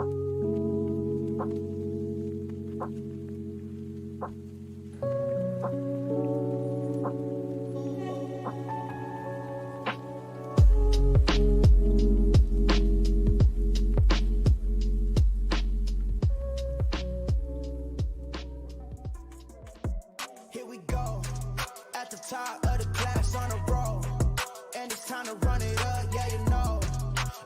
Here we go, at the top of the class on a roll, and it's time to run it up, yeah you know,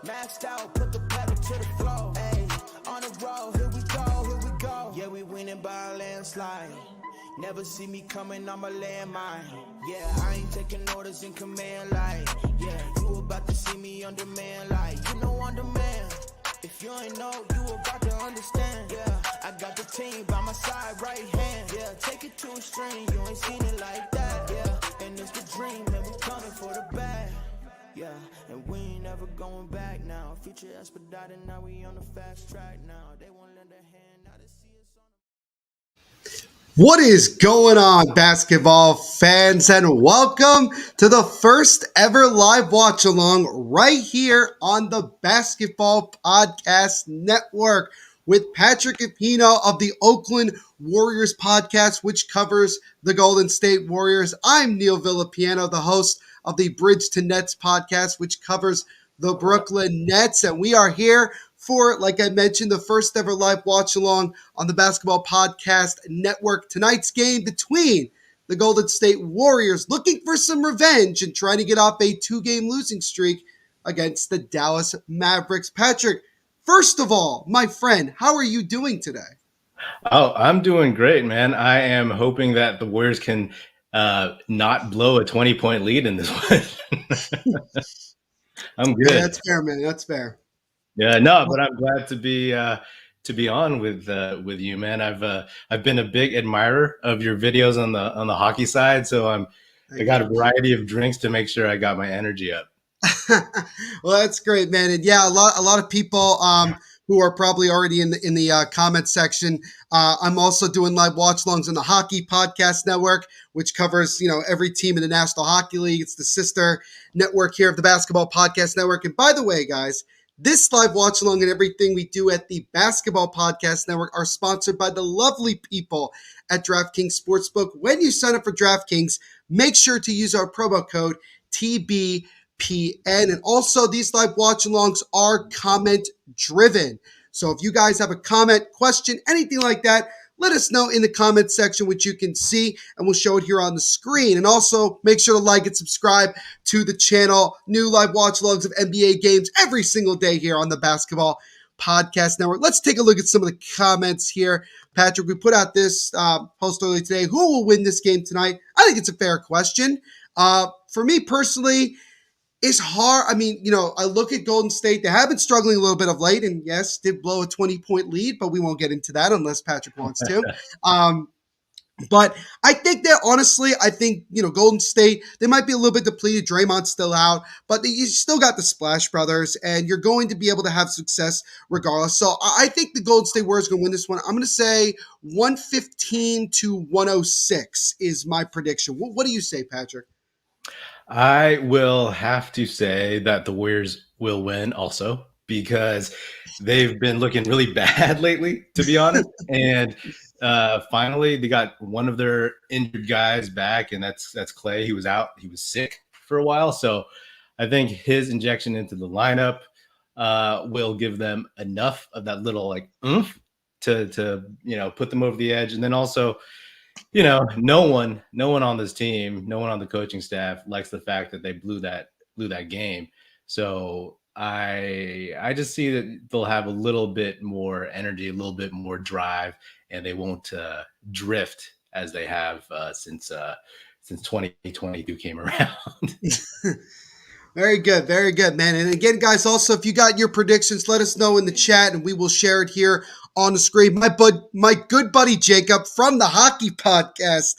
maxed out, put the pedal to the floor, ayy, on a roll, here we go, yeah we winning by a landslide, never see me coming, I'm a landmine, yeah I ain't taking orders in command like, yeah you about to see me on demand like, you know on demand, if you ain't know, you about to understand, yeah I got the team by my side, right hand, yeah take it to a string, you ain't seen it like that, yeah and it's the dream, and we coming for the bag, yeah and we ain't never going back now, future expedited, now we on the fast track now, they won't lend a hand, now they see us on. What is going on, basketball fans, and welcome to the first ever live watch along right here on the Basketball Podcast Network with Patrick Epino of the Oakland Warriors podcast, which covers the Golden State Warriors. I'm Neil Villapiano, the host of the Bridge to Nets podcast, which covers the Brooklyn Nets, and we are here for, like I mentioned, the first ever live watch along on the Basketball Podcast Network. Tonight's game between the Golden State Warriors looking for some revenge and trying to get off a 2-game losing streak against the Dallas Mavericks. Patrick, first of all, my friend, how are you doing today? Oh, I'm doing great, man. I am hoping that the Warriors can not blow a 20-point lead in this one. I'm good. Yeah, that's fair, man. That's fair. Yeah, no, but I'm glad to be on with you, man. I've been a big admirer of your videos on the hockey side, so I got a variety of drinks to make sure I got my energy up. Well, that's great, man. And yeah, a lot of people who are probably already in the comment section. I'm also doing live watch-alongs on the Hockey Podcast Network, which covers every team in the National Hockey League. It's the sister network here of the Basketball Podcast Network. And by the way, guys, this live watch-along and everything we do at the Basketball Podcast Network are sponsored by the lovely people at DraftKings Sportsbook. When you sign up for DraftKings, make sure to use our promo code TBPN. And also, these live watch-alongs are comment-driven. So if you guys have a comment, question, anything like that, let us know in the comment section, which you can see, and we'll show it here on the screen. And also, make sure to like and subscribe to the channel. New live watch-alongs of NBA games every single day here on the Basketball Podcast Network. Let's take a look at some of the comments here. Patrick, we put out this post earlier today. Who will win this game tonight? I think it's a fair question. For me personally, it's hard. I mean, I look at Golden State. They have been struggling a little bit of late, and yes, did blow a 20-point lead, but we won't get into that unless Patrick wants to. But I think that, honestly, Golden State, they might be a little bit depleted. Draymond's still out, but you still got the Splash Brothers, and you're going to be able to have success regardless. So I think the Golden State Warriors are going to win this one. I'm going to say 115-106 is my prediction. What do you say, Patrick? I will have to say that the Warriors will win also because they've been looking really bad lately, to be honest. And finally, they got one of their injured guys back, and that's Clay. He was out. He was sick for a while. So I think his injection into the lineup will give them enough of that little oomph to put them over the edge. And then also, no one on this team, no one on the coaching staff likes the fact that they blew that game. So I just see that they'll have a little bit more energy, a little bit more drive, and they won't drift as they have since 2022 came around. Very good, man. And again, guys, also, if you got your predictions, let us know in the chat, and we will share it here on the screen. My good buddy Jacob from the Hockey Podcast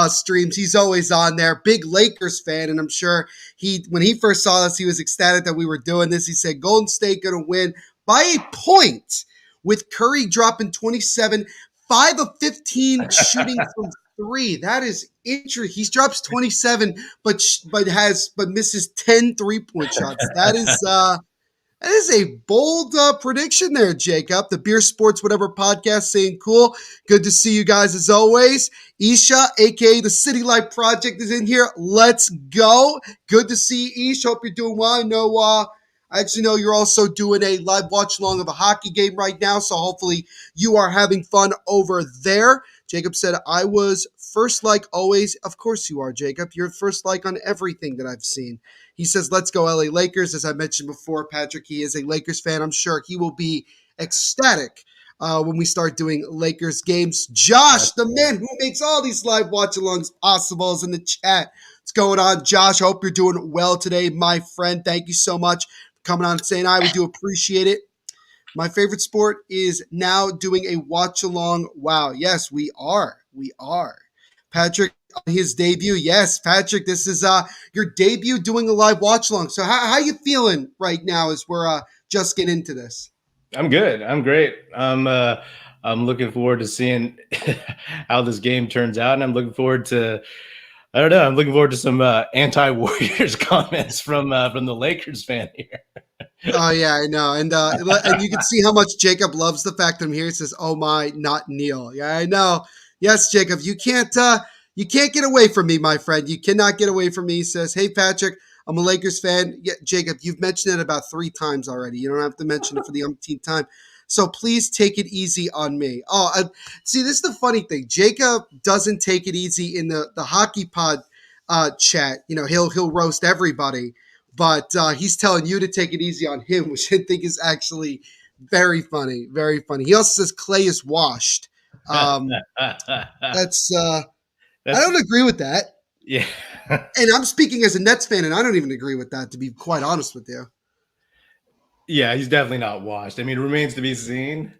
streams, he's always on there. Big Lakers fan, and I'm sure when he first saw us, he was ecstatic that we were doing this. He said, Golden State going to win by a point with Curry dropping 27, 5 of 15 shooting from 3. That is interesting. He drops 27, but misses 10 3-point shots. That is a bold prediction there, Jacob. The Beer Sports Whatever podcast saying cool. Good to see you guys as always. Isha, aka the City Light Project, is in here. Let's go. Good to see you, Ish. Hope you're doing well. I actually know you're also doing a live watch along of a hockey game right now, so hopefully you are having fun over there. Jacob said, I was first like always. Of course you are, Jacob. You're first like on everything that I've seen. He says, let's go LA Lakers. As I mentioned before, Patrick, he is a Lakers fan. I'm sure he will be ecstatic when we start doing Lakers games. Josh, the man who makes all these live watch-alongs possible, is in the chat. What's going on, Josh? I hope you're doing well today, my friend. Thank you so much for coming on and saying hi. We do appreciate it. My favorite sport is now doing a watch-along. Wow, yes, we are. We are. Patrick, on his debut. Yes, Patrick, this is your debut doing a live watch-along. So how you feeling right now as we're just getting into this? I'm good. I'm great. I'm looking forward to seeing how this game turns out, and I'm looking forward to I'm looking forward to some anti-Warriors comments from the Lakers fan here. Oh yeah, I know, and you can see how much Jacob loves the fact that I'm here. He says, "Oh my, not Neil." Yeah, I know. Yes, Jacob, you can't get away from me, my friend. You cannot get away from me. He says, "Hey, Patrick, I'm a Lakers fan." Yeah, Jacob, you've mentioned it about 3 times already. You don't have to mention it for the umpteenth time. So please take it easy on me. See, this is the funny thing. Jacob doesn't take it easy in the hockey pod chat. You know, he'll roast everybody. But he's telling you to take it easy on him, which I think is actually very funny. Very funny. He also says Clay is washed. That's I don't agree with that. Yeah. And I'm speaking as a Nets fan, and I don't even agree with that, to be quite honest with you. Yeah, he's definitely not washed. I mean, it remains to be seen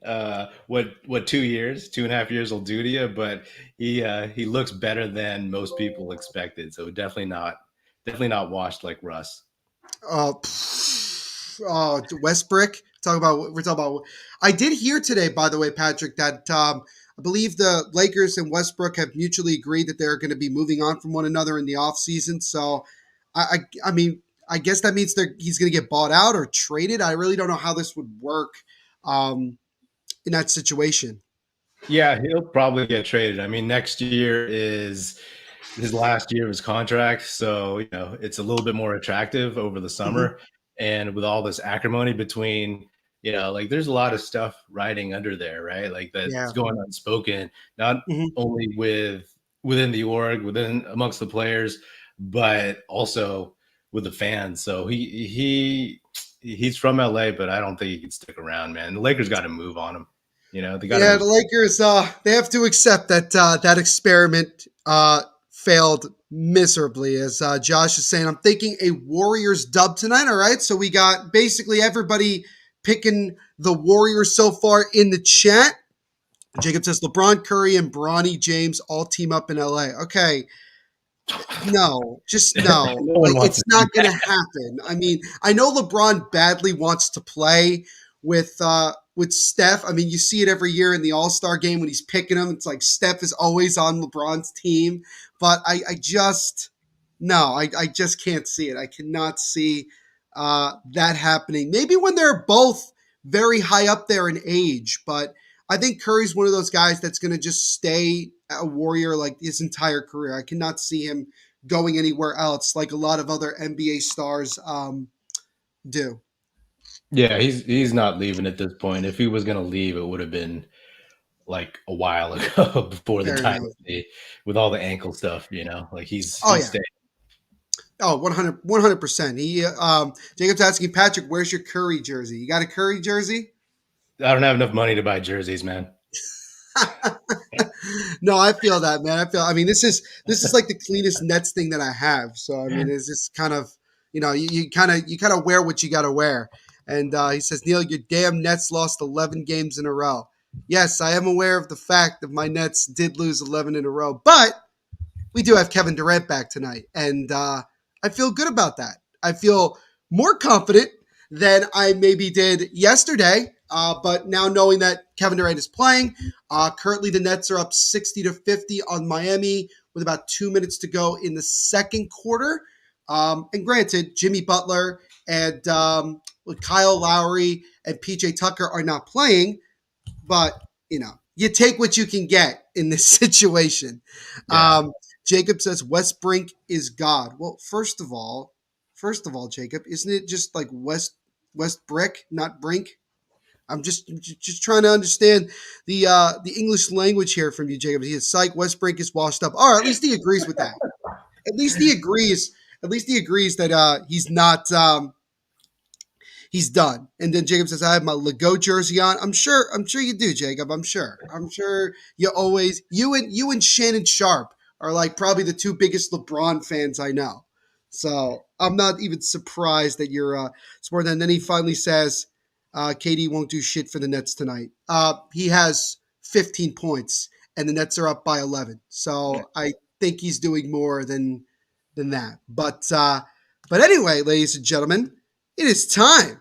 what 2.5 years will do to you, but he looks better than most people expected. So definitely not washed like Russ. Westbrook. We're talking about. I did hear today, by the way, Patrick, that I believe the Lakers and Westbrook have mutually agreed that they're going to be moving on from one another in the offseason. So, I mean, I guess that means he's going to get bought out or traded. I really don't know how this would work in that situation. Yeah, he'll probably get traded. I mean, next year is his last year of his contract, so it's a little bit more attractive over the summer. Mm-hmm. And with all this acrimony between, like there's a lot of stuff riding under there, right? Like that's going unspoken, not only within the org, amongst the players, but also with the fans. So he's from LA, but I don't think he can stick around, man. The Lakers got to move on him. The Lakers, they have to accept that that experiment failed miserably. As Josh is saying, I'm thinking a Warriors dub tonight. All right, so we got basically everybody picking the Warriors so far in the chat. Jacob says LeBron, Curry, and Bronny James all team up in LA. Okay. No, just no. It's not going to happen. I mean, I know LeBron badly wants to play with Steph. I mean, you see it every year in the All-Star game when he's picking them. It's like Steph is always on LeBron's team. But I just can't see it. I cannot see that happening. Maybe when they're both very high up there in age. But I think Curry's one of those guys that's going to just stay a Warrior like his entire career. I cannot see him going anywhere else like a lot of other NBA stars do. Yeah, he's not leaving at this point. If he was going to leave, it would have been like a while ago before the time with all the ankle stuff, like he's staying. Oh, 100%. He Jacob's asking Patrick, where's your Curry jersey? You got a Curry jersey? I don't have enough money to buy jerseys, man. No, I feel that, man. I mean, this is like the cleanest Nets thing that I have. So I mean, it's just kind of, you kind of wear what you got to wear. And he says, Neil, your damn Nets lost 11 games in a row. Yes, I am aware of the fact that my Nets did lose 11 in a row, but we do have Kevin Durant back tonight, and I feel good about that. I feel more confident than I maybe did yesterday. But now knowing that Kevin Durant is playing, currently the Nets are up 60-50 on Miami with about 2 minutes to go in the second quarter. And granted, Jimmy Butler and Kyle Lowry and PJ Tucker are not playing, but you take what you can get in this situation. Yeah. Jacob says Westbrink is God. Well, first of all, Jacob, isn't it just like West Brick, not Brink? I'm just trying to understand the English language here from you, Jacob. He says psych, Westbrink is washed up. Or at least he agrees with that. At least he agrees. At least he agrees that he's not. He's done. And then Jacob says, I have my Lego jersey on. I'm sure you do, Jacob. I'm sure you always, you and Shannon Sharp are like probably the two biggest LeBron fans I know. So I'm not even surprised that you're supporting that. And then he finally says, KD won't do shit for the Nets tonight. He has 15 points and the Nets are up by 11. So I think he's doing more than that. But anyway, ladies and gentlemen, it is time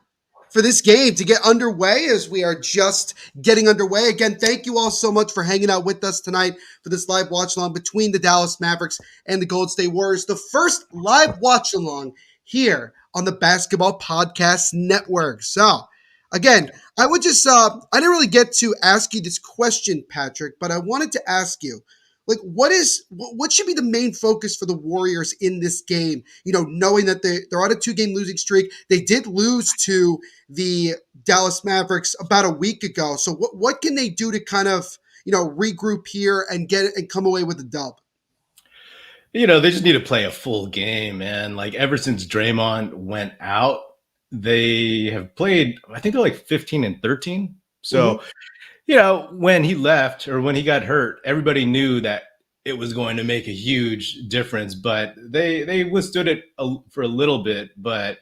for this game to get underway as we are just getting underway. Again, thank you all so much for hanging out with us tonight for this live watch along between the Dallas Mavericks and the Golden State Warriors, the first live watch along here on the Basketball Podcast Network. So again, I would just, I didn't really get to ask you this question, Patrick, but I wanted to ask you, like, what should be the main focus for the Warriors in this game? Knowing that they're on a 2-game losing streak. They did lose to the Dallas Mavericks about a week ago. So what can they do to kind of, regroup here and come away with a dub? They just need to play a full game, man. Like ever since Draymond went out, they have played, I think they're like 15 and 13. So, when he left or when he got hurt, everybody knew that it was going to make a huge difference, but they withstood it for a little bit, but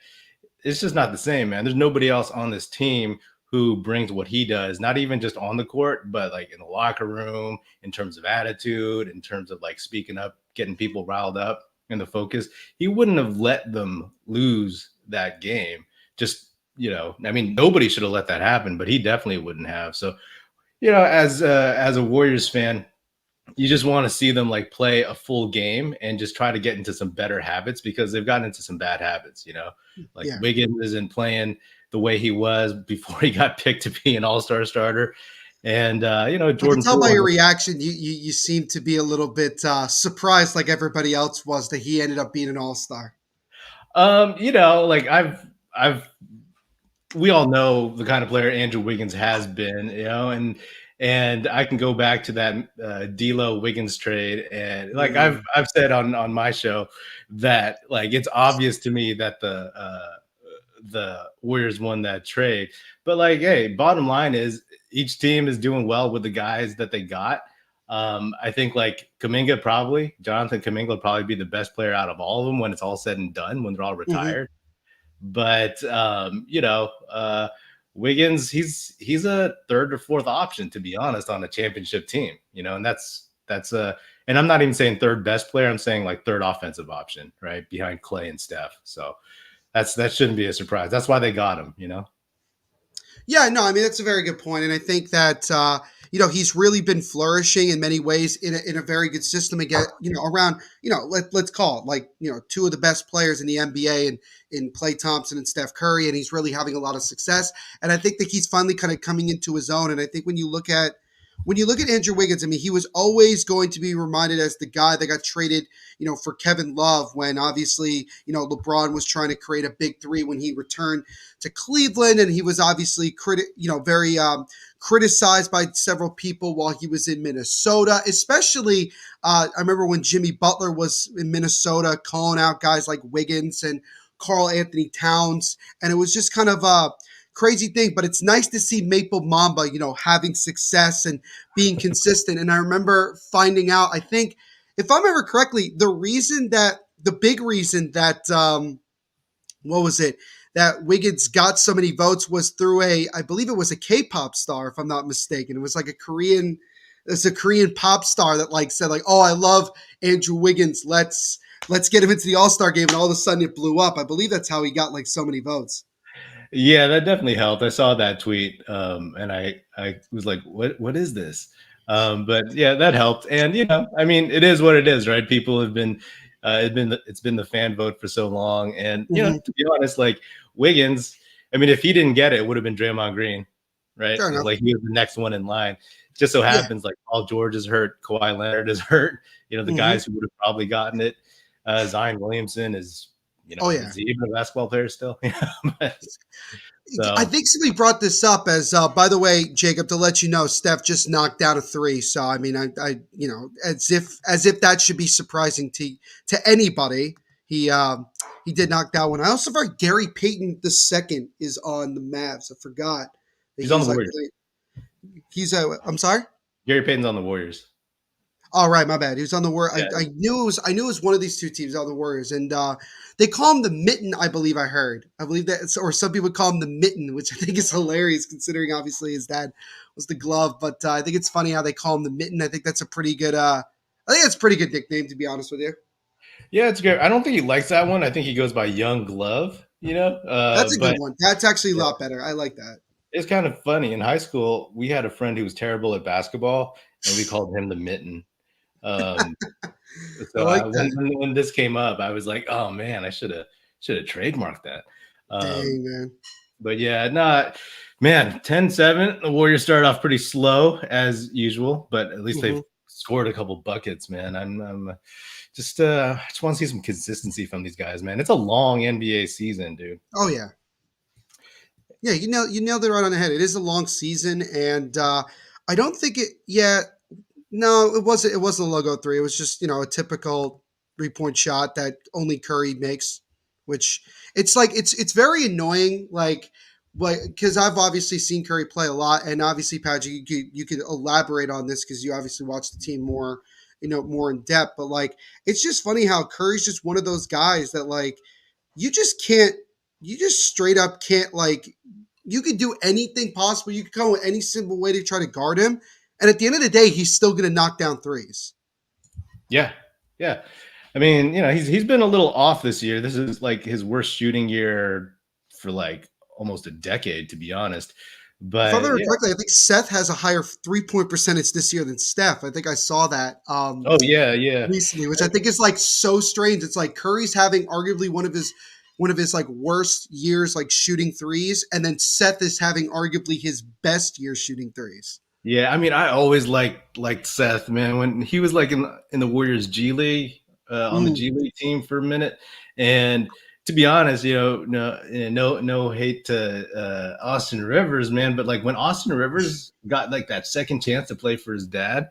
it's just not the same, man. There's nobody else on this team who brings what he does, not even just on the court, but like in the locker room, in terms of attitude, in terms of like speaking up, getting people riled up and the focus. He wouldn't have let them lose that game. Just, nobody should have let that happen, but he definitely wouldn't have. So, as a Warriors fan, you just want to see them like play a full game and just try to get into some better habits because they've gotten into some bad habits, Wiggins isn't playing the way he was before he got picked to be an all-star starter. And, Jordan. I can tell by your reaction, you seem to be a little bit surprised like everybody else was that he ended up being an all-star. We all know the kind of player Andrew Wiggins has been, and I can go back to that D'Lo Wiggins trade, and like I've said on my show that like it's obvious to me that the Warriors won that trade, but like, hey, bottom line is each team is doing well with the guys that they got. I think like Jonathan Kuminga will probably be the best player out of all of them when it's all said and done, when they're all retired. But Wiggins, he's a third or fourth option, to be honest, on a championship team, and that's and I'm not even saying third best player. I'm saying like third offensive option, right behind Clay and Steph. So that shouldn't be a surprise. That's why they got him, Yeah, no, I mean, that's a very good point. And I think that, he's really been flourishing in many ways in a very good system again, around, let's call it like, two of the best players in the NBA and in Klay Thompson and Steph Curry. And he's really having a lot of success. And I think that he's finally kind of coming into his own. And I think when you look at Andrew Wiggins, I mean, he was always going to be reminded as the guy that got traded, for Kevin Love when obviously, LeBron was trying to create a big three when he returned to Cleveland. And he was obviously very criticized by several people while he was in Minnesota, especially I remember when Jimmy Butler was in Minnesota calling out guys like Wiggins and Karl Anthony Towns. And it was just kind of crazy thing, but it's nice to see Maple Mamba, having success and being consistent. And I remember finding out, I think, if I remember correctly, the big reason that, that Wiggins got so many votes was through I believe it was a K-pop star, if I'm not mistaken. It was like a Korean pop star that like said like, oh, I love Andrew Wiggins. Let's get him into the All-Star game. And all of a sudden it blew up. I believe that's how he got like so many votes. Yeah, that definitely helped. I saw that tweet, and I was like, "What is this?" But yeah, that helped. And I mean, it is what it is, right? People have been, it's been the fan vote for so long, and to be honest, like Wiggins, I mean, if he didn't get it, it would have been Draymond Green, right? Fair enough. Like he was the next one in line. Just so Yeah. happens like Paul George is hurt, Kawhi Leonard is hurt. The guys who would have probably gotten it. Zion Williamson is, Oh, yeah. is he even a basketball player still? So I think somebody brought this up as, by the way, Jacob, to let you know, Steph just knocked down a 3. So I mean, I as if that should be surprising to anybody. He did knock down one. I also forgot Gary Payton II is on the Mavs. I forgot that he's on the Warriors. I'm sorry. Gary Payton's on the Warriors. All right, my bad. He was on the Warriors. Yeah. I knew it was one of these two teams on the Warriors, and they call him the Mitten. I believe that, or some people call him the Mitten, which I think is hilarious considering obviously his dad was the glove. But I think it's funny how they call him the Mitten. I think that's a pretty good. I think that's a pretty good nickname, to be honest with you. Yeah, it's good. I don't think he likes that one. I think he goes by Young Glove. That's a good one. That's actually a lot better. I like that. It's kind of funny. In high school, we had a friend who was terrible at basketball, and we called him the Mitten. So when this came up, I was like, "Oh man, I should have trademarked that." Dang, man. But yeah, man, 10-7. The Warriors started off pretty slow as usual, but at least they've scored a couple buckets, man. I'm just want to see some consistency from these guys, man. It's a long NBA season, dude. Oh yeah. Yeah, you nailed it right on the head. It is a long season, and I don't think it. Yeah, no, it wasn't. It wasn't a logo 3. It was just a typical 3-point shot that only Curry makes. Which it's like it's very annoying. Like because I've obviously seen Curry play a lot, and obviously, Patrick, you could elaborate on this because you obviously watch the team more, more in depth. But like, it's just funny how Curry's just one of those guys that like you just straight up can't like. You could do anything possible. You could come with any simple way to try to guard him. And at the end of the day, he's still going to knock down threes. Yeah. Yeah. I mean, he's been a little off this year. This is like his worst shooting year for like almost a decade, to be honest. But if I remember correctly, I think Seth has a higher 3-point percentage this year than Steph. I think I saw that. Recently, which I think is like so strange. It's like Curry's having arguably one of his like worst years like shooting threes, and then Seth is having arguably his best year shooting threes. Yeah, I mean, I always liked Seth, man. When he was like in the Warriors G League, on the G League team for a minute, and to be honest, no hate to Austin Rivers, man, but like when Austin Rivers got like that second chance to play for his dad,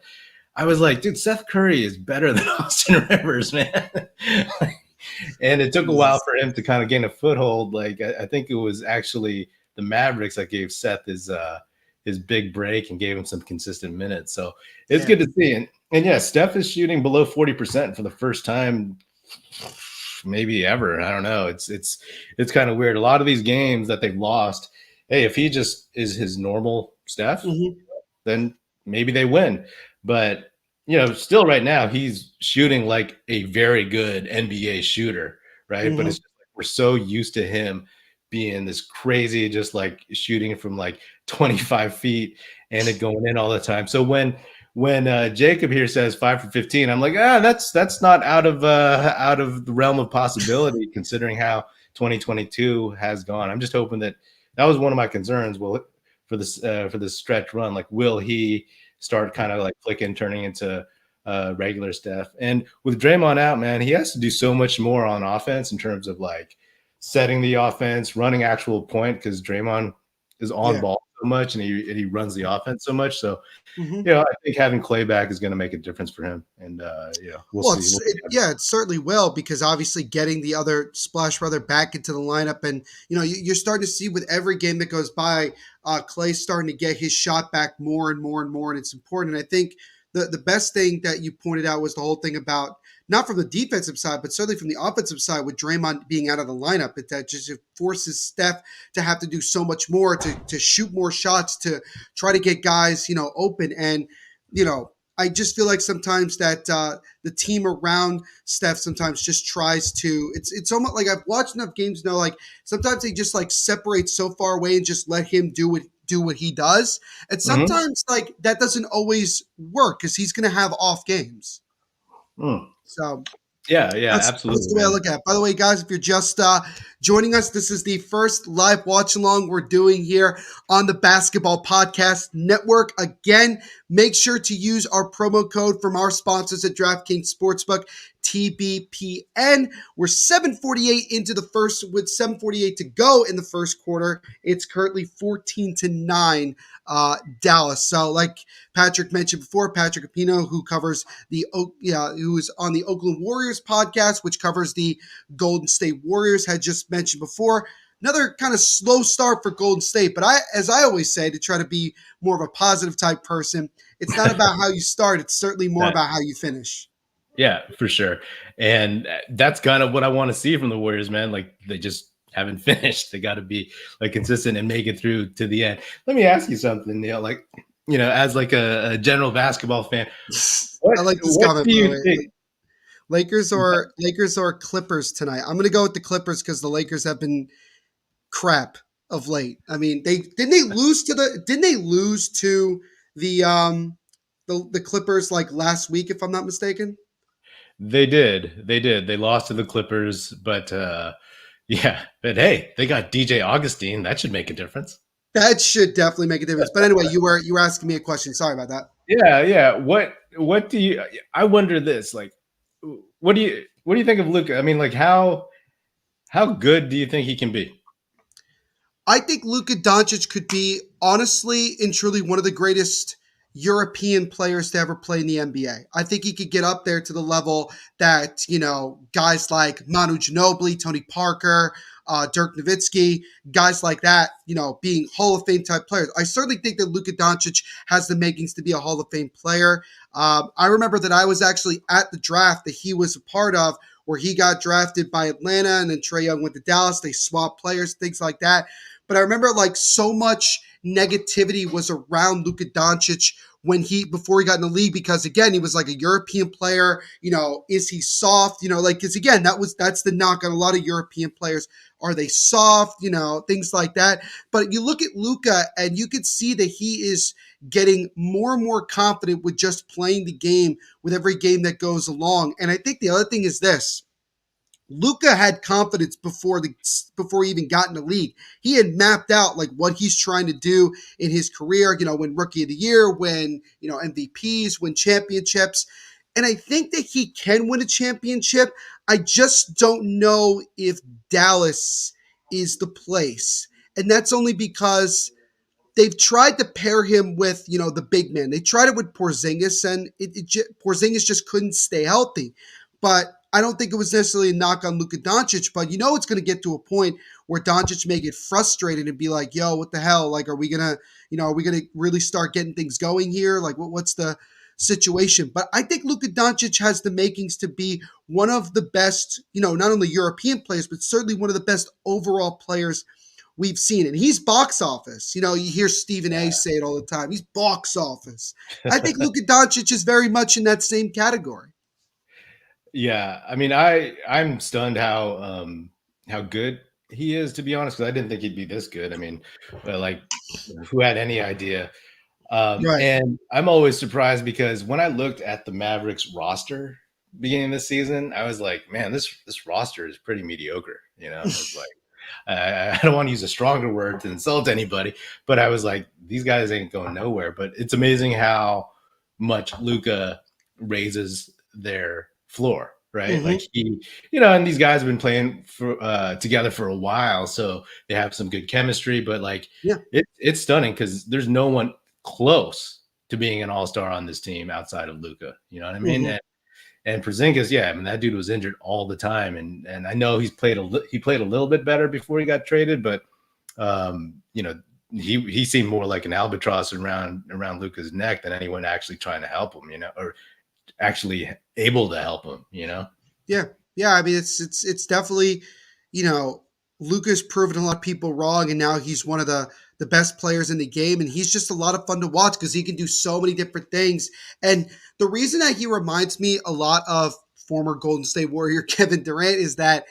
I was like, dude, Seth Curry is better than Austin Rivers, man. And it took a while for him to kind of gain a foothold. Like I think it was actually the Mavericks that gave Seth his big break and gave him some consistent minutes. So it's good to see. And yeah, Steph is shooting below 40% for the first time maybe ever. I don't know. It's kind of weird. A lot of these games that they've lost, hey, if he just is his normal Steph, then maybe they win. But still right now he's shooting like a very good NBA shooter, right? But it's just like we're so used to him being this crazy, just like shooting from like 25 feet and it going in all the time. So when Jacob here says 5 for 15, I'm like, that's not out of the realm of possibility considering how 2022 has gone. I'm just hoping that was one of my concerns. Well, for this stretch run, like, will he start kind of like clicking, turning into regular Steph? And with Draymond out, man, he has to do so much more on offense in terms of like setting the offense, running actual point, because Draymond is on ball so much and he runs the offense so much. So, I think having Clay back is going to make a difference for him. And, we'll see. It certainly will, because obviously getting the other Splash Brother back into the lineup, and, you're starting to see with every game that goes by, Clay's starting to get his shot back more and more and more. And it's important. And I think the best thing that you pointed out was the whole thing about, not from the defensive side, but certainly from the offensive side, with Draymond being out of the lineup, that just forces Steph to have to do so much more, to shoot more shots, to try to get guys, open. And, I just feel like sometimes that the team around Steph sometimes just tries to, it's almost like I've watched enough games now, like sometimes they just like separate so far away and just let him do what he does. And sometimes like that doesn't always work because he's going to have off games. So Yeah, yeah, That's absolutely, the way I man. look at it. By the way, guys, if you're just joining us, this is the first live watch along we're doing here on the Basketball Podcast Network. Again, make sure to use our promo code from our sponsors at DraftKings Sportsbook, TBPN. We're 7:48 into the first, with 7:48 to go in the first quarter. It's currently 14-9 Dallas. So, like Patrick mentioned before, Patrick Epino, who covers who is on the Oakland Warriors podcast, which covers the Golden State Warriors, had just mentioned before. Another kind of slow start for Golden State, but as I always say, to try to be more of a positive type person, it's not about how you start; it's certainly more That- about how you finish. yeah, for sure. And that's kind of what I want to see from the Warriors, man. Like they just haven't finished. They got to be like consistent and make it through to the end. Let me ask you something, Neil. Like, as like a general basketball fan, I like this what comment, do by the you way. think? Lakers or Clippers tonight. I'm going to go with the Clippers because the Lakers have been crap of late. I mean, didn't they lose to the Clippers like last week, if I'm not mistaken. They did. They did. They lost to the Clippers, but yeah. But hey, they got DJ Augustine. That should make a difference. That should definitely make a difference. But anyway, you were asking me a question. Sorry about that. Yeah, yeah. What do you? I wonder this. Like, what do you think of Luka? I mean, like how good do you think he can be? I think Luka Doncic could be honestly and truly one of the greatest European players to ever play in the NBA. I think he could get up there to the level that, guys like Manu Ginobili, Tony Parker, Dirk Nowitzki, guys like that, being Hall of Fame type players. I certainly think that Luka Doncic has the makings to be a Hall of Fame player. I remember that I was actually at the draft that he was a part of, where he got drafted by Atlanta and then Trae Young went to Dallas. They swapped players, things like that. But I remember like so much negativity was around Luka Doncic before he got in the league, because again, he was like a European player. Is he soft? Because again, that's the knock on a lot of European players. Are they soft? Things like that. But you look at Luka and you could see that he is getting more and more confident with just playing the game with every game that goes along. And I think the other thing is this. Luka had confidence before he even got in the league. He had mapped out like what he's trying to do in his career, win Rookie of the Year, win, MVPs, win championships. And I think that he can win a championship. I just don't know if Dallas is the place. And that's only because they've tried to pair him with, the big man. They tried it with Porzingis, and Porzingis just couldn't stay healthy. But I don't think it was necessarily a knock on Luka Doncic, but it's going to get to a point where Doncic may get frustrated and be like, yo, what the hell? Like, are we going to really start getting things going here? Like, what's the situation? But I think Luka Doncic has the makings to be one of the best, not only European players, but certainly one of the best overall players we've seen. And he's box office. You hear Stephen A say it all the time. He's box office. I think Luka Doncic is very much in that same category. Yeah, I mean, I'm stunned how good he is, to be honest, because I didn't think he'd be this good. I mean, like, who had any idea? Right. And I'm always surprised because when I looked at the Mavericks roster beginning of the season, I was like, man, this roster is pretty mediocre. I was like, I don't want to use a stronger word to insult anybody, but I was like, these guys ain't going nowhere. But it's amazing how much Luka raises their floor, right? Mm-hmm. Like he, and these guys have been playing together for a while, so they have some good chemistry. But like, yeah, it's stunning because there's no one close to being an all-star on this team outside of Luka. You know what I mean? Mm-hmm. And Porzingis, yeah, I mean that dude was injured all the time, and I know he played a little bit better before he got traded, but he seemed more like an albatross around Luka's neck than anyone actually trying to help him, or actually able to help him, Yeah. I mean, it's definitely, Luka's proven a lot of people wrong, and now he's one of the best players in the game, and he's just a lot of fun to watch because he can do so many different things. And the reason that he reminds me a lot of former Golden State Warrior Kevin Durant is that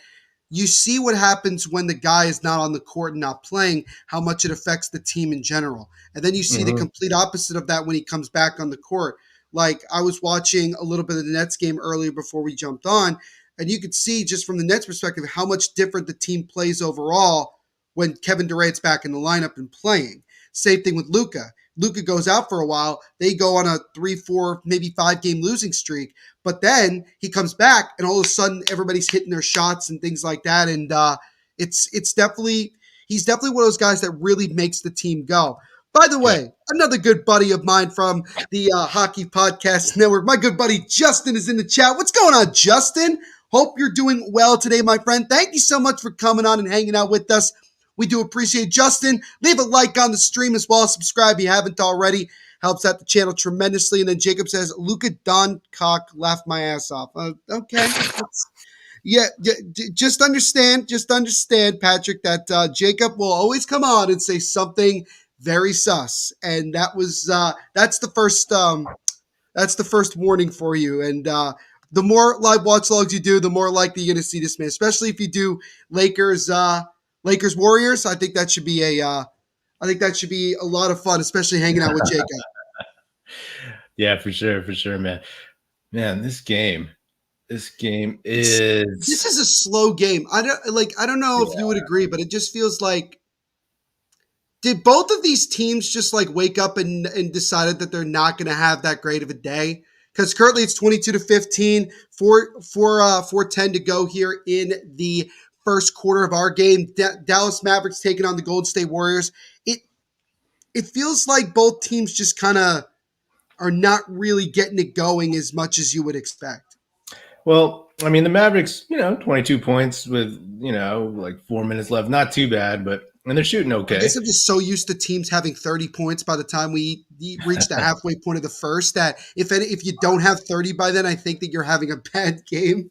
you see what happens when the guy is not on the court and not playing, how much it affects the team in general. And then you see the complete opposite of that when he comes back on the court. Like, I was watching a little bit of the Nets game earlier before we jumped on, And you could see just from the Nets perspective how much different the team plays overall when Kevin Durant's back in the lineup and playing. Same thing with Luka. Luka goes out for a while. They go on a 3, 4, maybe 5-game losing streak. But then he comes back, and all of a sudden everybody's hitting their shots and things like that. And it's definitely he's definitely one of those guys that really makes the team go. By the way, another good buddy of mine from the Hockey Podcast Network, my good buddy Justin is in the chat. What's going on, Justin? Hope you're doing well today, my friend. Thank you so much for coming on and hanging out with us. We do appreciate Justin. Leave a like on the stream as well. Subscribe if you haven't already. Helps out the channel tremendously. And then Jacob says, Luka Doncic laughed my ass off. Okay. Just understand, Patrick, that Jacob will always come on and say something very sus. And that's the first warning for you. And the more live watch logs you do, the more likely you're going to see this man, especially if you do Lakers Warriors. I think that should be a lot of fun, especially hanging out with Jacob. Yeah, for sure, man. Man, this game is. This is a slow game. I don't know if you would agree, but it just feels like. Did both of these teams just like wake up and decided that they're not going to have that great of a day? Because currently it's 22-15, 4:10 to go here in the first quarter of our game. Dallas Mavericks taking on the Golden State Warriors. It feels like both teams just kind of are not really getting it going as much as you would expect. Well, I mean, the Mavericks, 22 points with, like 4 minutes left. Not too bad, and they're shooting okay. I guess I'm just so used to teams having 30 points by the time we reach the halfway point of the first that if you don't have 30 by then, I think that you're having a bad game.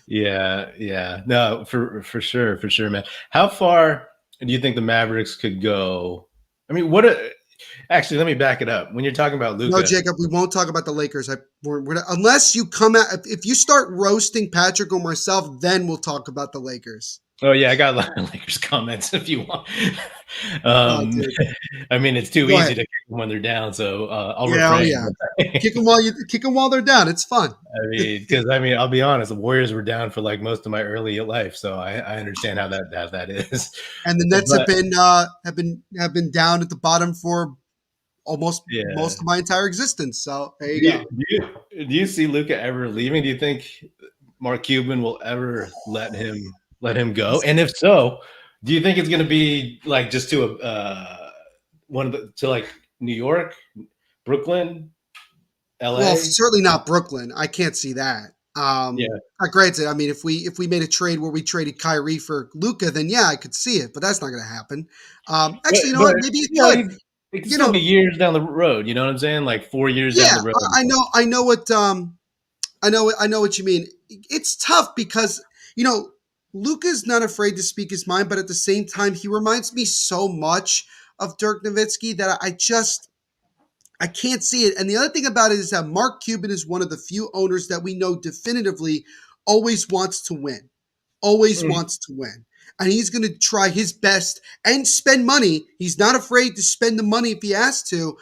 Yeah. No, for sure, man. How far do you think the Mavericks could go? I mean, actually, let me back it up. When you're talking about Luka. No, Jacob, we won't talk about the Lakers. Unless you come out, if you start roasting Patrick or myself, then we'll talk about the Lakers. Oh, yeah, I got a lot of Lakers comments if you want. I mean, it's too easy to kick them when they're down, so I'll refrain. Yeah. Kick them while they're down. It's fun. I mean, because I'll be honest, the Warriors were down for like most of my early life, so I understand how that is. And the Nets have been down at the bottom for almost most of my entire existence. So there you go. Do you see Luka ever leaving? Do you think Mark Cuban will ever let him go? And if so, do you think it's going to be like just to like New York, Brooklyn, LA? Well, certainly not Brooklyn. I can't see that. Granted, I mean, if we made a trade where we traded Kyrie for Luka, then yeah, I could see it, but that's not going to happen. Actually, what? Maybe it could. It could still be years down the road. You know what I'm saying? Like 4 years down the road. I know what you mean. It's tough because Luka's not afraid to speak his mind, but at the same time, he reminds me so much of Dirk Nowitzki that I can't see it. And the other thing about it is that Mark Cuban is one of the few owners that we know definitively always wants to win. Wants to win. And he's going to try his best and spend money. He's not afraid to spend the money if he has to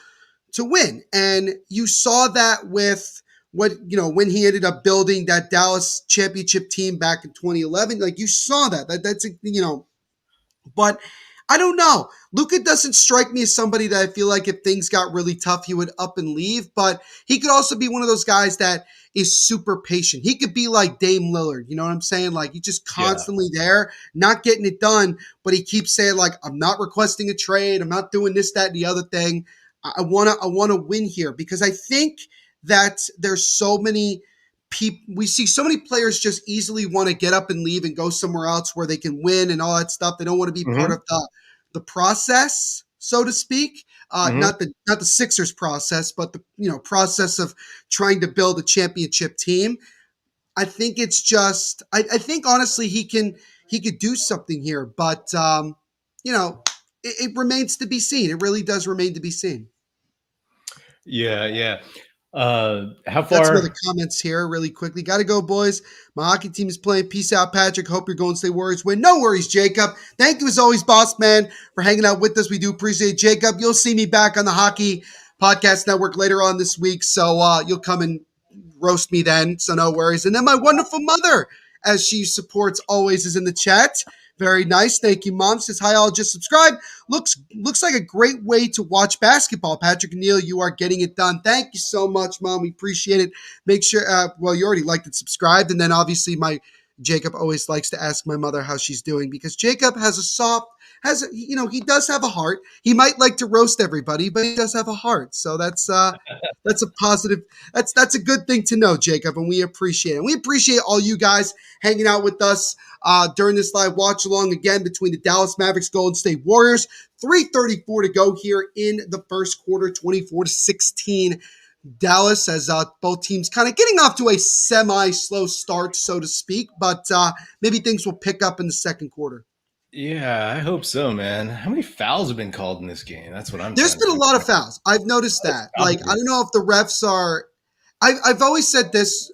win. And you saw that with when he ended up building that Dallas championship team back in 2011. Like you saw that's but I don't know. Luka doesn't strike me as somebody that I feel like if things got really tough, he would up and leave. But he could also be one of those guys that is super patient. He could be like Dame Lillard. You know what I'm saying? Like he's just constantly there, not getting it done. But he keeps saying like, I'm not requesting a trade. I'm not doing this, that, and the other thing. I want to win here because I think that there's so many people. We see so many players just easily want to get up and leave and go somewhere else where they can win and all that stuff. They don't want to be part of the process, so to speak. Not the Sixers process, but the process of trying to build a championship team. I think it's just I think honestly he could do something here, but it remains to be seen. It really does remain to be seen. Yeah. How far? That's where the comments here really quickly. Got to go, boys. My hockey team is playing. Peace out, Patrick. Hope your Golden State Warriors win. No worries, Jacob. Thank you as always, boss man, for hanging out with us. We do appreciate it, Jacob. You'll see me back on the Hockey Podcast Network later on this week, so you'll come and roast me then, so no worries. And then my wonderful mother as she supports always, is in the chat. Very nice. Thank you, Mom. Says, hi, I'll just subscribe. Looks like a great way to watch basketball. Patrick and Neil, you are getting it done. Thank you so much, Mom. We appreciate it. Make sure, well, you already liked and subscribed. And then obviously Jacob always likes to ask my mother how she's doing because Jacob he does have a heart. He might like to roast everybody, but he does have a heart. So that's a positive. That's a good thing to know, Jacob, and we appreciate it. We appreciate all you guys hanging out with us during this live watch along again between the Dallas Mavericks, Golden State Warriors. 3:34 to go here in the first quarter, 24-16. Dallas as both teams kind of getting off to a semi-slow start, so to speak, but maybe things will pick up in the second quarter. Yeah, I hope so, man. How many fouls have been called in this game? That's what I'm. There's been a lot of fouls. I've noticed that. Like, I don't know if the refs are. I've always said this.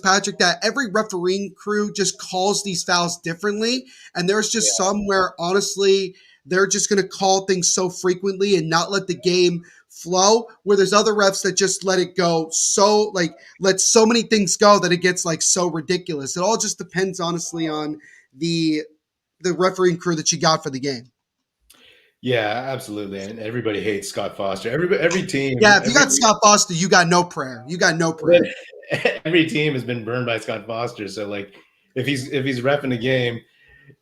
Patrick, that every refereeing crew just calls these fouls differently, and there's just some where honestly they're just going to call things so frequently and not let the game flow. Where there's other refs that just let it go, so let so many things go that it gets like so ridiculous. It all just depends honestly on the refereeing crew that you got for the game. Yeah, absolutely. And everybody hates Scott Foster. Every team. Yeah, if you got Scott Foster, you got no prayer. You got no prayer. Every team has been burned by Scott Foster. So like, if he's reffing a game,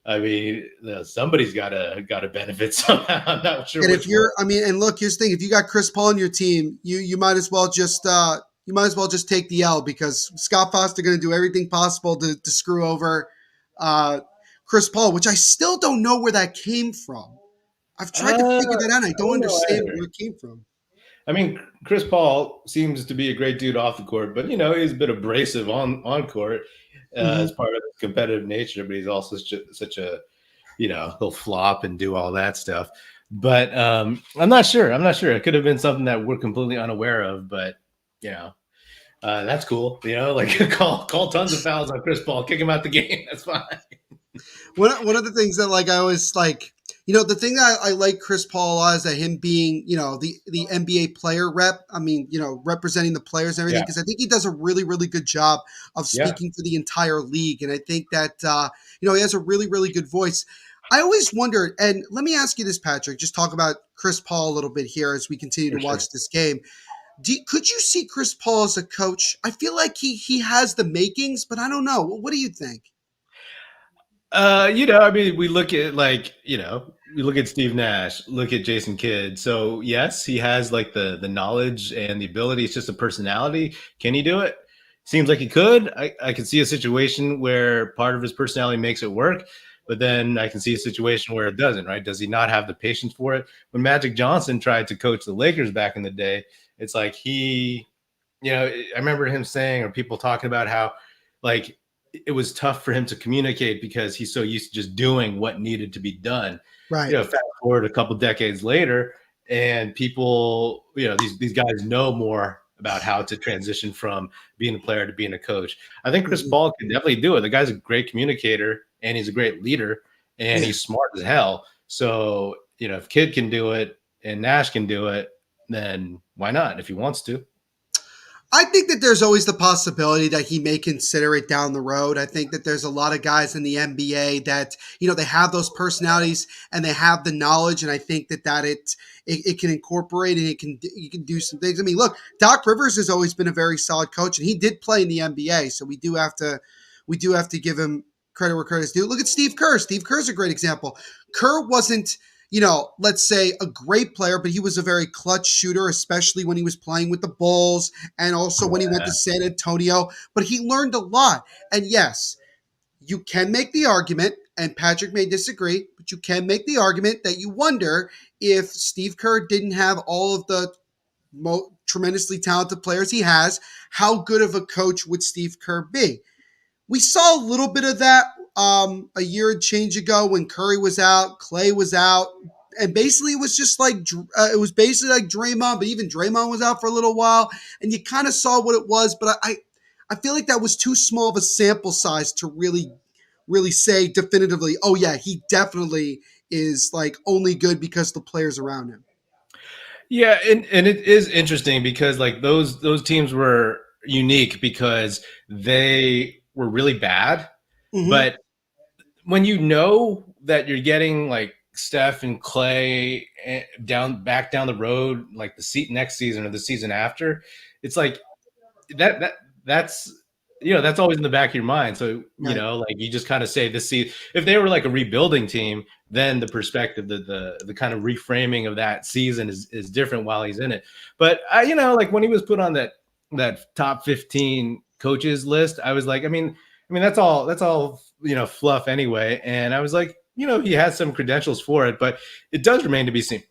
I mean, somebody's got to benefit somehow. I'm not sure. And if you're, and look, here's the thing: if you got Chris Paul on your team, you might as well just take the L because Scott Foster going to do everything possible to screw over Chris Paul, which I still don't know where that came from. I've tried to figure that out. I don't understand where it came from. I mean, Chris Paul seems to be a great dude off the court, but he's a bit abrasive on court as part of his competitive nature. But he's also such a he'll flop and do all that stuff. But I'm not sure. It could have been something that we're completely unaware of. But that's cool. Like call tons of fouls on Chris Paul, kick him out the game. That's fine. One of the things that I always like. The thing that I like Chris Paul a lot is that him being, the NBA player rep. Representing the players and everything, because I think he does a really, really good job of speaking for the entire league. And I think that, he has a really, really good voice. I always wondered, and let me ask you this, Patrick, just talk about Chris Paul a little bit here as we continue to watch this game. Could you see Chris Paul as a coach? I feel like he has the makings, but I don't know. What do you think? We look at we look at Steve Nash, look at Jason Kidd. So yes, he has like the knowledge and the ability. It's just a personality. Can he do it? Seems like he could. I could see a situation where part of his personality makes it work, but then I can see a situation where it doesn't, right? Does he not have the patience for it? When Magic Johnson tried to coach the Lakers back in the day, it's like I remember him saying, or people talking about how like it was tough for him to communicate because he's so used to just doing what needed to be done. Right. Fast forward a couple decades later, and people, these guys know more about how to transition from being a player to being a coach. I think Chris Paul can definitely do it. The guy's a great communicator and he's a great leader and he's smart as hell. So, if Kidd can do it and Nash can do it, then why not if he wants to? I think that there's always the possibility that he may consider it down the road. I think that there's a lot of guys in the NBA that, they have those personalities and they have the knowledge. And I think that it can incorporate and you can do some things. I mean, look, Doc Rivers has always been a very solid coach and he did play in the NBA. So we do have to give him credit where credit is due. Look at Steve Kerr. Steve Kerr's a great example. Kerr wasn't, let's say a great player, but he was a very clutch shooter, especially when he was playing with the Bulls and also when he went to San Antonio. But he learned a lot. And yes, you can make the argument, and Patrick may disagree, but you can make the argument that you wonder if Steve Kerr didn't have all of the tremendously talented players he has, how good of a coach would Steve Kerr be? We saw a little bit of that a year and change ago when Curry was out, Clay was out, and basically it was just like Draymond, but even Draymond was out for a little while, and you kind of saw what it was. But I feel like that was too small of a sample size to really say definitively, oh yeah, he definitely is like only good because the players around him. Yeah, and it is interesting because like those teams were unique because they were really bad But when you know that you're getting like Steph and Clay back down the road, like the next season or the season after, it's like that's that's always in the back of your mind. So like you just kind of say this. See, if they were like a rebuilding team, then the perspective, the kind of reframing of that season is different while he's in it. But like when he was put on that top 15 coaches list, I was like, I mean that's all fluff anyway. And I was like, he has some credentials for it, but it does remain to be seen.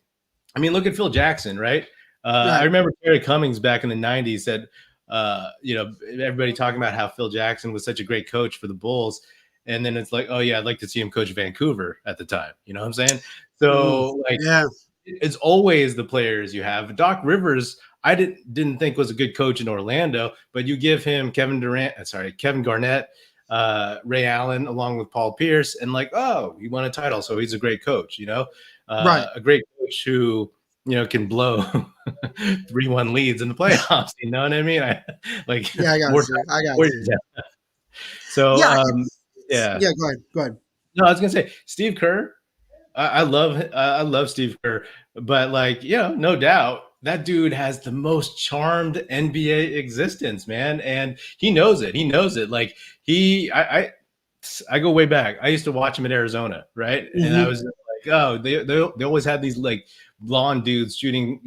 I mean, look at Phil Jackson, right? I remember Terry Cummings back in the 90s said, everybody talking about how Phil Jackson was such a great coach for the Bulls. And then it's like, oh yeah, I'd like to see him coach Vancouver at the time. You know what I'm saying? So it's always the players you have. Doc Rivers, I didn't think was a good coach in Orlando, but you give him Kevin Garnett, Ray Allen, along with Paul Pierce, and like, oh, he won a title, so he's a great coach, a great coach who can blow 3-1 leads in the playoffs. You know what I mean? I got you. So go ahead. No, I was gonna say Steve Kerr. I love Steve Kerr, but no doubt that dude has the most charmed NBA existence, man, and he knows it. Like I go way back. I used to watch him in Arizona, right? And I was like, oh, they always had these like blonde dudes shooting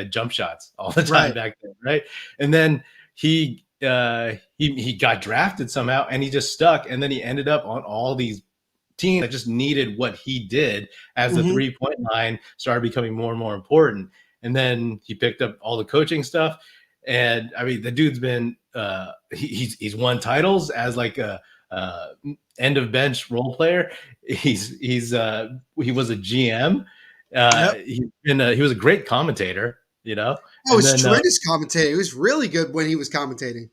jump shots all the time back then, right? And then he got drafted somehow, and he just stuck, and then he ended up on all these teams that just needed what he did as the 3-point line started becoming more and more important. And then he picked up all the coaching stuff, and I mean, the dude's been he's won titles as like a end of bench role player. He was a GM. He was a great commentator, Oh, he was a tremendous commentator. He was really good when he was commentating.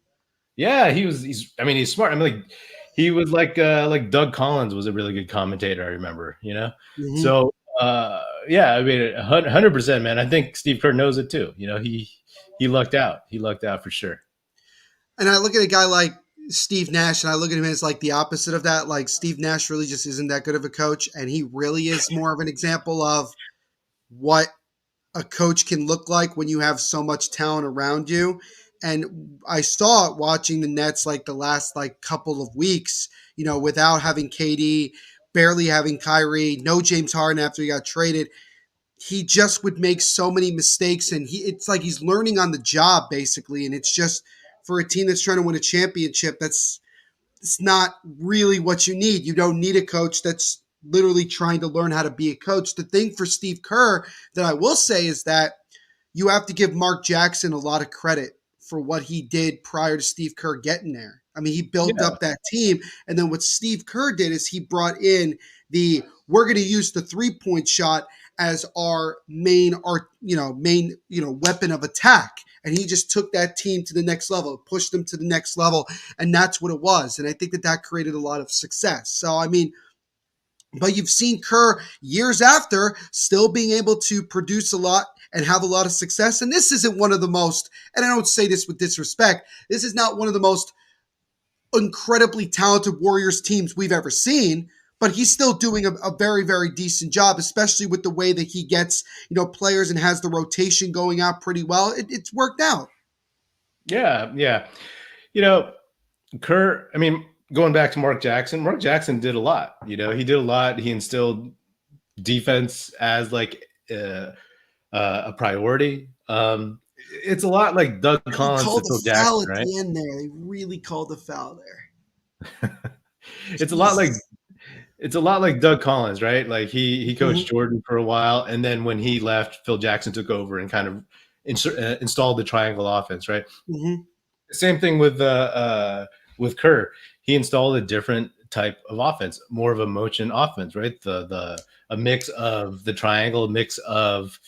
Yeah, he's smart. I mean, like he was like Doug Collins was a really good commentator, I remember, So I mean 100%, man. I think Steve Kerr knows it too. He lucked out. He lucked out for sure. And I look at a guy like Steve Nash, and I look at him as like the opposite of that. Like Steve Nash really just isn't that good of a coach, and he really is more of an example of what a coach can look like when you have so much talent around you. And I saw it watching the Nets like the last like couple of weeks, without having KD, barely having Kyrie, no James Harden after he got traded. He just would make so many mistakes, and it's like he's learning on the job basically. And it's just for a team that's trying to win a championship, it's not really what you need. You don't need a coach that's literally trying to learn how to be a coach. The thing for Steve Kerr that I will say is that you have to give Mark Jackson a lot of credit for what he did prior to Steve Kerr getting there. I mean, he built up that team. And then what Steve Kerr did is he brought in we're going to use the 3-point shot as our main weapon of attack. And he just took that team to the next level, pushed them to the next level. And that's what it was. And I think that created a lot of success. So, I mean, but you've seen Kerr years after still being able to produce a lot and have a lot of success. And this isn't one of the most, and I don't say this with disrespect, this is not one of the most incredibly talented Warriors teams we've ever seen, but he's still doing a very, very decent job, especially with the way that he gets, players and has the rotation going out pretty well. It's worked out. Yeah. Kerr, I mean, going back to Mark Jackson did a lot. He did a lot. He instilled defense as like a priority. It's a lot like Doug Collins to Phil Jackson, right? At the end there, they really called the foul there. It's a lot like Doug Collins, right? Like he coached Jordan for a while, and then when he left, Phil Jackson took over and kind of installed the triangle offense, right? Same thing with Kerr. He installed a different type of offense, more of a motion offense, right? A mix of the triangle, a mix of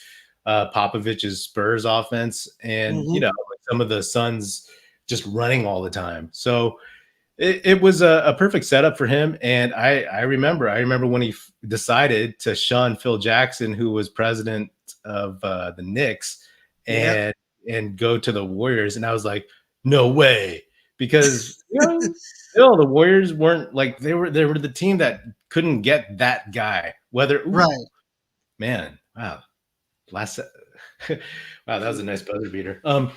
Popovich's Spurs offense, and like some of the Suns just running all the time. So it was a perfect setup for him. And I remember when he decided to shun Phil Jackson, who was president of the Knicks, and go to the Warriors, and I was like, no way, because Still, the Warriors weren't like they were the team that couldn't get that guy. Right. Man, wow. Last wow, that was a nice buzzer beater. That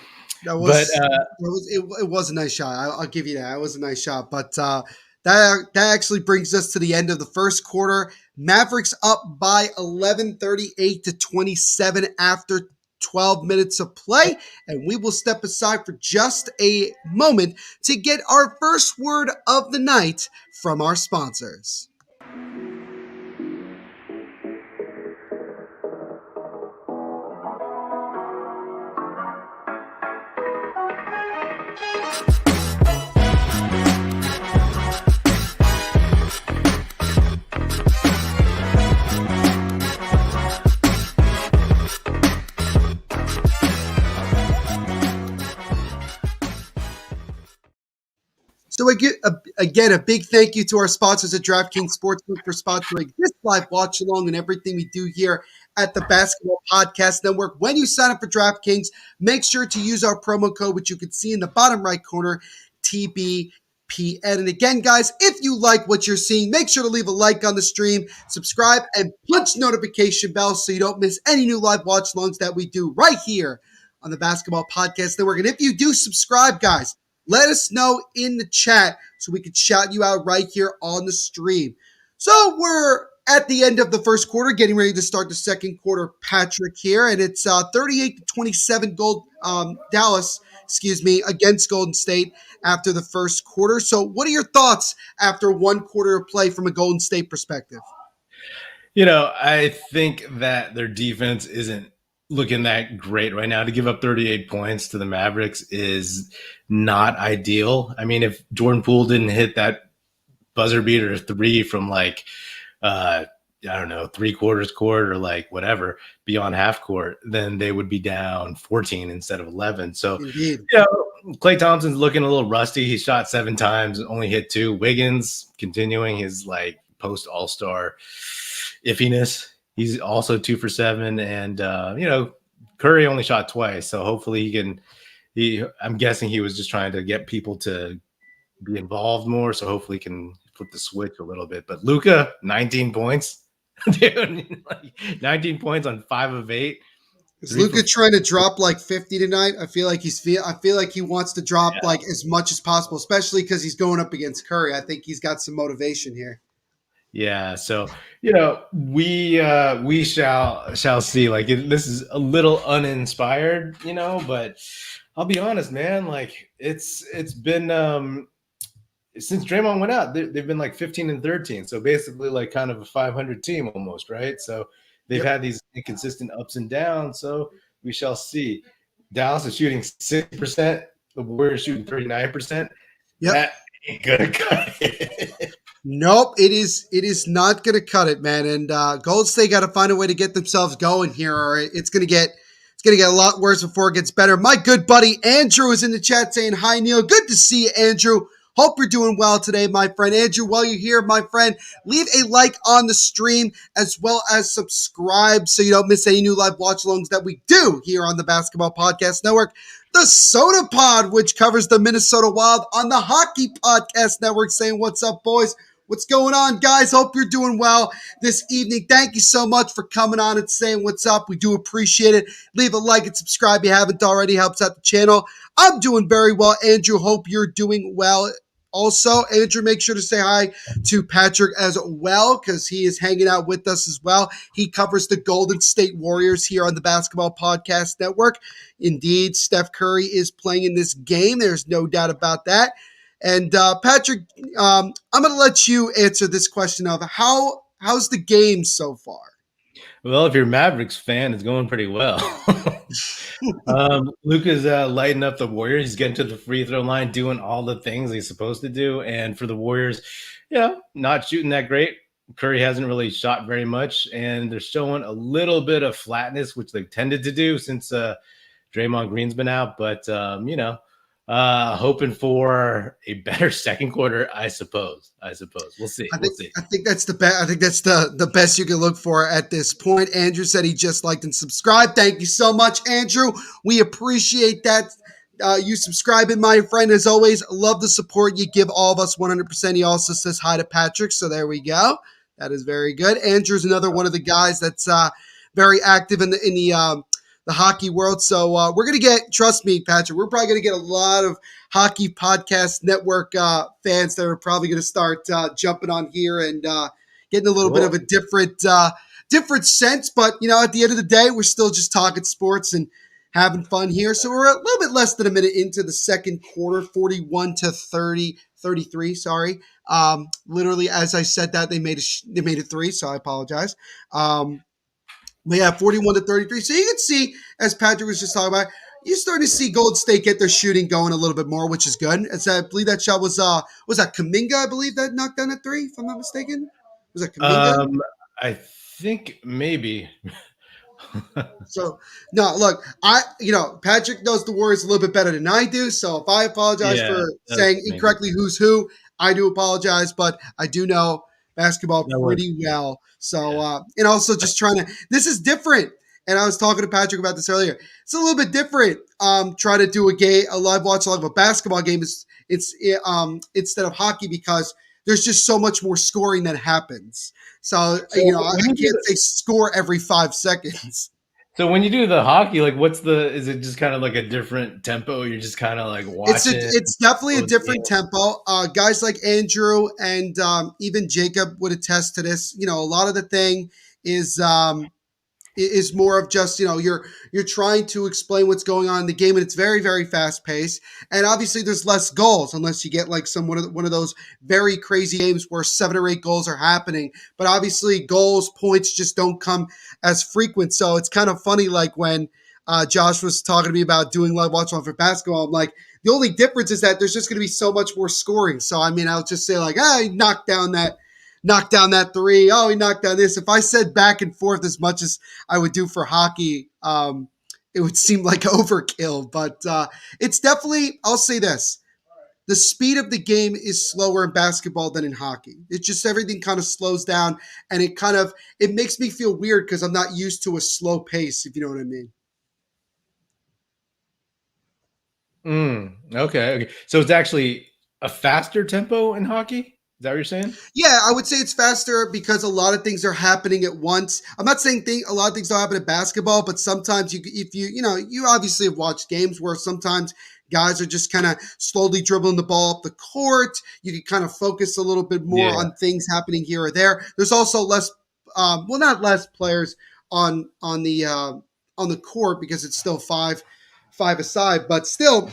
But was it was a nice shot. I'll give you that. It was a nice shot. But that actually brings us to the end of the first quarter. Mavericks up by 11, 38-27 after 12 minutes of play. And we will step aside for just a moment to get our first word of the night from our sponsors. So again, a big thank you to our sponsors at DraftKings Sportsbook for sponsoring this live watch along and everything we do here at the Basketball Podcast Network. When you sign up for DraftKings, make sure to use our promo code, which you can see in the bottom right corner, TBPN. And again, guys, if you like what you're seeing, make sure to leave a like on the stream, subscribe, and punch notification bell so you don't miss any new live watch alongs that we do right here on the Basketball Podcast Network. And if you do subscribe, guys, let us know in the chat so we can shout you out right here on the stream. So we're at the end of the first quarter, getting ready to start the second quarter, Patrick here, and it's 38-27 Dallas, against Golden State after the first quarter. So what are your thoughts after one quarter of play from a Golden State perspective? I think that their defense isn't looking that great right now. To give up 38 points to the Mavericks is not ideal. I mean, if Jordan Poole didn't hit that buzzer beater 3 from I don't know, 3/4 court or whatever beyond half court, then they would be down 14 instead of 11. So, Indeed. Klay Thompson's looking a little rusty. He shot 7 times, only hit 2. Wiggins continuing his post All-Star iffiness. He's also 2 for 7, and Curry only shot twice, so hopefully he can. I'm guessing he was just trying to get people to be involved more, so hopefully he can flip the switch a little bit. But Luka, 19 points, dude, 19 points on 5 of 8. Is Luka trying to drop 50 tonight? I feel like he wants to drop as much as possible, especially because he's going up against Curry. I think he's got some motivation here. Yeah, so we shall see. This is a little uninspired, but I'll be honest, man. It's been since Draymond went out, they've been 15-13. So basically, kind of a 500 team almost, right? So they've had these inconsistent ups and downs. So we shall see. Dallas is shooting 60%. The Warriors shooting 39%. Yep. That ain't gonna cut it. Nope, it is not going to cut it, man. And Golden State got to find a way to get themselves going here, or it's going to get a lot worse before it gets better. My good buddy Andrew is in the chat saying hi, Neil. Good to see you, Andrew. Hope you're doing well today, my friend. Andrew, while you're here, my friend, leave a like on the stream as well as subscribe so you don't miss any new live watch-alongs that we do here on the Basketball Podcast Network. The Soda Pod, which covers the Minnesota Wild on the Hockey Podcast Network, saying what's up, boys? What's going on, guys? Hope you're doing well this evening. Thank you so much for coming on and saying what's up. We do appreciate it. Leave a like and subscribe if you haven't already. Helps out the channel. I'm doing very well, Andrew. Hope you're doing well. Also, Andrew, make sure to say hi to Patrick as well because he is hanging out with us as well. He covers the Golden State Warriors here on the Basketball Podcast Network. Indeed, Steph Curry is playing in this game. There's no doubt about that. And Patrick, I'm going to let you answer this question of how's the game so far? Well, if you're a Mavericks fan, it's going pretty well. Luka's lighting up the Warriors. He's getting to the free throw line, doing all the things he's supposed to do. And for the Warriors, not shooting that great. Curry hasn't really shot very much, and they're showing a little bit of flatness, which they've tended to do since Draymond Green's been out. But, hoping for a better second quarter, I suppose. We'll see. I think that's the best. I think that's the best you can look for at this point. Andrew said he just liked and subscribed. Thank you so much, Andrew. We appreciate that. you subscribing, my friend. As always, love the support you give all of us 100%. He also says hi to Patrick, so there we go. That is very good. Andrew's another one of the guys that's very active in the hockey world. So we're going to get, trust me, Patrick, we're probably going to get a lot of Hockey Podcast Network fans that are probably going to start jumping on here and getting a little bit of a different sense. But, at the end of the day, we're still just talking sports and having fun here. So we're a little bit less than a minute into the second quarter, 33, sorry. Literally, as I said that, they made it 3, so I apologize. But yeah, 41-33. So you can see, as Patrick was just talking about, you're starting to see Golden State get their shooting going a little bit more, which is good. As I believe that shot was that Kuminga, I believe, that knocked down a 3, if I'm not mistaken? Was that Kuminga? I think maybe. So, no, look, Patrick knows the Warriors a little bit better than I do. So if I apologize for saying incorrectly who's who, I do apologize, but I do know basketball pretty well. So, and also just this is different. And I was talking to Patrick about this earlier. It's a little bit different. Trying to do a live watch along of a basketball game instead of hockey, because there's just so much more scoring that happens. So I can't say score every 5 seconds. So when you do the hockey, like is it just kind of like a different tempo? You're just kind of like watching? It's definitely a different tempo. Guys like Andrew and even Jacob would attest to this. A lot of the thing is more of just, you're trying to explain what's going on in the game, and it's very, very fast paced. And obviously there's less goals unless you get like one of those very crazy games where 7 or 8 goals are happening. But obviously points just don't come as frequent. So it's kind of funny, like when Josh was talking to me about doing live watch on for basketball, I'm like, the only difference is that there's just going to be so much more scoring. So, I mean, I'll just say like, he knocked down that 3. Oh, he knocked down this. If I said back and forth as much as I would do for hockey, it would seem like overkill. But it's definitely, I'll say this, the speed of the game is slower in basketball than in hockey. It's just everything kind of slows down, and it makes me feel weird because I'm not used to a slow pace, if you know what I mean. Okay. So it's actually a faster tempo in hockey? Is that what you're saying? Yeah, I would say it's faster because a lot of things are happening at once. I'm not saying a lot of things don't happen in basketball, but sometimes you obviously have watched games where sometimes guys are just kind of slowly dribbling the ball up the court. You can kind of focus a little bit more on things happening here or there. There's also less, not less players on the court because it's still five aside, but still.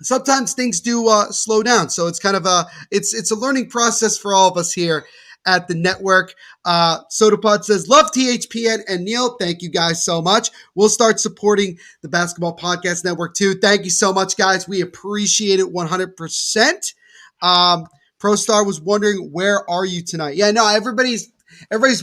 Sometimes things do slow down. So it's kind of it's a learning process for all of us here at the network. SodaPod says, love THPN and Neil. Thank you guys so much. We'll start supporting the Basketball Podcast Network too. Thank you so much, guys. We appreciate it 100%. ProStar was wondering, where are you tonight? Yeah, no, everybody's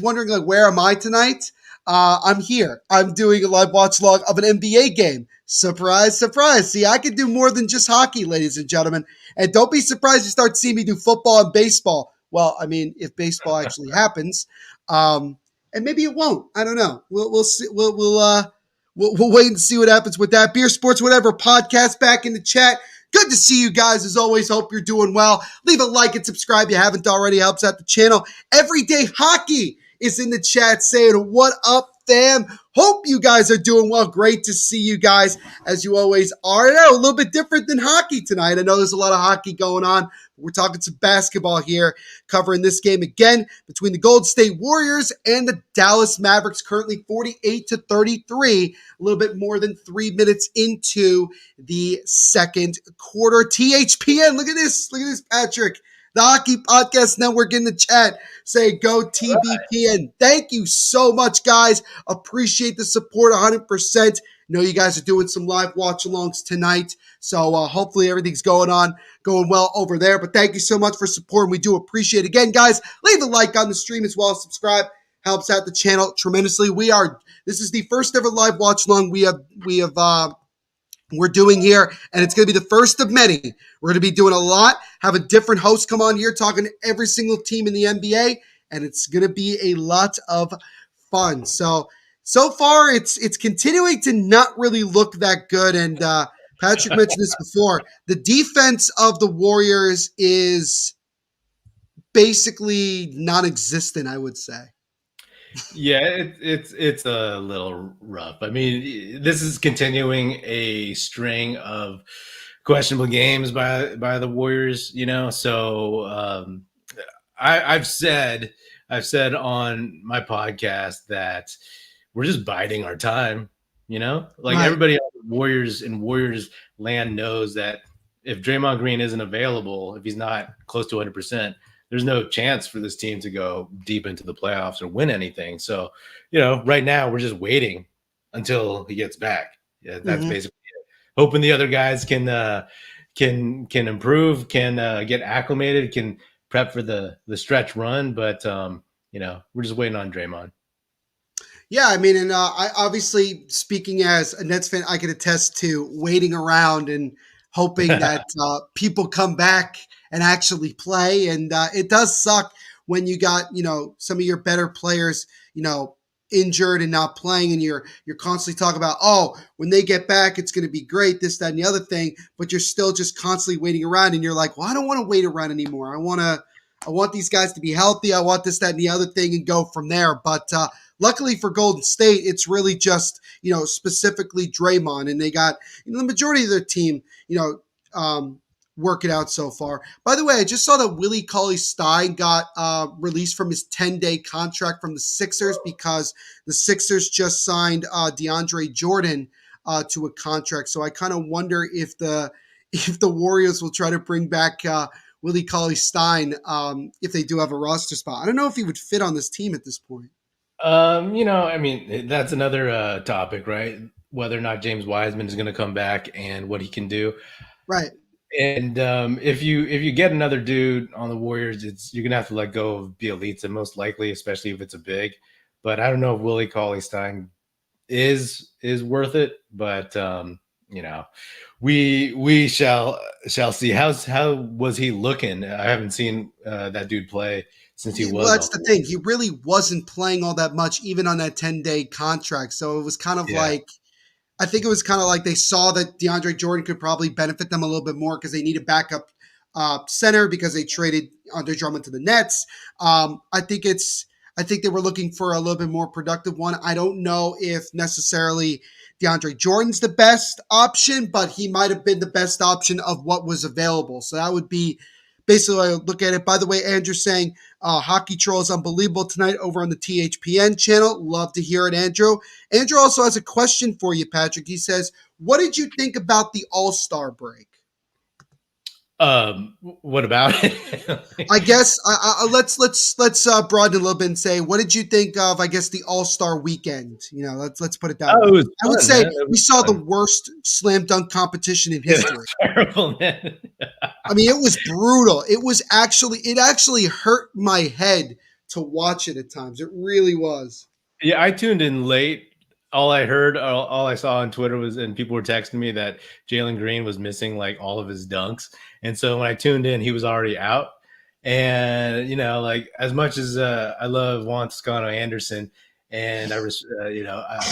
wondering, like, where am I tonight? I'm here. I'm doing a live watch log of an NBA game. Surprise, surprise. See, I can do more than just hockey, ladies and gentlemen. And don't be surprised you start seeing me do football and baseball. Well, I mean, if baseball actually happens, and maybe it won't. I don't know. We'll see. We'll wait and see what happens with that. Beer Sports Whatever podcast back in the chat. Good to see you guys as always. Hope you're doing well. Leave a like and subscribe if you haven't already. Helps out the channel. Everyday Hockey is in the chat saying, what up, fam? Hope you guys are doing well. Great to see you guys as you always are. I know, a little bit different than hockey tonight. I know there's a lot of hockey going on. We're talking some basketball here, covering this game again between the Golden State Warriors and the Dallas Mavericks, currently 48-33, a little bit more than 3 minutes into the second quarter. THPN, look at this, Patrick. The Hockey Podcast Network in the chat say go TBPN. Thank you so much, guys. Appreciate the support 100%. Know you guys are doing some live watch-alongs tonight, so hopefully everything's going well over there. But thank you so much for supporting. We do appreciate it. Again, guys, leave a like on the stream as well as subscribe. Helps out the channel tremendously. This is the first ever live watch-along we're doing here, and it's going to be the first of many. We're going to be doing a lot, have a different host come on here, talking to every single team in the NBA, and it's going to be a lot of fun. So far, it's continuing to not really look that good, and Patrick mentioned this before. The defense of the Warriors is basically non-existent, I would say. Yeah, it's a little rough. I mean, this is continuing a string of questionable games by the Warriors. So I've said on my podcast that we're just biding our time. Like Right. everybody else, Warriors in Warriors land knows that if Draymond Green isn't available, if he's not close to 100%, there's no chance for this team to go deep into the playoffs or win anything. So, right now we're just waiting until he gets back. Yeah, that's basically it. Hoping the other guys can improve, can get acclimated, can prep for the stretch run. But we're just waiting on Draymond. Yeah, I mean, and I obviously, speaking as a Nets fan, I can attest to waiting around and hoping that people come back and actually play. And it does suck when you got some of your better players injured and not playing, and you're constantly talking about, oh, when they get back, it's going to be great, this, that, and the other thing. But you're still just constantly waiting around, and you're like, well, I don't want to wait around anymore. I want these guys to be healthy. I want this, that, and the other thing, and go from there. But luckily for Golden State, it's really just, specifically Draymond, and they got the majority of their team, work it out so far. By the way, I just saw that Willie Cauley-Stein got released from his 10-day contract from the Sixers because the Sixers just signed DeAndre Jordan to a contract. So I kind of wonder if the Warriors will try to bring back Willie Cauley-Stein if they do have a roster spot. I don't know if he would fit on this team at this point. I mean, that's another topic, right? Whether or not James Wiseman is going to come back and what he can do. Right. And if you get another dude on the Warriors, you're gonna have to let go of Bielitsa most likely, especially if it's a big. But I don't know if Willie Cauley-Stein is worth it. But we shall see. How was he looking? I haven't seen that dude play since he was. Well, that's the thing. He really wasn't playing all that much, even on that 10-day contract. So it was kind of like. I think it was kind of like they saw that DeAndre Jordan could probably benefit them a little bit more because they need a backup center because they traded Andre Drummond to the Nets. I think they were looking for a little bit more productive one. I don't know if necessarily DeAndre Jordan's the best option, but he might have been the best option of what was available. So that would be basically how I look at it. By the way, Andrew's saying Hockey Troll is unbelievable tonight over on the THPN channel. Love to hear it, Andrew. Andrew also has a question for you, Patrick. He says, what did you think about the All-Star break? What about it? I guess let's broaden a little bit and say, what did you think of, I guess, the All-Star weekend? Let's put it that way. I would say we saw the worst slam dunk competition in history. Terrible, man. I mean, it was brutal. It actually hurt my head to watch it at times. It really was. Yeah, I tuned in late. All I saw on Twitter and people were texting me that Jalen Green was missing like all of his dunks. And so when I tuned in, he was already out. And, like as much as I love Juan Toscano Anderson and I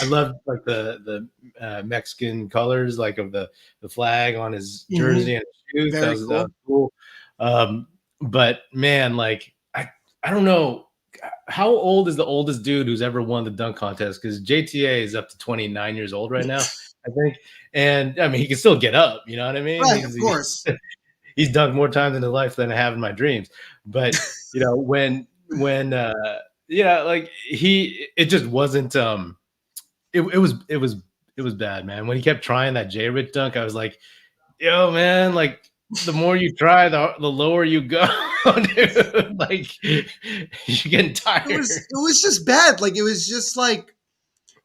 love like the Mexican colors, like of the flag on his jersey and his shoes. That was cool. But man, like, I don't know. How old is the oldest dude who's ever won the dunk contest? Because JTA is up to 29 years old right now, I think. And I mean, he can still get up. You know what I mean? Right, of course. He's dunked more times in his life than I have in my dreams. But when like it just wasn't. It was bad, man. When he kept trying that J Rich dunk, I was like, yo, man, like. The more you try, the lower you go, dude. Like you're getting tired. It was just bad. Like it was just like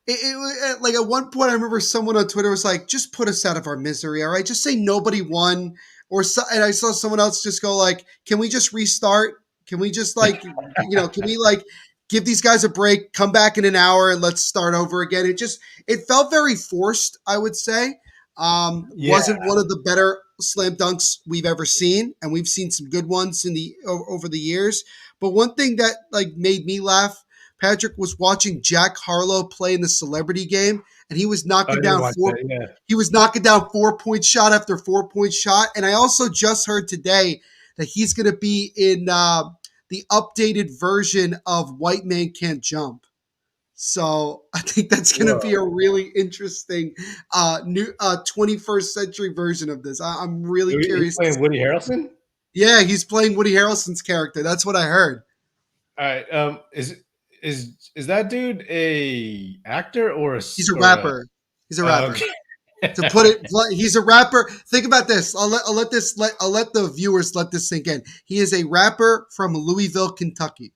it was like at one point I remember someone on Twitter was like, "Just put us out of our misery, all right? Just say nobody won." And I saw someone else just go like, "Can we just restart? Can we just like, can we like give these guys a break? Come back in an hour and let's start over again." It felt very forced, I would say. Wasn't one of the better slam dunks we've ever seen, and we've seen some good ones over the years. But one thing that like made me laugh, Patrick, was watching Jack Harlow play in the celebrity game, and he was I knocking didn't down watch four. that. Yeah. He was knocking down 4-point shot after 4-point shot. And I also just heard today that he's going to be in the updated version of White Man Can't Jump. So I think that's going to be a Whoa. really interesting new 21st century version of this. I'm really He's curious. playing Woody Harrelson. Yeah, he's playing Woody Harrelson's character. That's what I heard. All right. Is that dude a actor or a He's a or a? rapper. He's a Oh, rapper. okay. To put it, he's a rapper. Think about this. I'll let the viewers let this sink in. He is a rapper from Louisville, Kentucky.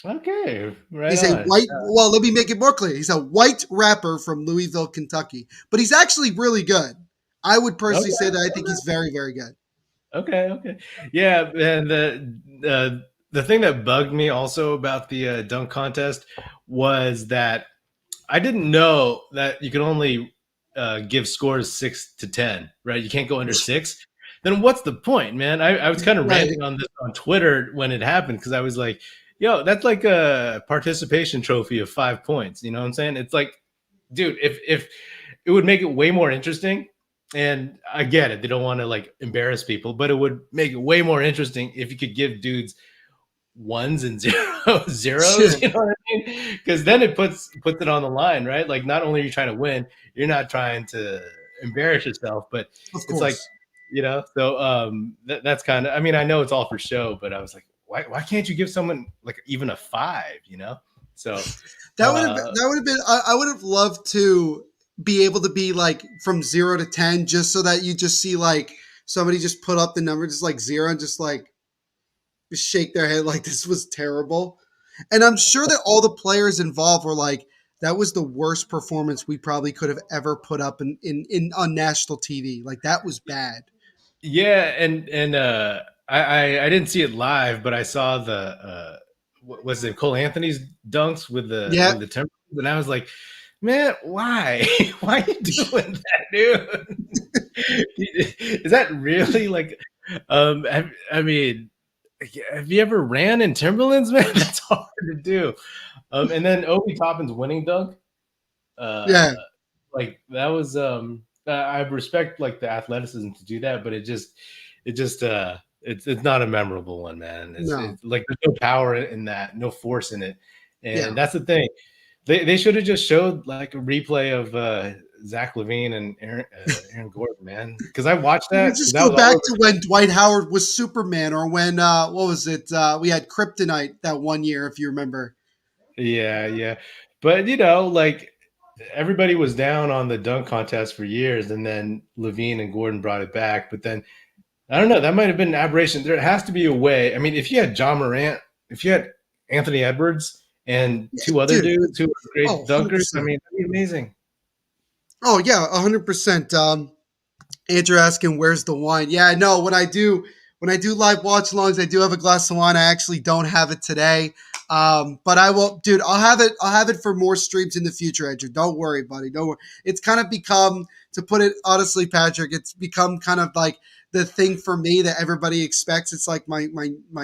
Okay. Right He's a on. white. Well, let me make it more clear. He's a white rapper from Louisville, Kentucky. But he's actually really good. I would personally say Okay. that I think he's very, very good. Okay. Yeah, and the thing that bugged me also about the dunk contest was that I didn't know that you can only give scores 6 to 10, right? You can't go under 6. Then what's the point, man? I was kind of Right. ranting on this on Twitter when it happened because I was like, yo, that's like a participation trophy of 5 points. You know what I'm saying? It's like, dude, if it would make it way more interesting. And I get it, they don't want to like embarrass people, but it would make it way more interesting if you could give dudes ones and zeros, you know what I mean? Because then it puts it on the line, right? Like not only are you trying to win, you're not trying to embarrass yourself, but Of it's like, course. so that's kind of, I mean, I know it's all for show, but I was like, why can't you give someone like even a 5, you know? So That would have been. I would have loved to be able to be like from 0 to 10, just so that you just see like somebody just put up the number, just like 0, and just like shake their head like this was terrible. And I'm sure that all the players involved were like, that was the worst performance we probably could have ever put up in on national TV. Like that was bad. yeah, and I didn't see it live, but I saw the was it Cole Anthony's dunks with Yeah. the Timberwolves, and I was like, man, why? Why are you doing that, dude? Is that really like? I mean, have you ever ran in Timberlands, man? That's hard to do. And then Obi Toppin's winning dunk, Yeah. like that was I respect like the athleticism to do that, but it's not a memorable one, man. No. It's like there's no power in that, no force in it, and Yeah. that's the thing. They should have just showed like a replay of Zach LaVine and Aaron Gordon, man, because I watched We that. just That go was back all to when Dwight Howard was Superman, or when what was it? We had Kryptonite that one year, if you remember. yeah. But like everybody was down on the dunk contest for years, and then Levine and Gordon brought it back. But then I don't know, that might have been an aberration. There has to be a way. I mean, if you had John Morant, if you had Anthony Edwards and Yeah, two other dude. dudes who were great Oh, dunkers, I 100%. mean, that'd be amazing. Oh yeah, 100%. Andrew asking, "Where's the wine?" Yeah, no. When I do live watch alongs, I do have a glass of wine. I actually don't have it today, but I will, dude. I'll have it. I'll have it for more streams in the future, Andrew. Don't worry, buddy. Don't worry. It's kind of become, to put it honestly, Patrick. It's become kind of like the thing for me that everybody expects. It's like my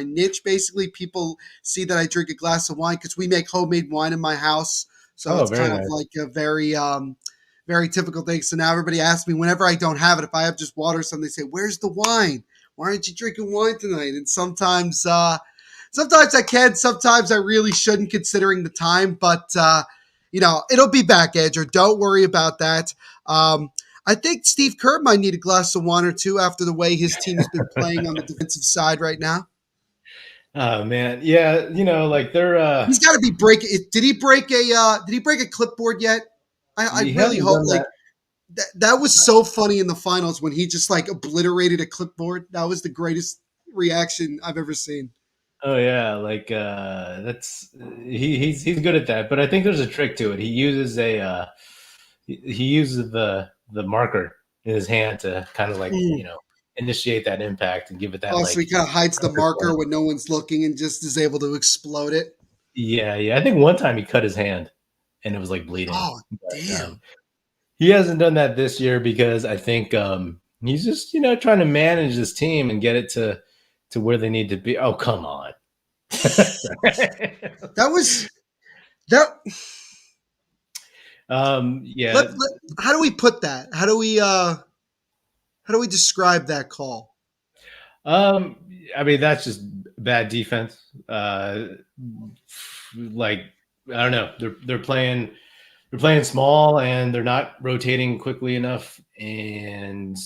niche. Basically, people see that I drink a glass of wine because we make homemade wine in my house. So Oh, it's very kind of nice. like a very typical thing. So now everybody asks me whenever I don't have it, if I have just water or something, they say, "Where's the wine? Why aren't you drinking wine tonight?" And sometimes I can, sometimes I really shouldn't, considering the time. But it'll be back, Andrew. Don't worry about that. I think Steve Kerr might need a glass of wine or two after the way his team has been playing on the defensive side right now. Oh man, yeah. Like they're He's got to be breaking. Did he break a clipboard yet? I he really hasn't hope, done like, that. that was so funny in the finals when he just like obliterated a clipboard. That was the greatest reaction I've ever seen. Oh yeah, like that's he's good at that. But I think there's a trick to it. He uses he uses the marker in his hand to kind of like initiate that impact and give it that Oh, so like he kind of hides the counterpoint. marker when no one's looking and just is able to explode it. Yeah. I think one time he cut his hand and it was like bleeding. Oh, But damn. he hasn't done that this year because I think he's just trying to manage this team and get it to where they need to be. Oh, come on. That was that. Yeah. How do we put that? How do we describe that call? Um, I mean, that's just bad defense. Like I don't know, they're playing small and they're not rotating quickly enough, and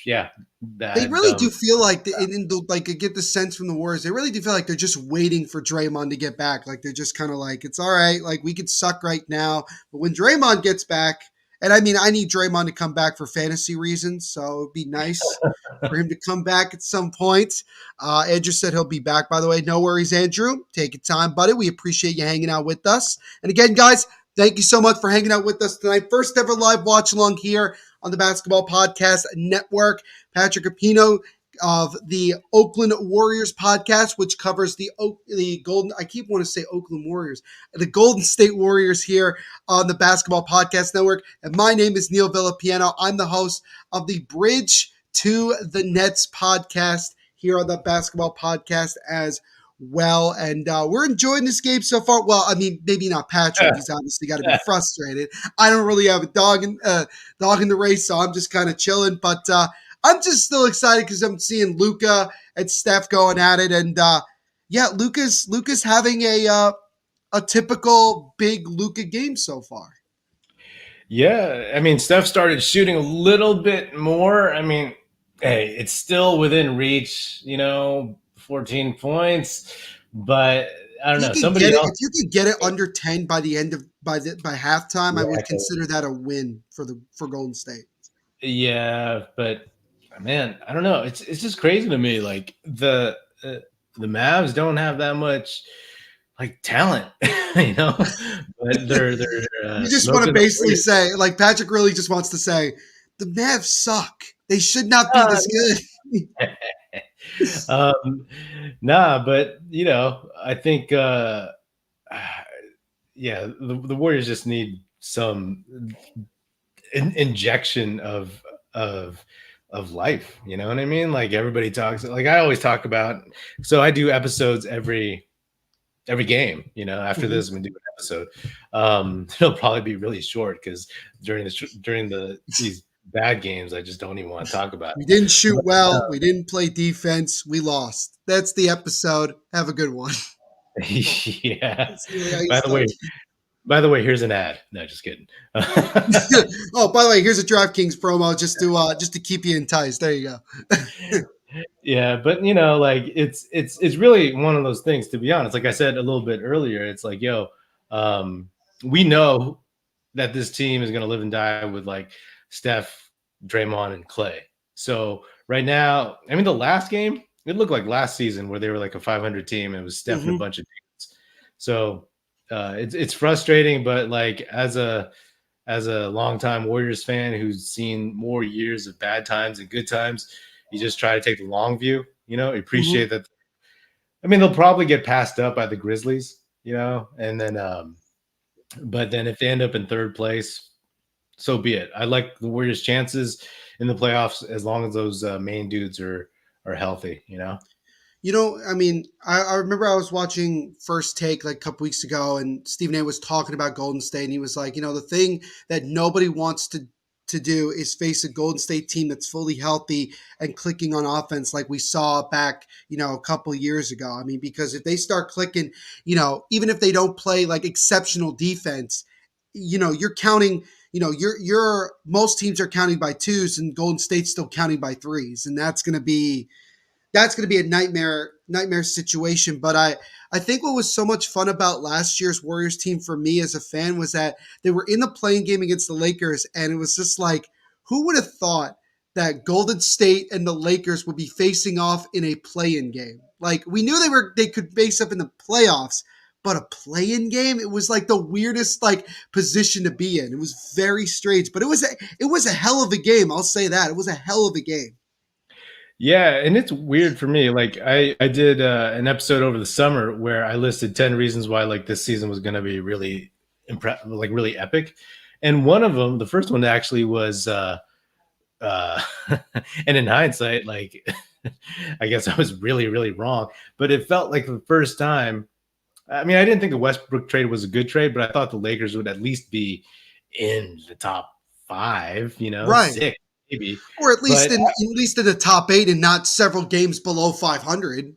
yeah, They that really do feel like, like I get the sense from the Warriors, they really do feel like they're just waiting for Draymond to get back. Like they're just kind of like, it's all right, like we could suck right now, but when Draymond gets back, and I mean, I need Draymond to come back for fantasy reasons, so it'd be nice for him to come back at some point. Andrew said he'll be back, by the way. No worries, Andrew. Take your time, buddy. We appreciate you hanging out with us. And again, guys, thank you so much for hanging out with us tonight. First ever live watch along here on the Basketball Podcast Network. Patrick Epino of the Oakland Warriors podcast, which covers the Golden. I keep wanting to say Oakland Warriors, the Golden State Warriors here on the Basketball Podcast Network. And my name is Neil Villapiano. I'm the host of the Bridge to the Nets podcast here on the Basketball Podcast as well. And we're enjoying this game so far. Well, I mean, maybe not Patrick. He's obviously got to be frustrated. I don't really have a dog in the race, so I'm just kind of chilling. But I'm just still excited because I'm seeing Luka and Steph going at it. And yeah, Luka's having a typical big Luka game so far. Yeah, I mean, Steph started shooting a little bit more. I mean, hey, it's still within reach, 14 points, but I don't know. Somebody else. If you could get it under 10 by the end of by halftime, I would consider that a win for Golden State. Yeah, but man, I don't know. It's just crazy to me. Like the Mavs don't have that much like talent, but they're you just want to basically say, like Patrick really just wants to say, the Mavs suck. They should not be this good. Nah, but I think the Warriors just need some injection of life. You know what I mean? Like everybody talks, like I always talk about. So I do episodes every game. After this, I'm gonna do an episode. It'll probably be really short because during these bad games, I just don't even want to talk about it. We didn't shoot well. We didn't play defense. We lost. That's the episode. Have a good one. Yeah. By the way, here's an ad. No, just kidding. Oh, by the way, here's a DraftKings promo just to keep you enticed. There you go. Yeah, but like it's really one of those things, to be honest. Like I said a little bit earlier, it's like, we know that this team is going to live and die with like Steph, Draymond, and Clay. So right now, I mean, the last game, it looked like last season where they were like a 500 team and it was Steph and a bunch of dudes. So it's frustrating, but like as a longtime Warriors fan who's seen more years of bad times and good times, you just try to take the long view, appreciate that. I mean, they'll probably get passed up by the Grizzlies, and then, but then if they end up in third place, so be it. I like the Warriors' chances in the playoffs as long as those main dudes are healthy, I mean, I remember I was watching First Take like a couple weeks ago, and Stephen A was talking about Golden State, and he was like, the thing that nobody wants to do is face a Golden State team that's fully healthy and clicking on offense like we saw back, a couple of years ago. I mean, because if they start clicking, even if they don't play like exceptional defense, you're counting, you're most teams are counting by twos and Golden State's still counting by threes. And that's going to be a nightmare situation. But I think what was so much fun about last year's Warriors team for me as a fan was that they were in the playing game against the Lakers, and it was just like, who would have thought that Golden State and the Lakers would be facing off in a play-in game? Like, we knew they could face up in the playoffs, but a play-in game, it was like the weirdest like position to be in. It was very strange, but it was a hell of a game. I'll say that. It was a hell of a game. Yeah, and it's weird for me. Like I did an episode over the summer where I listed 10 reasons why like this season was going to be really really epic. And one of them, the first one actually was and in hindsight, like I guess I was really, really wrong, but it felt like the first time. I mean, I didn't think the Westbrook trade was a good trade, but I thought the Lakers would at least be in the top 5, Right. 6 maybe. Or at least But in the top 8 and not several games below 500.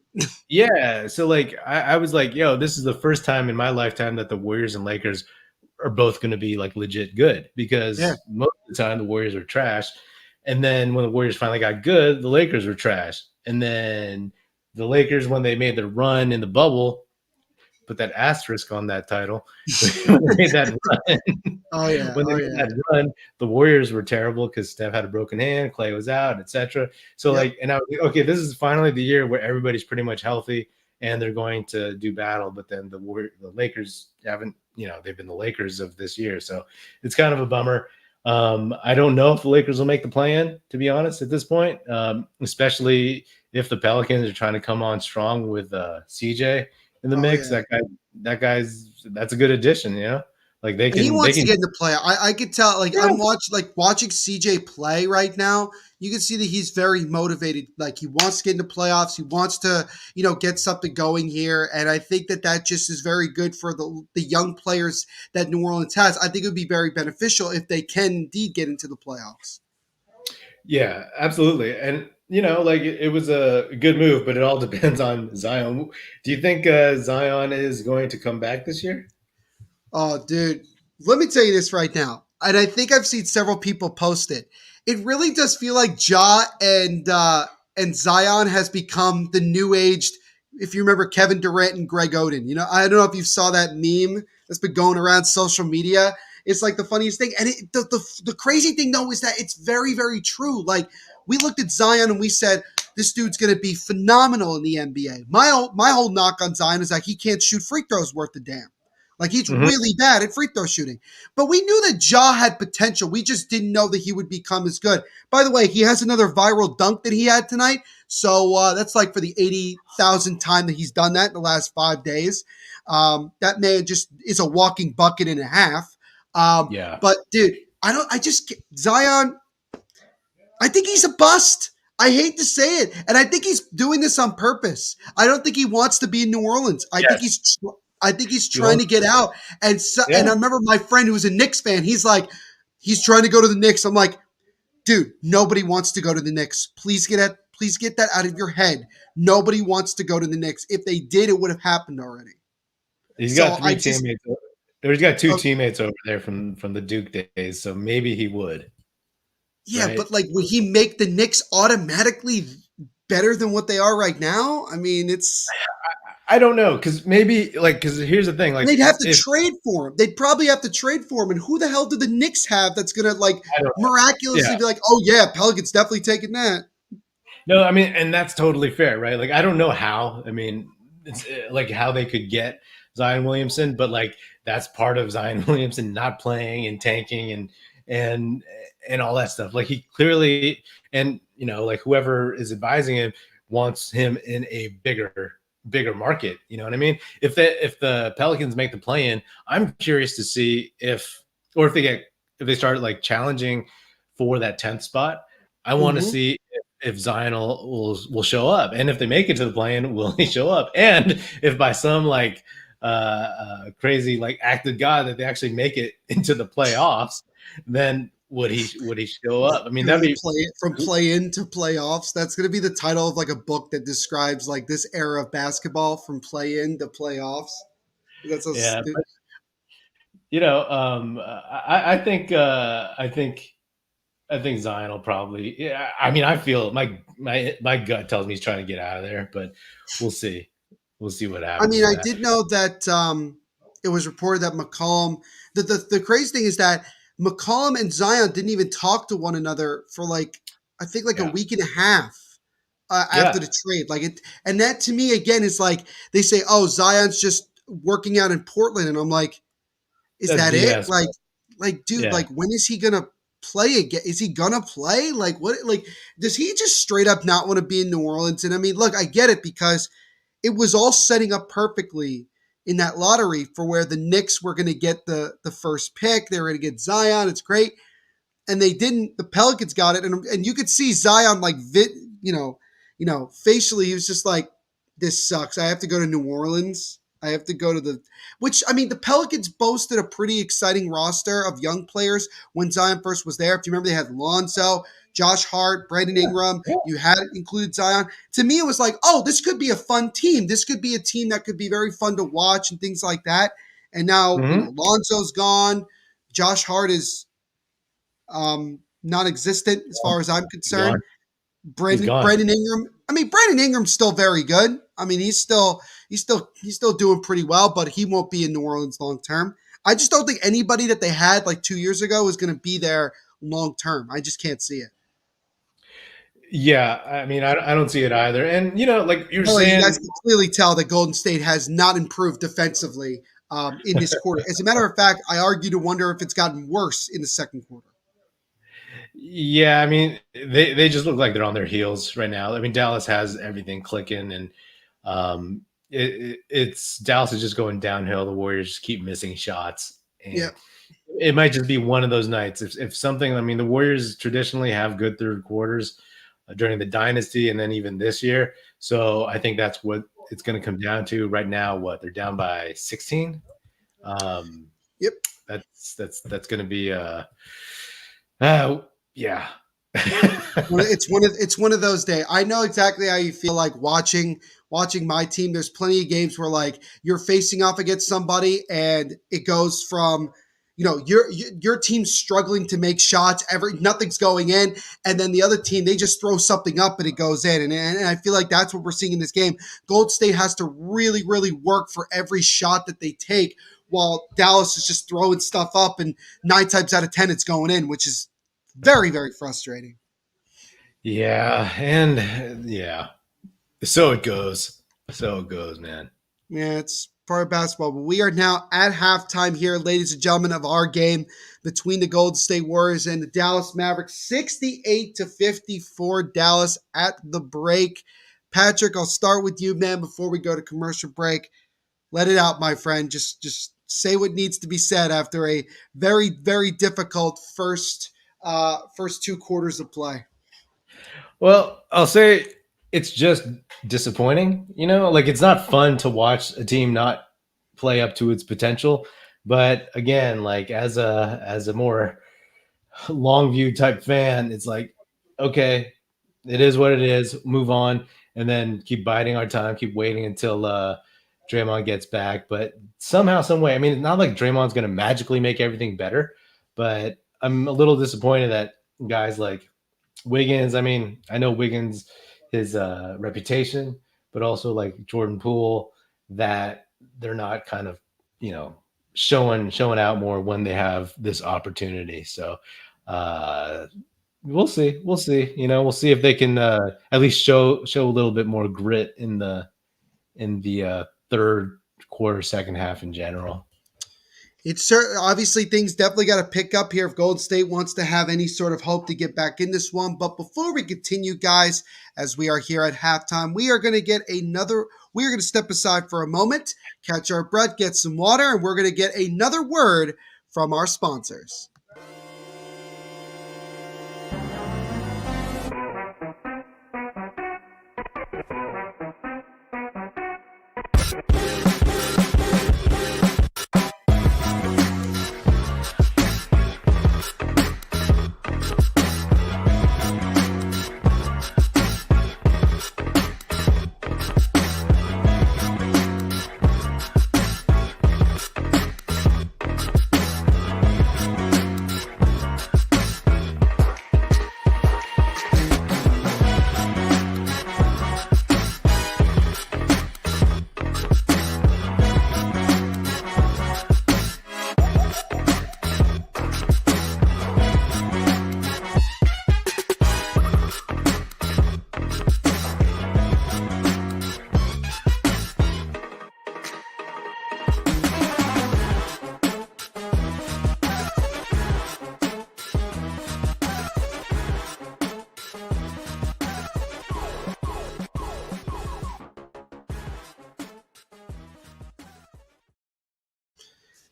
yeah, so like I was like, yo, this is the first time in my lifetime that the Warriors and Lakers are both going to be like legit good, Yeah. because most of the time the Warriors were trash. And then when the Warriors finally got good, the Lakers were trash. And then the Lakers, when they made the run in the bubble, put that asterisk on that title. When they made that run, Oh yeah. when they Oh made yeah. that run, the Warriors were terrible because Steph had a broken hand, Clay was out, etc. So Yep. like, and I was like, okay, this is finally the year where everybody's pretty much healthy and they're going to do battle. But then the Lakers haven't, they've been the Lakers of this year, so it's kind of a bummer. I don't know if the Lakers will make the play-in, to be honest, at this point, especially if the Pelicans are trying to come on strong with CJ in the Oh mix. yeah. That's a good addition, like they And he can they wants to can get into play. I could tell. Like yeah. I'm watching CJ play right now. You can see that he's very motivated. Like he wants to get into playoffs. He wants to, get something going here. And I think that just is very good for the young players that New Orleans has. I think it would be very beneficial if they can indeed get into the playoffs. Yeah, absolutely. And like it was a good move, but it all depends on Zion. Do you think Zion is going to come back this year? Oh, dude, let me tell you this right now. And I think I've seen several people post it. It really does feel like Ja and Zion has become the new aged. If you remember Kevin Durant and Greg Oden, I don't know if you saw that meme that's been going around social media. It's like the funniest thing. And the crazy thing though is that it's very, very true. Like we looked at Zion and we said, this dude's going to be phenomenal in the NBA. My whole knock on Zion is like he can't shoot free throws worth a damn. Like he's Mhm. really bad at free throw shooting. But we knew that Ja had potential. We just didn't know that he would become as good. By the way, he has another viral dunk that he had tonight. So that's like for the 80,000th time that he's done that in the last 5 days. That man just is a walking bucket and a half. Yeah. But dude, Zion, I think he's a bust. I hate to say it. And I think he's doing this on purpose. I don't think he wants to be in New Orleans. I think he's You trying want- to get out. And yeah. I remember my friend who's a Knicks fan. He's like, he's trying to go to the Knicks. I'm like, dude, nobody wants to go to the Knicks. Please get that out of your head. Nobody wants to go to the Knicks. If they did, it would have happened already. He's So got I three just, teammates. Or he's got two uh, teammates over there from the Duke days, so maybe he would, yeah, right? but like, would he make the Knicks automatically better than what they are right now? I mean, I don't know, because here's the thing, like they'd have to if trade for him. They'd probably have to trade for him. And who the hell do the Knicks have that's gonna like I don't know. miraculously Yeah. be like, oh yeah, Pelicans definitely taking that. No, I mean, and that's totally fair, right? Like, I don't know how. I mean, it's like how they could get Zion Williamson, but like that's part of Zion Williamson not playing and tanking and and all that stuff. Like he clearly, and like whoever is advising him wants him in a bigger market. You know what I mean? If the Pelicans make the play in, I'm curious to see or if they start like challenging for that 10th spot. I want to Mm-hmm. see if Zion will show up, and if they make it to the play-in, will he show up? And if by some like crazy like act of God that they actually make it into the playoffs, then would he show up? I mean, that'd be From play in to playoffs. That's going to be the title of like a book that describes like this era of basketball from play in to playoffs. That's so yeah. stupid. But, I think Zion will probably. Yeah, I mean, I feel my gut tells me he's trying to get out of there, but we'll see. We'll see what I happens mean, with I that. did know that it was reported that McCollum. The crazy thing is that McCollum and Zion didn't even talk to one another for like I think like a Yeah. week and a half after Yeah. the trade. Like it, and that to me again is like they say, oh, Zion's just working out in Portland, and I'm like, is That's that it? BS. Like, dude, Yeah. like when is he gonna play again? Is he gonna play? Like what? Like does he just straight up not want to be in New Orleans? And I mean, look, I get it because it was all setting up perfectly in that lottery for where the Knicks were going to get the first pick. They were going to get Zion. It's great, and they didn't. The Pelicans got it, and you could see Zion like facially, he was just like, "This sucks. I have to go to New Orleans." I have to go to the Pelicans boasted a pretty exciting roster of young players when Zion first was there. If you remember, they had Lonzo, Josh Hart, Brandon Ingram. You had included Zion. To me, it was like, oh, this could be a fun team. This could be a team that could be very fun to watch and things like that. And now, Lonzo's gone. Josh Hart is non-existent as far as I'm concerned. Brandon Ingram. Brandon Ingram's still very good. He's still doing pretty well, but he won't be in New Orleans long term. I just don't think anybody that they had like 2 years ago is going to be there long term. I just can't see it. Yeah, I don't see it either. And like you're saying, you guys can clearly tell that Golden State has not improved defensively in this quarter. As a matter of fact, I argue to wonder if it's gotten worse in the second quarter. Yeah, they just look like they're on their heels right now. Dallas has everything clicking, and it's Dallas is just going downhill. The Warriors just keep missing shots. And it might just be one of those nights. If something, the Warriors traditionally have good third quarters during the dynasty, and then even this year. So I think that's what it's going to come down to right now. What they're down by 16. Yep. That's going to be yeah. It's one of those days. I know exactly how you feel like watching my team. There's plenty of games where like you're facing off against somebody and it goes from your team's struggling to make shots, nothing's going in, and then the other team, they just throw something up and it goes in. And I feel like that's what we're seeing in this game. Golden State has to really, really work for every shot that they take, while Dallas is just throwing stuff up and 9 times out of 10 it's going in, which is very, very frustrating. Yeah, and so it goes, man. Yeah, it's part of basketball. But we are now at halftime here, ladies and gentlemen, of our game between the Golden State Warriors and the Dallas Mavericks. 68-54 Dallas at the break. Patrick, I'll start with you, man, before we go to commercial break. Let it out, my friend. Just say what needs to be said after a very, very difficult first 2 quarters of play. Well, I'll say it's just disappointing. Like it's not fun to watch a team not play up to its potential. But again, like as a more long view type fan, it's like, okay, it is what it is. Move on, and then keep biding our time. Keep waiting until Draymond gets back. But somehow, some way, it's not like Draymond's going to magically make everything better. But I'm a little disappointed that guys like Wiggins. I know Wiggins, his reputation, but also like Jordan Poole, that they're not kind of showing out more when they have this opportunity. So we'll see. We'll see if they can at least show a little bit more grit in the third quarter, second half in general. It's obviously things definitely got to pick up here if Golden State wants to have any sort of hope to get back in this one. But before we continue, guys, as we are here at halftime, we are going to step aside for a moment, catch our breath, get some water, and we're going to get another word from our sponsors.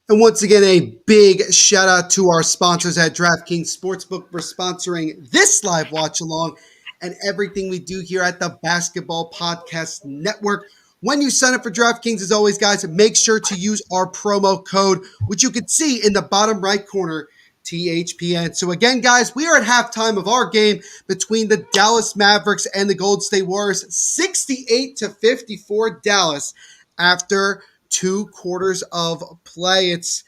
And once again, a big shout out to our sponsors at DraftKings Sportsbook for sponsoring this live watch along and everything we do here at the Basketball Podcast Network. When you sign up for DraftKings, as always, guys, make sure to use our promo code, which you can see in the bottom right corner, THPN. So again, guys, we are at halftime of our game between the Dallas Mavericks and the Golden State Warriors, 68-54 Dallas after 2 quarters of play. It's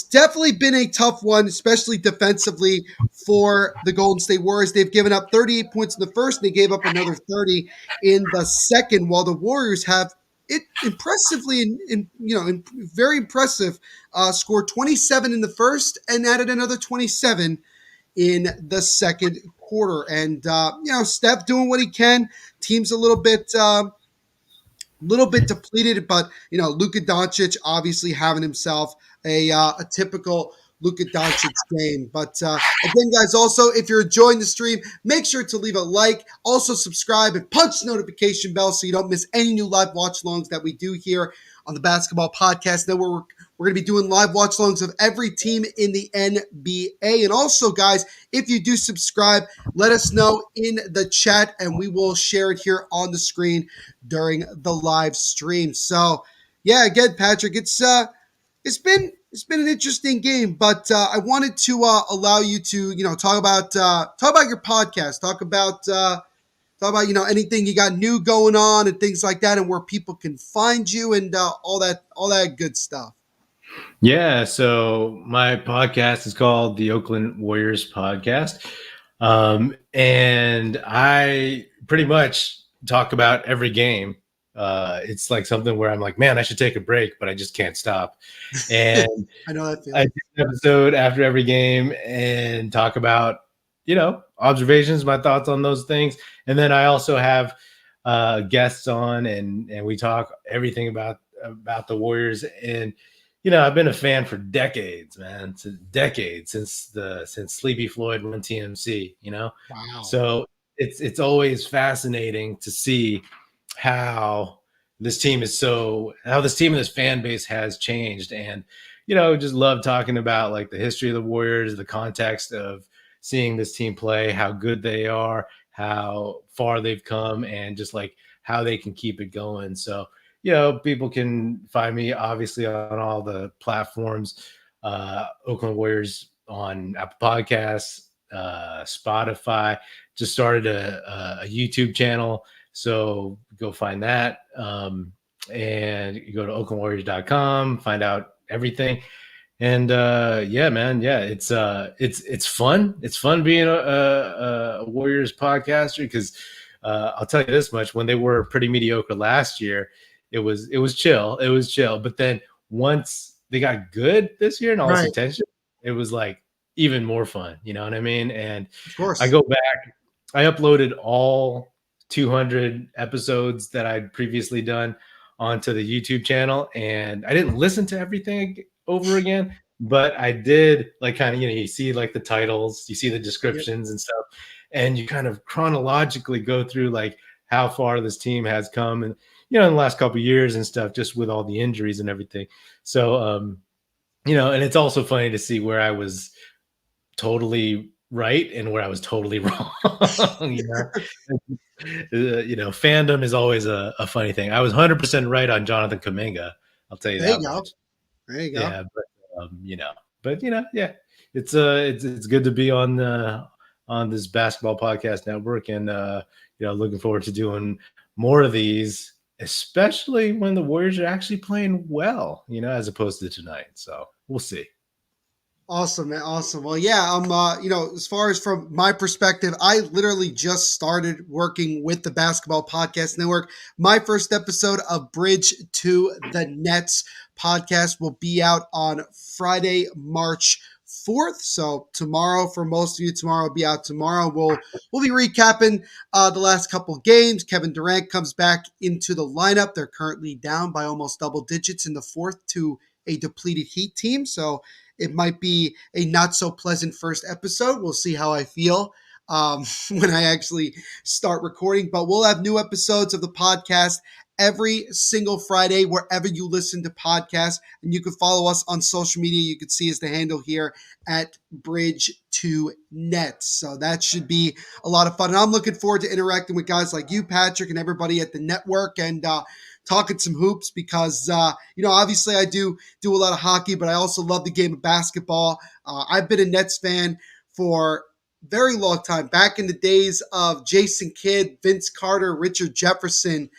definitely been a tough one, especially defensively for the Golden State Warriors. They've given up 38 points in the first, and they gave up another 30 in the second, while the Warriors have it impressively, very impressive, scored 27 in the first and added another 27 in the second quarter. And, Steph doing what he can. Team's a little bit depleted, but Luka Doncic obviously having himself a typical Luka Doncic game. But again, guys, also if you're enjoying the stream, make sure to leave a like, also subscribe and punch the notification bell so you don't miss any new live watch longs that we do here on the Basketball Podcast Network. We're going to be doing live watch longs of every team in the NBA. And also, guys, if you do subscribe, let us know in the chat and we will share it here on the screen during the live stream. So, yeah, again, Patrick, it's been an interesting game, but I wanted to allow you to talk about your podcast, talk about anything you got new going on and things like that, and where people can find you and all that good stuff. Yeah, so my podcast is called the Oakland Warriors Podcast, and I pretty much talk about every game. It's like something where I'm like, man, I should take a break, but I just can't stop. And I know that feeling. I do an episode after every game and talk about, observations, my thoughts on those things. And then I also have guests on and we talk everything about the Warriors. And, I've been a fan for decades, man, since Sleepy Floyd run TMC, Wow. So it's always fascinating to see how this team and this fan base has changed. And, just love talking about like the history of the Warriors, the context of seeing this team play, how good they are, how far they've come, and just like how they can keep it going. So, people can find me obviously on all the platforms, Oakland Warriors on Apple Podcasts, Spotify. Just started a YouTube channel. So go find that. And you go to oaklandwarriors.com, find out everything. And it's fun. It's fun being a Warriors podcaster because I'll tell you this much: when they were pretty mediocre last year, it was chill. It was chill. But then once they got good this year and all this attention, it was like even more fun. You know what I mean? And of course, I go back. I uploaded all 200 episodes that I'd previously done onto the YouTube channel, and I didn't listen to everything over again, but I did like kind of, you see like the titles, you see the descriptions and stuff, and you kind of chronologically go through like how far this team has come and, in the last couple of years and stuff, just with all the injuries and everything. So, and it's also funny to see where I was totally right and where I was totally wrong. Fandom is always a funny thing. I was 100% right on Jonathan Kuminga. I'll tell you that much. There you go. Yeah, it's good to be on this Basketball Podcast Network, and looking forward to doing more of these, especially when the Warriors are actually playing well, as opposed to tonight. So we'll see. Awesome, man. Awesome. Well, yeah, as far as from my perspective, I literally just started working with the Basketball Podcast Network. My first episode of Bridge to the Nets podcast will be out on Friday, March 4th. So tomorrow, for most of you, tomorrow will be out tomorrow. We'll be recapping the last couple of games. Kevin Durant comes back into the lineup. They're currently down by almost double digits in the fourth to a depleted Heat team. So it might be a not so pleasant first episode. We'll see how I feel when I actually start recording. But we'll have new episodes of the podcast every single Friday, wherever you listen to podcasts. And you can follow us on social media. You can see us the handle here at Bridge to Net. So that should be a lot of fun. And I'm looking forward to interacting with guys like you, Patrick, and everybody at the network, and talking some hoops because obviously I do a lot of hockey, but I also love the game of basketball. I've been a Nets fan for very long time, back in the days of Jason Kidd, Vince Carter, Richard Jefferson,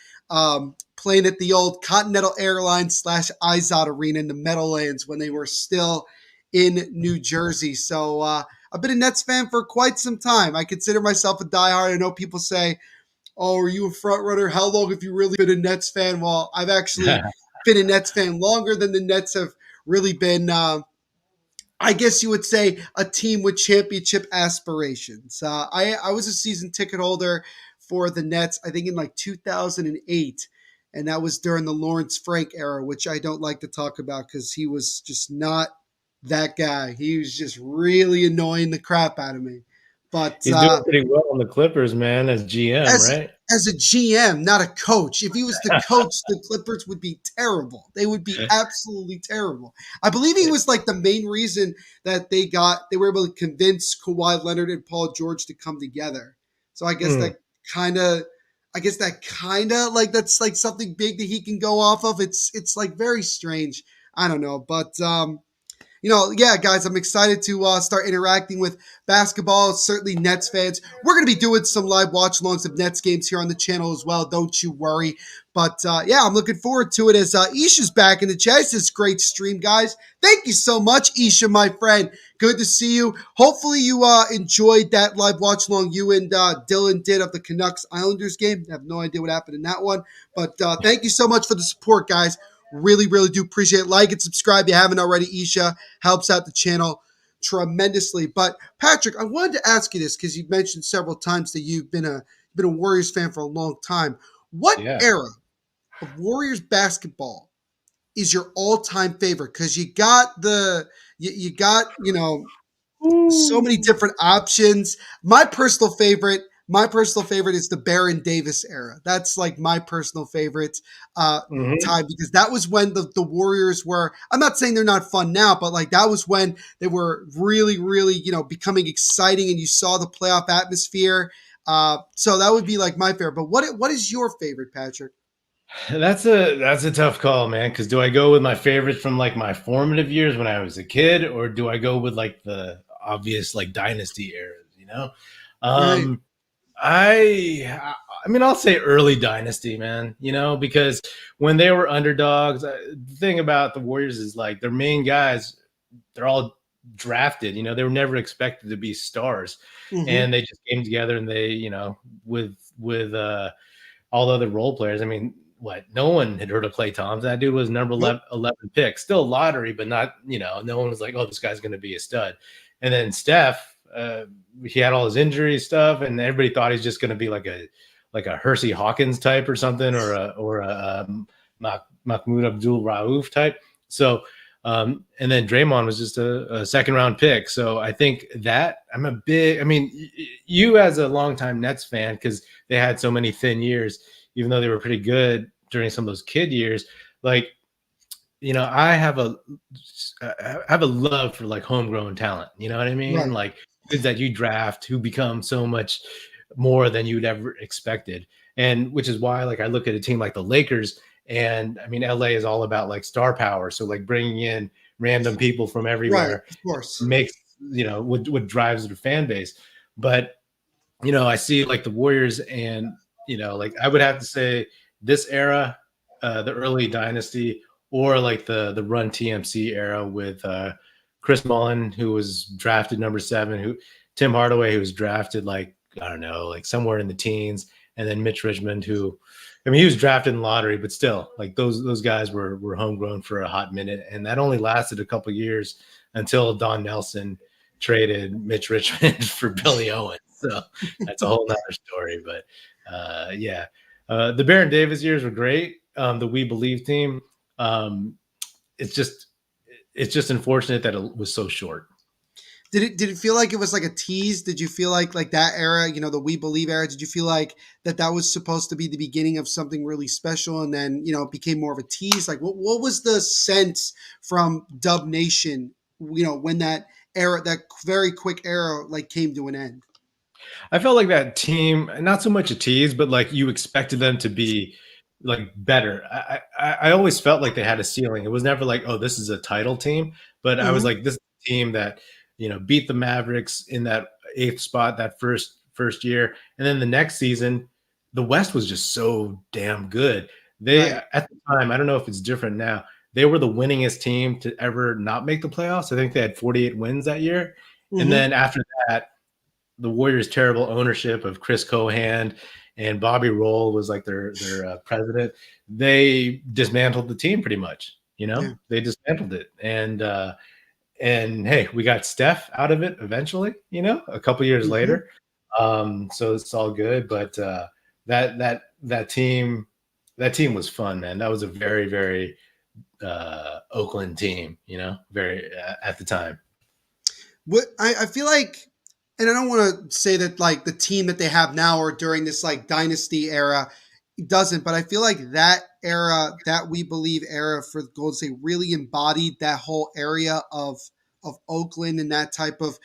playing at the old Continental Airlines / Izod Arena in the Meadowlands when they were still in New Jersey. So I've been a Nets fan for quite some time. I consider myself a diehard. I know people say, "Oh, are you a front runner? How long have you really been a Nets fan?" Well, I've actually been a Nets fan longer than the Nets have really been. I guess you would say a team with championship aspirations. I was a season ticket holder for the Nets, I think in like 2008. And that was during the Lawrence Frank era, which I don't like to talk about because he was just not that guy. He was just really annoying the crap out of me. But He's doing pretty well on the Clippers, man, as GM, as right? as a GM, not a coach. If he was the coach, the Clippers would be terrible. They would be absolutely terrible. I believe he was like the main reason that they were able to convince Kawhi Leonard and Paul George to come together. So I guess that kind of like that's like something big that he can go off of. It's like very strange. I don't know, but yeah, guys, I'm excited to start interacting with basketball. Certainly, Nets fans. We're going to be doing some live watch alongs of Nets games here on the channel as well. Don't you worry. But yeah, I'm looking forward to it as Isha's back in the chat. It's this great stream, guys. Thank you so much, Isha, my friend. Good to see you. Hopefully, you enjoyed that live watch along you and Dylan did of the Canucks Islanders game. I have no idea what happened in that one. But thank you so much for the support, guys. Really, really do appreciate it. Like and subscribe if you haven't already. Isha helps out the channel tremendously. But Patrick, I wanted to ask you this because you've mentioned several times that you've been a Warriors fan for a long time. What era of Warriors basketball is your all-time favorite? Because you got so many different options. My personal favorite is the Baron Davis era. That's like my personal favorite time because that was when the Warriors were, I'm not saying they're not fun now, but like that was when they were really, really, becoming exciting and you saw the playoff atmosphere. So that would be like my favorite. But what is your favorite, Patrick? That's a tough call, man. Because do I go with my favorites from like my formative years when I was a kid, or do I go with like the obvious like dynasty eras? Right. I mean, I'll say early dynasty, man, because when they were underdogs, the thing about the Warriors is like their main guys, they're all drafted, they were never expected to be stars. And they just came together and they, with all the other role players. I mean, no one had heard of Klay Thompson. That dude was number 11 pick, still lottery, but not, no one was like, oh, this guy's going to be a stud. And then Steph, he had all his injury stuff, and everybody thought he's just going to be like a Hersey Hawkins type or something, or a Mahmoud Abdul Rauf type. So, and then Draymond was just a second round pick. So I think that you as a longtime Nets fan, because they had so many thin years, even though they were pretty good during some of those kid years, like, I have a love for like homegrown talent. You know what I mean? Right. Like kids that you draft who become so much more than you'd ever expected. And which is why, like, I look at a team like the Lakers, and I mean, LA is all about like star power. So like bringing in random people from everywhere, Right, of course, makes, what drives their fan base. But, I see like the Warriors and, like I would have to say this era, the early dynasty, or like the Run TMC era with Chris Mullin, who was drafted number 7, Tim Hardaway, who was drafted like, I don't know, like somewhere in the teens, and then Mitch Richmond, who, I mean, he was drafted in lottery, but still, like those guys were homegrown for a hot minute, and that only lasted a couple years until Don Nelson traded Mitch Richmond for Billy Owen. So that's a whole nother story. But yeah, the Baron Davis years were great. The We Believe team. It's just unfortunate that it was so short. Did it feel like it was like a tease? Did you feel like that era, the We Believe era? Did you feel like that was supposed to be the beginning of something really special, and then it became more of a tease? Like what was the sense from Dub Nation? When that era, that very quick era, like came to an end. I felt like that team, not so much a tease, but like you expected them to be like better. I always felt like they had a ceiling. It was never like, oh, this is a title team, but I was Hmm. like, this is a team that beat the Mavericks in that eighth spot that first year, and then the next season, the West was just so damn good. They Right. at the time, I don't know if it's different now. They were the winningest team to ever not make the playoffs. I think they had 48 wins that year, and Hmm. then after that, the Warriors' terrible ownership of Chris Cohan and Bobby Roll was like their president. They dismantled the team pretty much. Yeah. They dismantled it, and hey, we got Steph out of it eventually. A couple years Hmm. later, so it's all good. But that team was fun, man. That was a very very Oakland team. Very at the time. What I feel like, and I don't want to say that like the team that they have now or during this like dynasty era doesn't, but I feel like that era, that we believe era for Golden State really embodied that whole area of Oakland and that type of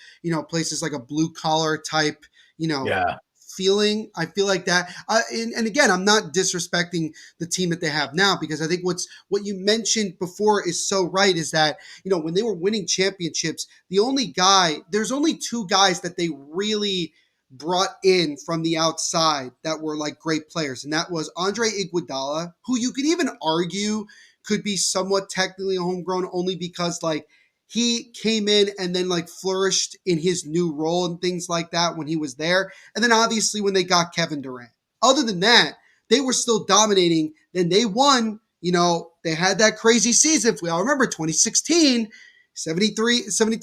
places like a blue collar type you know Yeah, feeling. I feel like that, and again, I'm not disrespecting the team that they have now because I think what you mentioned before is so right. Is that when they were winning championships, there's only two guys that they really brought in from the outside that were like great players, and that was Andre Iguodala, who you could even argue could be somewhat technically homegrown only because like he came in and then like flourished in his new role and things like that when he was there. And then obviously when they got Kevin Durant. Other than that, they were still dominating. Then they won. They had that crazy season. If we all remember 2016, 73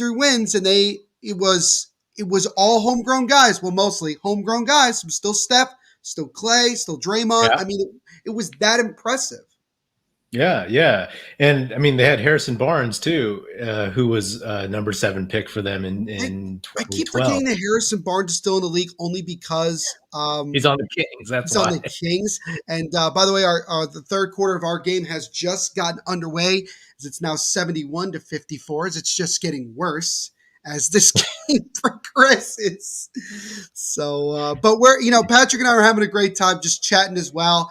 wins, and it was all homegrown guys. Well, mostly homegrown guys. Still Steph, still Clay, still Draymond. yeah. I mean, it was that impressive. Yeah, yeah, and I mean they had Harrison Barnes too, who was number 7 pick for them in I, in I keep 2012. forgetting that Harrison Barnes is still in the league only because He's on the Kings. That's he's on why. the Kings. And by the way, the third quarter of our game has just gotten underway as it's now 71-54. As it's just getting worse as this game progresses. So, but Patrick and I are having a great time just chatting as well.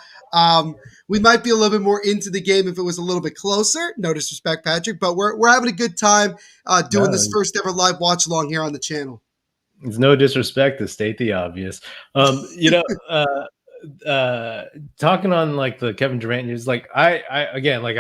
We might be a little bit more into the game if it was a little bit closer. No disrespect, Patrick, but we're having a good time doing this No, first ever live watch along here on the channel. it's no disrespect to state the obvious. Um, you know, uh, talking on like the Kevin Durant years, like I again, like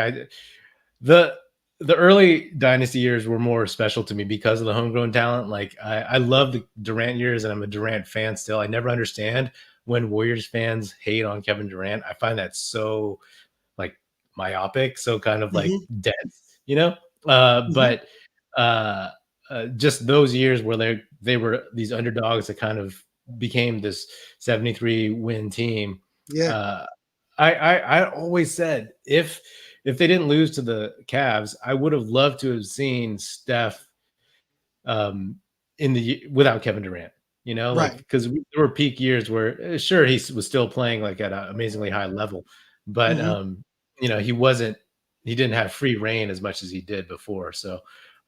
the the early dynasty years were more special to me because of the homegrown talent. Like I love the Durant years, and I'm a Durant fan still. I never understand when Warriors fans hate on Kevin Durant. I find that so like myopic, so kind of like Hmm. dense, Hmm. but uh, just those years where they were these underdogs that kind of became this 73 win team. Yeah. Uh, I always said if they didn't lose to the Cavs, I would have loved to have seen Steph um, in the without Kevin Durant. Like Right. because there were peak years where sure he was still playing like at an amazingly high level, but Hmm. he didn't have free reign as much as he did before. So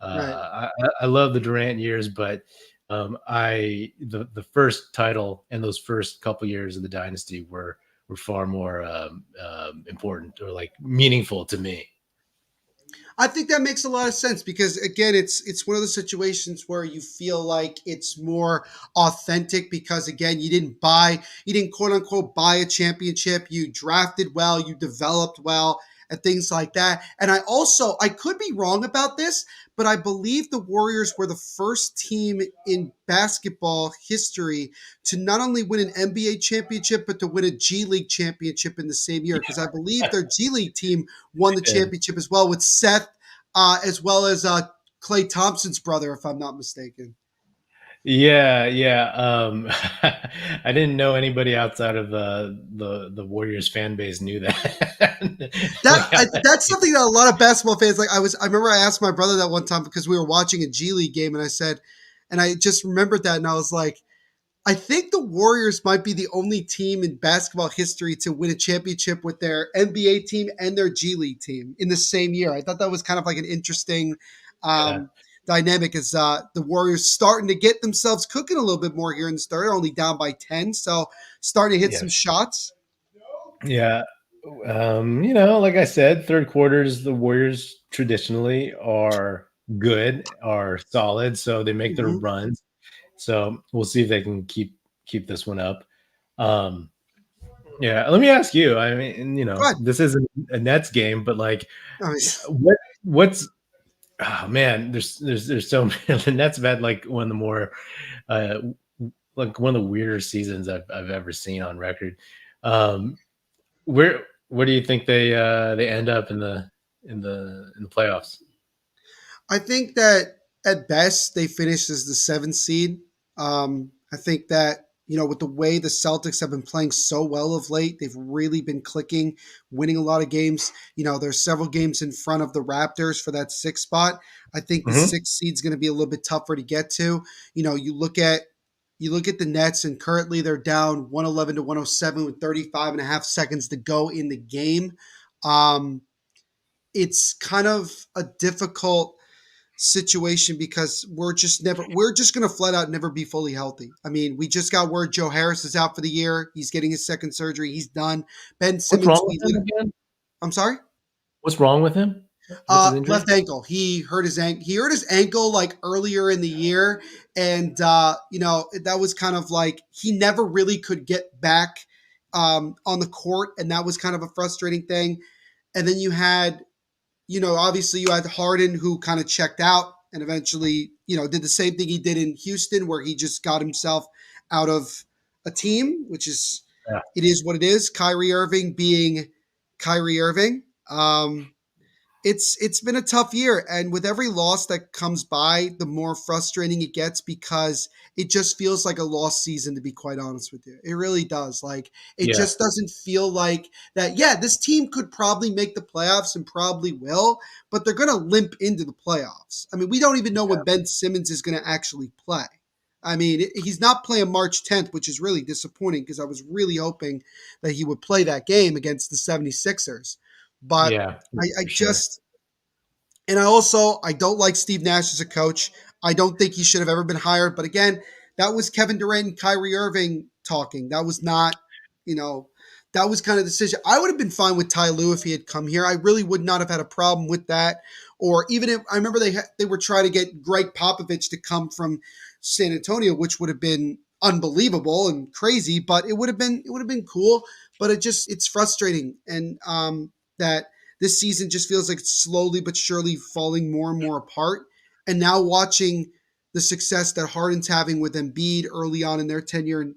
Right. I love the Durant years, but the first title and those first couple years of the dynasty were far more important or like meaningful to me. I think that makes a lot of sense because again, it's one of the situations where you feel like it's more authentic because again, you didn't quote unquote buy a championship. You drafted well, you developed well, and things like that. And I could be wrong about this, but I believe the Warriors were the first team in basketball history to not only win an NBA championship, but to win a G League championship in the same year. Because I believe their G League team won the And championship as well with Seth, as well as Clay Thompson's brother, if I'm not mistaken. yeah, yeah. I didn't know anybody outside of the Warriors fan base knew that. Like, That's something that a lot of basketball fans like. I remember I asked my brother that one time because we were watching a G League game, and I said, and I just remembered that, and I was like, I think the Warriors might be the only team in basketball history to win a championship with their NBA team and their G League team in the same year. I thought that was kind of like an interesting yeah, um, dynamic as the Warriors starting to get themselves cooking a little bit more here in the third, only down by 10. So starting to hit yeah, some shots. yeah. Like I said, third quarters, the Warriors traditionally are good, are solid, so they make their Mhm. runs. So we'll see if they can keep this one up. Um, yeah, let me ask you. I mean, Go ahead. this isn't a Nets game, but like, I mean, what's oh man, there's so many. The Nets have had like one of the more uh like one of the weirder seasons I've ever seen on record. Um, where do you think they end up in the playoffs? I think that at best they finished as the seventh seed. I think that with the way the Celtics have been playing so well of late, they've really been clicking, winning a lot of games. There's several games in front of the Raptors for that sixth spot. I think the Hmm. sixth seed's going to be a little bit tougher to get to. You look at the Nets, and currently they're down 111 to 107 with 35 and a half seconds to go in the game. Um, it's kind of a difficult situation because we're just going to flat out never be fully healthy. I mean, we just got word Joe Harris is out for the year. He's getting his second surgery. He's done. Ben What's wrong Simmons, with him again? I'm sorry. What's wrong with him? What's his injury? Left ankle. He hurt his ankle like earlier in the year, and that was kind of like he never really could get back on the court, and that was kind of a frustrating thing. And then obviously you had Harden who kind of checked out and eventually, did the same thing he did in Houston where he just got himself out of a team, which is Yeah. it is what it is. Kyrie Irving being Kyrie Irving. It's been a tough year, and with every loss that comes by, the more frustrating it gets because it just feels like a lost season, to be quite honest with you. It really does. Like, it Yeah. just doesn't feel like that. Yeah, this team could probably make the playoffs and probably will, but they're going to limp into the playoffs. I mean, we don't even know when Ben Simmons is going to actually play. I mean, he's not playing March 10th, which is really disappointing because I was really hoping that he would play that game against the 76ers. But Yeah, I for sure. just and I don't like Steve Nash as a coach. I don't think he should have ever been hired. But again, that was Kevin Durant and Kyrie Irving talking. That was not, you know, that was kind of the decision. I would have been fine with Ty Lue if he had come here. I really would not have had a problem with that. Or even if I remember they were trying to get Greg Popovich to come from San Antonio, which would have been unbelievable and crazy, but it would have been cool. But it's frustrating and that this season just feels like it's slowly but surely falling more and more apart. And now watching the success that Harden's having with Embiid early on in their tenure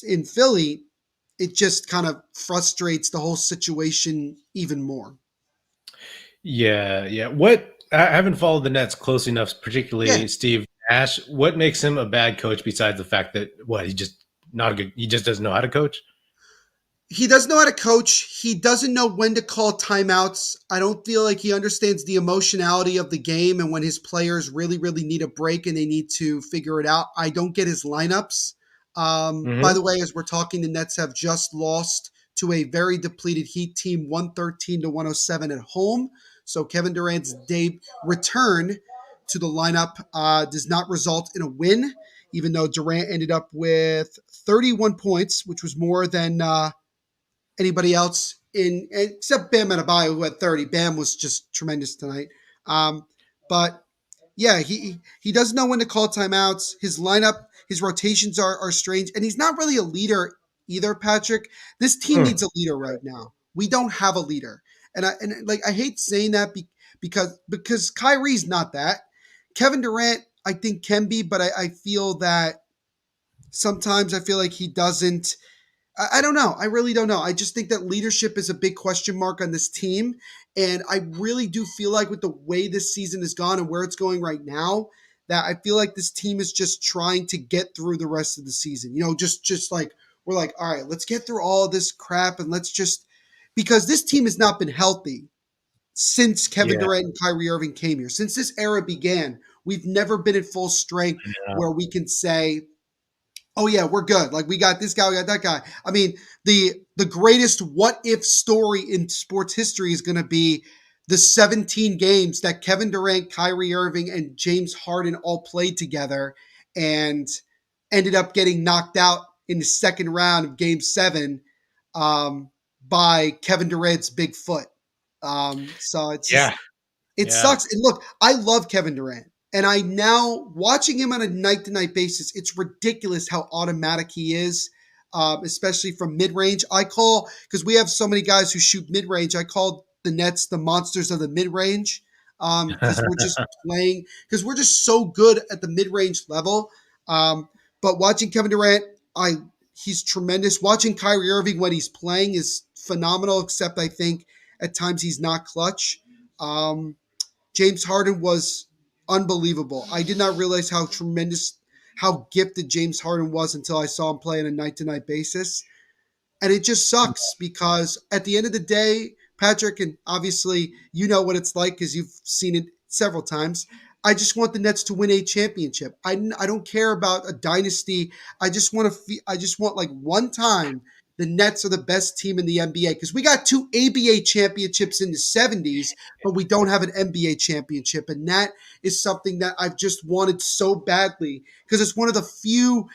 in Philly, it just kind of frustrates the whole situation even more. Yeah, yeah. I haven't followed the Nets close enough, Yeah, particularly Steve Nash. What makes him a bad coach besides the fact that he just not a good he just doesn't know how to coach? he doesn't know how to coach. He doesn't know when to call timeouts. I don't feel like he understands the emotionality of the game and when his players really, really need a break and they need to figure it out. I don't get his lineups. By Hmm. the way, as we're talking, the Nets have just lost to a very depleted Heat team, 113 to 107 at home. So Kevin Durant's day return to the lineup does not result in a win, even though Durant ended up with 31 points, which was more than anybody else in except Bam Adebayo, who had 30. Bam was just tremendous tonight. But yeah, he doesn't know when to call timeouts. His lineup, his rotations are strange, and he's not really a leader either. Patrick, this team Hmm. needs a leader right now. We don't have a leader, and I hate saying that because Kyrie's not that. Kevin Durant, I think, can be, but I feel that sometimes I feel like he doesn't. I don't know. I really don't know. I just think that leadership is a big question mark on this team. And I really do feel like with the way this season has gone and where it's going right now, that I feel like this team is just trying to get through the rest of the season. Just like we're like, all right, let's get through all of this crap and let's just because this team has not been healthy since Kevin Yeah. Durant and Kyrie Irving came here. Since this era began, we've never been at full strength Yeah. where we can say, oh yeah, we're good. Like we got this guy, we got that guy. I mean, the greatest what if story in sports history is going to be the 17 games that Kevin Durant, Kyrie Irving, and James Harden all played together and ended up getting knocked out in the second round of Game 7 um, by Kevin Durant's big foot. So it's just Yeah. it Yeah. sucks. And look, I love Kevin Durant. And I now watching him on a night to night basis, it's ridiculous how automatic he is, especially from mid range. I call, because we have so many guys who shoot mid range, I call the Nets the monsters of the mid range, because we're just playing, because we're just so good at the mid range level. But watching Kevin Durant, he's tremendous. Watching Kyrie Irving when he's playing is phenomenal, except I think at times he's not clutch. James Harden was unbelievable. I did not realize how tremendous, how gifted James Harden was until I saw him play on a night to night basis. And it just sucks because at the end of the day, Patrick, and obviously you know what it's like because you've seen it several times. I just want the Nets to win a championship. I don't care about a dynasty. I just want like one time the Nets are the best team in the NBA because we got 2 ABA championships in the 70s, but we don't have an NBA championship. And that is something that I've just wanted so badly because it's one of the few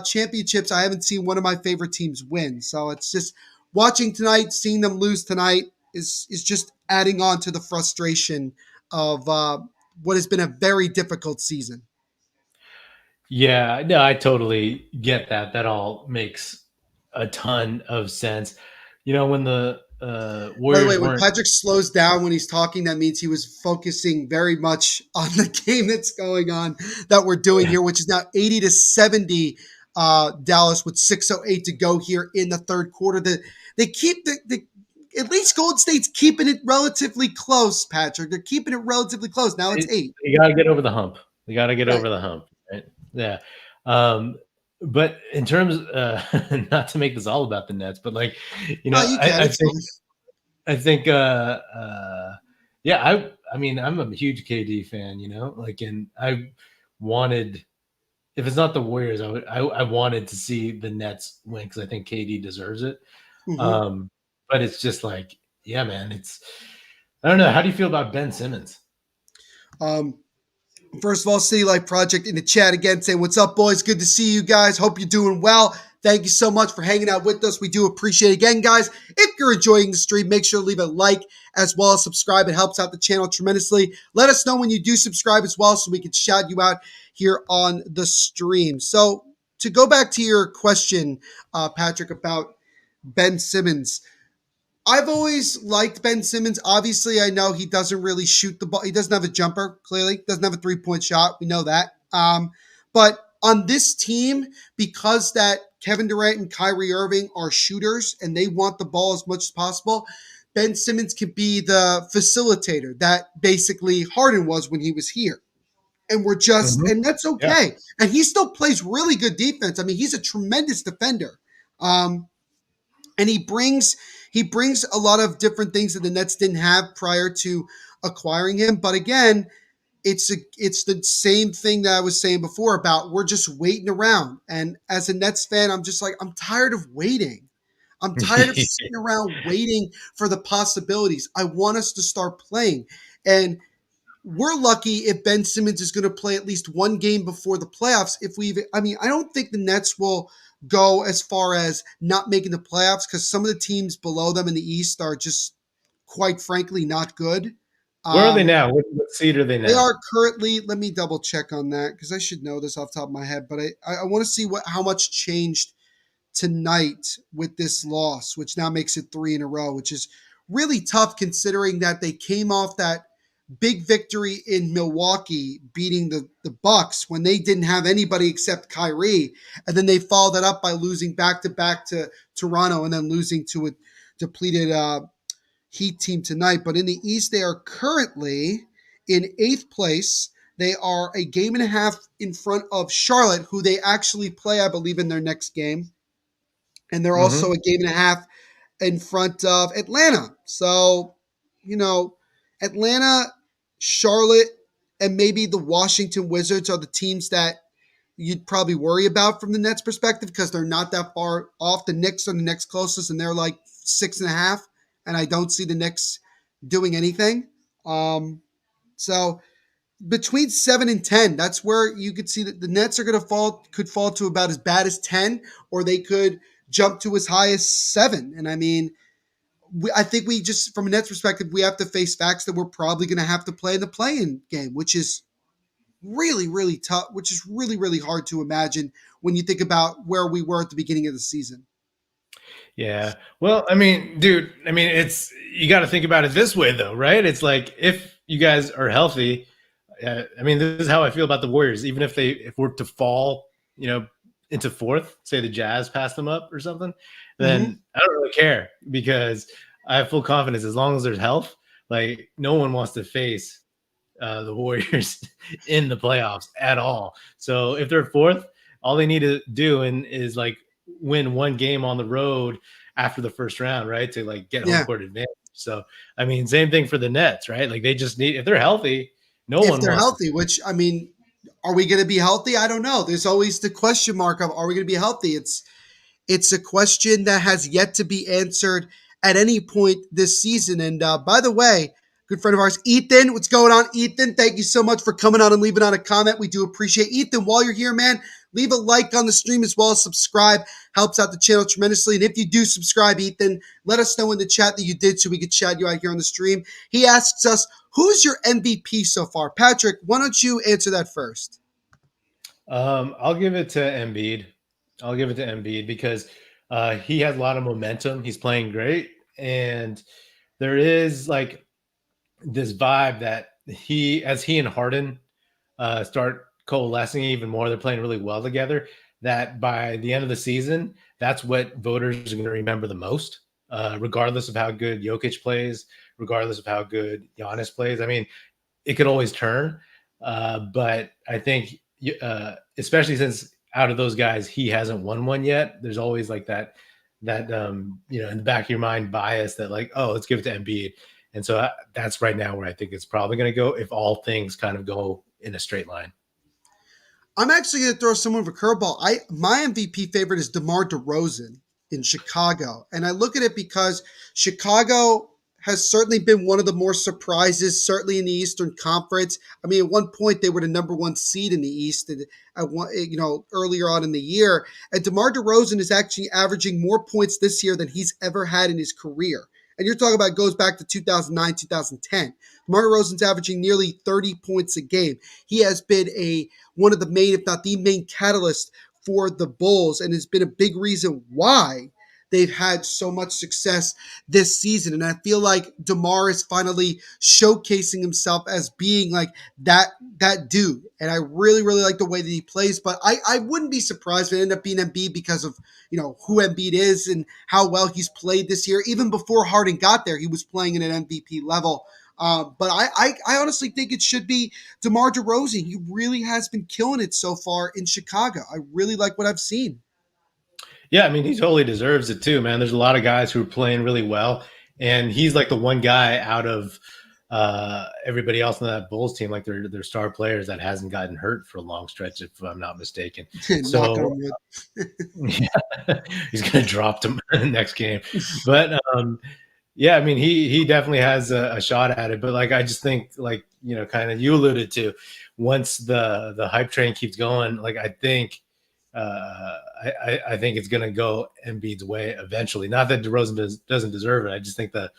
championships I haven't seen one of my favorite teams win. So it's just watching tonight, seeing them lose tonight is just adding on to the frustration of what has been a very difficult season. Yeah, no, I totally get that. That all makes a ton of sense. When the By the way, Warriors when weren't. Patrick slows down when he's talking, that means he was focusing very much on the game that's going on that we're doing here, which is now 80-70 Dallas with 6:08 to go here in the third quarter. They keep the at least Golden State's keeping it relatively close, Patrick. They're keeping it relatively close. Now it's 8. You got to get over the hump. You got to get Right. over the hump, right? Yeah. But in terms, not to make this all about the Nets, but like, You can. I think, yeah, I mean, I'm a huge KD fan, and I wanted, if it's not the Warriors, I wanted to see the Nets win because I think KD deserves it. Mm-hmm. But it's just like, yeah, man, I don't know. How do you feel about Ben Simmons? First of all, City Life Project in the chat again saying, what's up, boys? Good to see you guys. Hope you're doing well. Thank you so much for hanging out with us. We do appreciate it. Again, guys, if you're enjoying the stream, make sure to leave a like as well as subscribe. It helps out the channel tremendously. Let us know when you do subscribe as well so we can shout you out here on the stream. So to go back to your question, Patrick, about Ben Simmons, I've always liked Ben Simmons. Obviously, I know he doesn't really shoot the ball. He doesn't have a jumper, clearly. Doesn't have a three-point shot. We know that. But on this team, because that Kevin Durant and Kyrie Irving are shooters and they want the ball as much as possible, Ben Simmons can be the facilitator that basically Harden was when he was here. And and that's okay. Yeah. And he still plays really good defense. I mean, he's a tremendous defender. And he brings a lot of different things that the Nets didn't have prior to acquiring him. But again, it's the same thing that I was saying before about we're just waiting around. And as a Nets fan, I'm just like, I'm tired of waiting. I'm tired of sitting around waiting for the possibilities. I want us to start playing. And we're lucky if Ben Simmons is going to play at least one game before the playoffs. I don't think the Nets will go as far as not making the playoffs because some of the teams below them in the East are just, quite frankly, not good. Where are they now? What seed are they now? They are currently, let me double check on that because I should know this off the top of my head, but I want to see how much changed tonight with this loss, which now makes it 3 in a row, which is really tough considering that they came off that big victory in Milwaukee, beating the Bucks when they didn't have anybody except Kyrie, and then they followed that up by losing back-to-back to Toronto and then losing to a depleted Heat team tonight. But in the East, they are currently in 8th place. They are a game and a half in front of Charlotte, who they actually play, I believe, in their next game. And they're also a game and a half in front of Atlanta. So, Atlanta, Charlotte, and maybe the Washington Wizards are the teams that you'd probably worry about from the Nets perspective because they're not that far off. The Knicks are the next closest, and they're like 6.5, and I don't see the Knicks doing anything. So between 7 and 10, that's where you could see that the Nets are going to could fall to about as bad as 10, or they could jump to as high as 7. And I mean, I think we just, from a Nets perspective, we have to face facts that we're probably going to have to play in the play-in game, which is really, really tough, which is really, really hard to imagine when you think about where we were at the beginning of the season. Yeah. Well, I mean, dude, it's, you got to think about it this way though, right? It's like, if you guys are healthy, this is how I feel about the Warriors. Even if we're to fall, into fourth, say the Jazz pass them up or something, then I don't really care, because I have full confidence as long as there's health. Like, no one wants to face the Warriors in the playoffs at all. So if they're fourth, all they need to do is like win one game on the road after the first round, right? To like get home court advantage. So, same thing for the Nets, right? Like, they just need, if they're healthy, if they're healthy, which, are we going to be healthy? I don't know. There's always the question mark of, are we going to be healthy? It's a question that has yet to be answered at any point this season. And by the way, good friend of ours, Ethan, what's going on, Ethan? Thank you so much for coming on and leaving on a comment. We do appreciate it. Ethan, while you're here, man, leave a like on the stream as well as subscribe. Helps out the channel tremendously. And if you do subscribe, Ethan, let us know in the chat that you did so we could shout you out here on the stream. He asks us, who's your MVP so far? Patrick, why don't you answer that first? I'll give it to Embiid. Because he has a lot of momentum. He's playing great. And there is like this vibe that as he and Harden start coalescing even more, they're playing really well together, that by the end of the season, that's what voters are going to remember the most, regardless of how good Jokic plays, regardless of how good Giannis plays. It could always turn, but I think, especially since out of those guys, he hasn't won one yet, there's always like that in the back of your mind bias that like, oh, let's give it to Embiid. And so that's right now where I think it's probably going to go, if all things kind of go in a straight line. I'm actually going to throw someone of a curveball. My MVP favorite is DeMar DeRozan in Chicago. And I look at it because Chicago has certainly been one of the more surprises, certainly in the Eastern Conference. At one point, they were the number one seed in the East, earlier on in the year. And DeMar DeRozan is actually averaging more points this year than he's ever had in his career. And you're talking about, goes back to 2009, 2010. DeMar DeRozan's averaging nearly 30 points a game. He has been one of the main, if not the main catalyst for the Bulls, and has been a big reason why they've had so much success this season. And I feel like DeMar is finally showcasing himself as being like that dude. And I really, really like the way that he plays. But I wouldn't be surprised if it ended up being Embiid because of, who Embiid is and how well he's played this year. Even before Harden got there, he was playing at an MVP level. But I honestly think it should be DeMar DeRozan. He really has been killing it so far in Chicago. I really like what I've seen. Yeah, he totally deserves it too, man. There's a lot of guys who are playing really well, and he's like the one guy out of everybody else on that Bulls team, like their star players, that hasn't gotten hurt for a long stretch, if I'm not mistaken. So yeah, he's gonna drop them in the next game. But yeah, he definitely has a shot at it. But like, I just think, like, kind of you alluded to, once the hype train keeps going, like, I think I think it's going to go Embiid's way eventually. Not that DeRozan doesn't deserve it. I just think the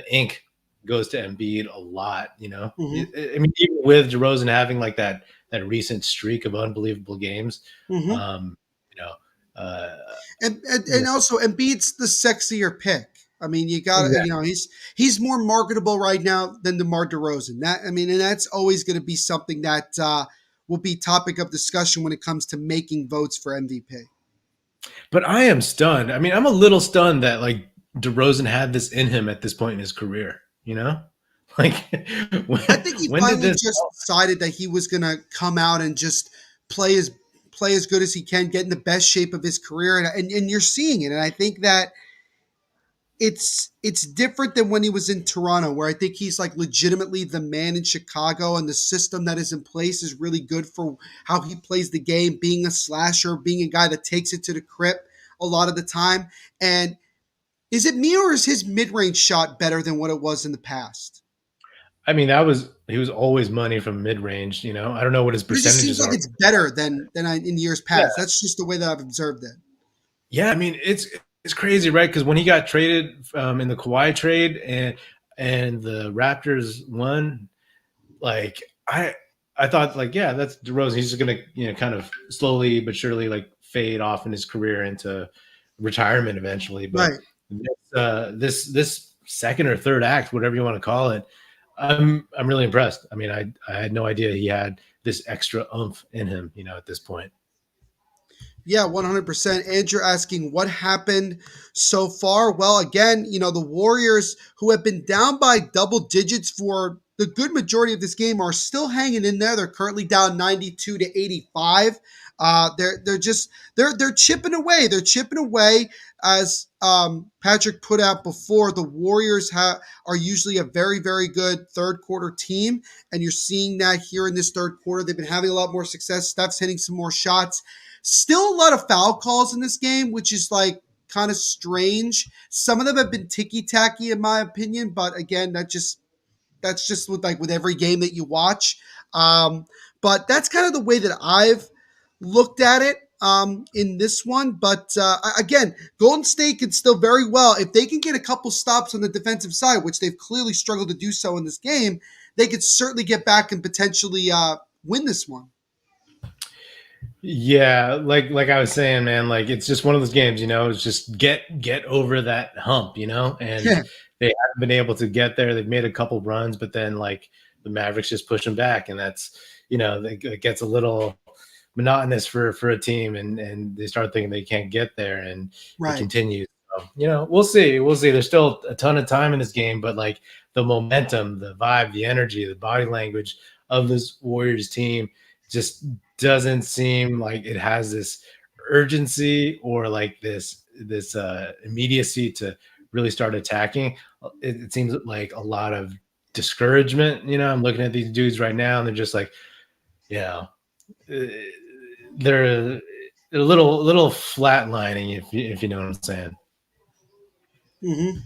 ink goes to Embiid a lot. Even with DeRozan having like that recent streak of unbelievable games, and also Embiid's the sexier pick. You got to, he's more marketable right now than DeMar DeRozan. And that's always going to be something that will be topic of discussion when it comes to making votes for MVP. But I am stunned. I'm a little stunned that like DeRozan had this in him at this point in his career. Like, I think he finally just decided that he was going to come out and just play as good as he can, get in the best shape of his career, and you're seeing it. And I think that it's different than when he was in Toronto, where I think he's like legitimately the man in Chicago, and the system that is in place is really good for how he plays the game, being a slasher, being a guy that takes it to the crib a lot of the time. And is it me, or is his mid-range shot better than what it was in the past? He was always money from mid-range. I don't know what his percentages seems like it's better than in years past. Yeah. That's just the way that I've observed it. Yeah, it's crazy, right? Because when he got traded in the Kawhi trade and the Raptors won, like I thought like, yeah, that's DeRozan. He's just gonna, kind of slowly but surely like fade off in his career into retirement eventually. But Right. this second or third act, whatever you want to call it, I'm really impressed. I mean, I had no idea he had this extra oomph in him, at this point. Yeah, 100%. Andrew asking what happened so far. Well, again, the Warriors, who have been down by double digits for the good majority of this game, are still hanging in there. They're currently down 92 to 85. They're chipping away. They're chipping away. As Patrick put out before, the Warriors are usually a very, very good third quarter team, and you're seeing that here in this third quarter. They've been having a lot more success. Steph's hitting some more shots. Still a lot of foul calls in this game, which is like kind of strange. Some of them have been ticky tacky in my opinion, but again, that's just with every game that you watch. But that's kind of the way that I've looked at it in this one. But again, Golden State can still very well, if they can get a couple stops on the defensive side, which they've clearly struggled to do so in this game, they could certainly get back and potentially win this one. Yeah, like I was saying, man, like it's just one of those games, it's just get over that hump, and Yeah. they haven't been able to get there. They've made a couple runs, but then like the Mavericks just push them back, and that's it gets a little monotonous for a team, and they start thinking they can't get there, and Right. it continues. So, we'll see. There's still a ton of time in this game, but like the momentum, the vibe, the energy, the body language of this Warriors team just doesn't seem like it has this urgency or like this immediacy to really start attacking. It seems like a lot of discouragement. I'm looking at these dudes right now, and they're just like, they're a little flatlining, if you know what I'm saying. Mm-hmm.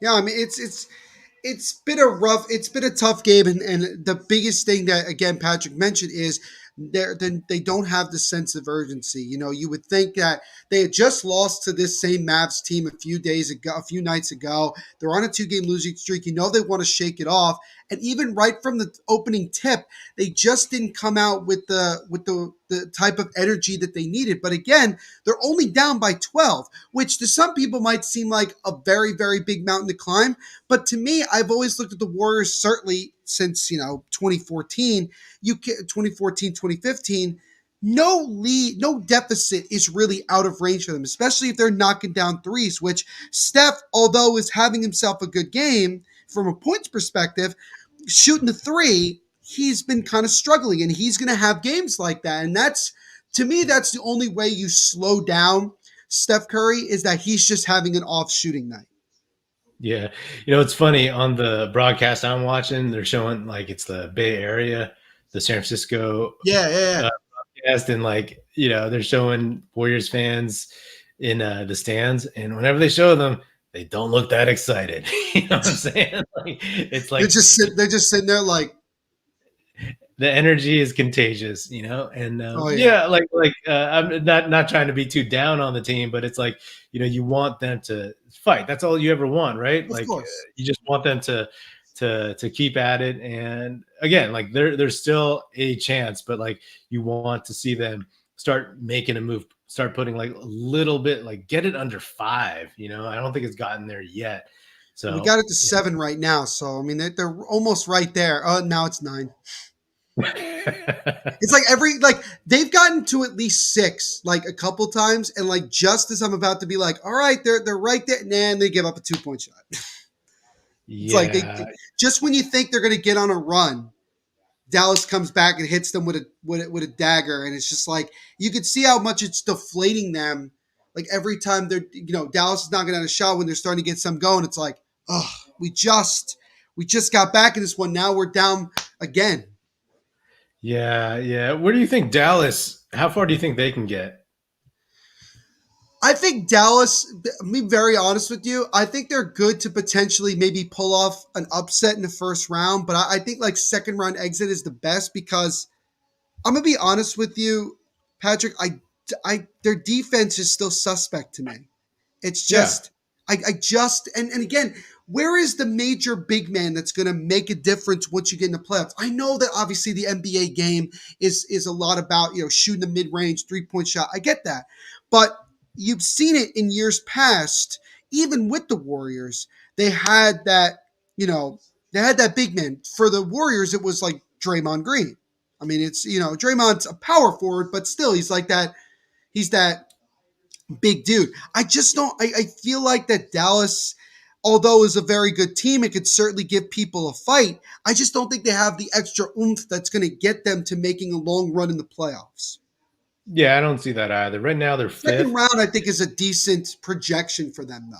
Yeah, I mean it's been a tough game, and the biggest thing that again Patrick mentioned is they don't have the sense of urgency. You would think that they had just lost to this same Mavs team a few nights ago. They're on a 2-game losing streak. They want to shake it off, and even right from the opening tip, they just didn't come out with the type of energy that they needed. But again, they're only down by 12, which to some people might seem like a very, very big mountain to climb. But to me, I've always looked at the Warriors, certainly since 2014, 2015, no lead, no deficit is really out of range for them, especially if they're knocking down threes, which Steph, although is having himself a good game from a points perspective, shooting the three, he's been kind of struggling, and he's going to have games like that. And to me, that's the only way you slow down Steph Curry, is that he's just having an off shooting night. Yeah. It's funny, on the broadcast I'm watching, they're showing like it's the Bay Area, the San Francisco broadcast, and like, they're showing Warriors fans in the stands, and whenever they show them, they don't look that excited. You know what I'm saying? Like, it's like they're just sitting there like, the energy is contagious, and yeah. I'm not trying to be too down on the team, but it's like, you want them to fight. That's all you ever want, right? Of like course. You just want them to keep at it. And again, like there's still a chance, but like you want to see them start making a move, start putting like a little bit, like get it under 5. I don't think it's gotten there yet. So we got it to 7 right now. So I mean, they're almost right there. Now it's 9. It's like they've gotten to at least 6 like a couple times, and like just as I'm about to be like, all right, they're right there, and they give up a 2-point shot. It's like just when you think they're going to get on a run, Dallas comes back and hits them with a dagger, and it's just like you could see how much it's deflating them. Like every time Dallas is knocking out a shot, when they're starting to get some going, it's like, oh, we just got back in this one. Now we're down again. Yeah. Where do you think Dallas, how far do you think they can get? I think Dallas, to be very honest with you, I think they're good to potentially maybe pull off an upset in the first round, but I think like second round exit is the best, because I'm going to be honest with you, Patrick, their defense is still suspect to me. It's Yeah. just, I just, and again, where is the major big man that's going to make a difference once you get in the playoffs? I know that obviously the NBA game is a lot about, shooting the mid-range 3-point shot. I get that. But you've seen it in years past, even with the Warriors. They had that, they had that big man. For the Warriors, it was like Draymond Green. I mean, it's, Draymond's a power forward, but still he's that big dude. I just don't. I feel like that Dallas, although is a very good team, it could certainly give people a fight. I just don't think they have the extra oomph that's going to get them to making a long run in the playoffs. Yeah, I don't see that either. Right now they're Second fifth. round, I think, is a decent projection for them, though.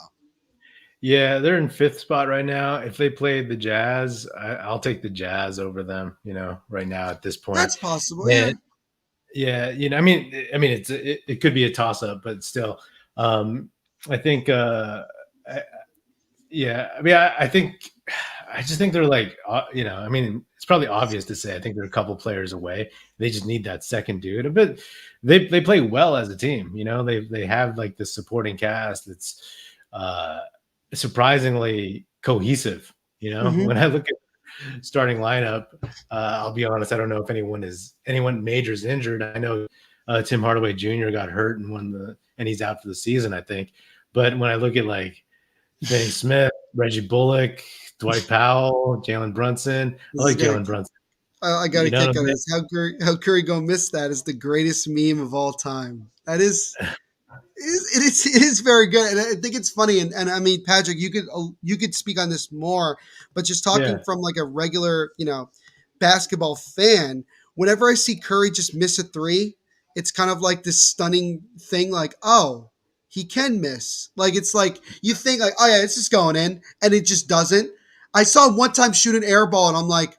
Yeah, they're in fifth spot right now. If they played the Jazz, I'll take the Jazz over them. Right now at this point. That's possible. Yeah. Yeah, it could be a toss up, but still, I think, I just think they're like, it's probably obvious to say. I think they're a couple players away. They just need that second dude. But they play well as a team. They have like this supporting cast that's surprisingly cohesive. When I look at starting lineup, I'll be honest, I don't know if anyone major's injured. I know Tim Hardaway Jr. got hurt and he's out for the season, I think. But when I look at like Benny Smith, Reggie Bullock, Dwight Powell, Jalen Brunson, I like Jalen Brunson. I got a kick on this. How Curry gonna miss that is the greatest meme of all time. That is. It is very good, and I think it's funny. And I mean, Patrick, you could speak on this more, but just talking from like a regular, basketball fan, whenever I see Curry just miss a three, it's kind of like this stunning thing. Like, oh, he can miss. Like it's like you think like, oh yeah, it's just going in, and it just doesn't. I saw him one time shoot an air ball, and I'm like,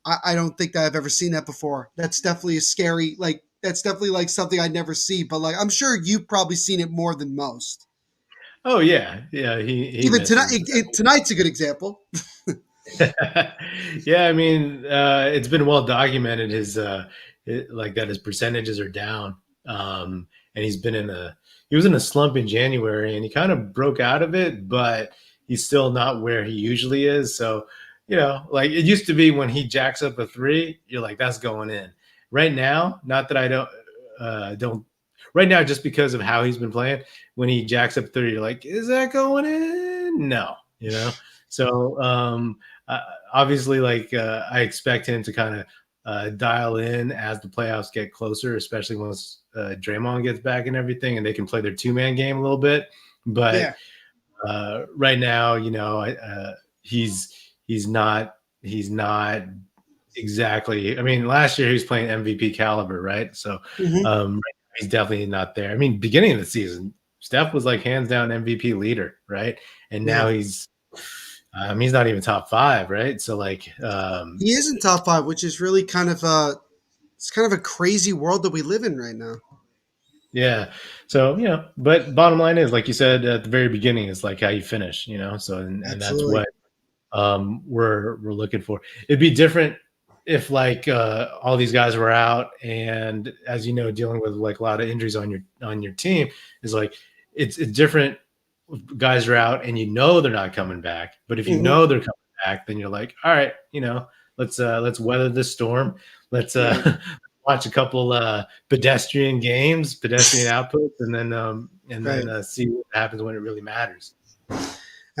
I don't think that I've ever seen that before. That's definitely a scary like. That's definitely like something I'd never see, but like I'm sure you've probably seen it more than most. Oh yeah. He even tonight's a good example. Yeah, I mean, it's been well documented like that his percentages are down. And he was in a slump in January and he kind of broke out of it, but he's still not where he usually is. So, like it used to be when he jacks up a three, you're like, that's going in. Right now, not that I don't right now, just because of how he's been playing, when he jacks up 30, you're like, is that going in? No, So obviously, like I expect him to kind of dial in as the playoffs get closer, especially once Draymond gets back and everything, and they can play their 2-man game a little bit. But right now, he's not exactly. I mean, last year he was playing MVP caliber, right? So he's definitely not there. I mean, beginning of the season, Steph was like hands down MVP leader, right? And now he's not even top 5, right? So like he isn't top 5, which is really kind of it's kind of a crazy world that we live in right now. Yeah. So, but bottom line is, like you said at the very beginning, it's like how you finish, So and that's what we're looking for. It'd be different if like all these guys were out, and as you know, dealing with like a lot of injuries on your team is like it's different. Guys are out, and they're not coming back. But if they're coming back, then you're like, all right, let's weather this storm. Let's watch a couple pedestrian outputs, and then see what happens when it really matters.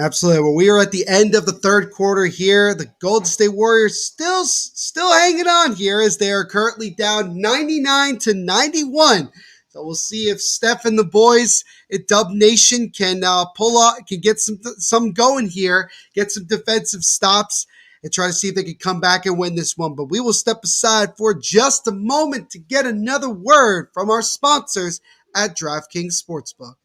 Absolutely. Well, we are at the end of the third quarter here. The Golden State Warriors still hanging on here as they are currently down 99-91. So we'll see if Steph and the boys at Dub Nation can can get some going here, get some defensive stops, and try to see if they can come back and win this one. But we will step aside for just a moment to get another word from our sponsors at DraftKings Sportsbook.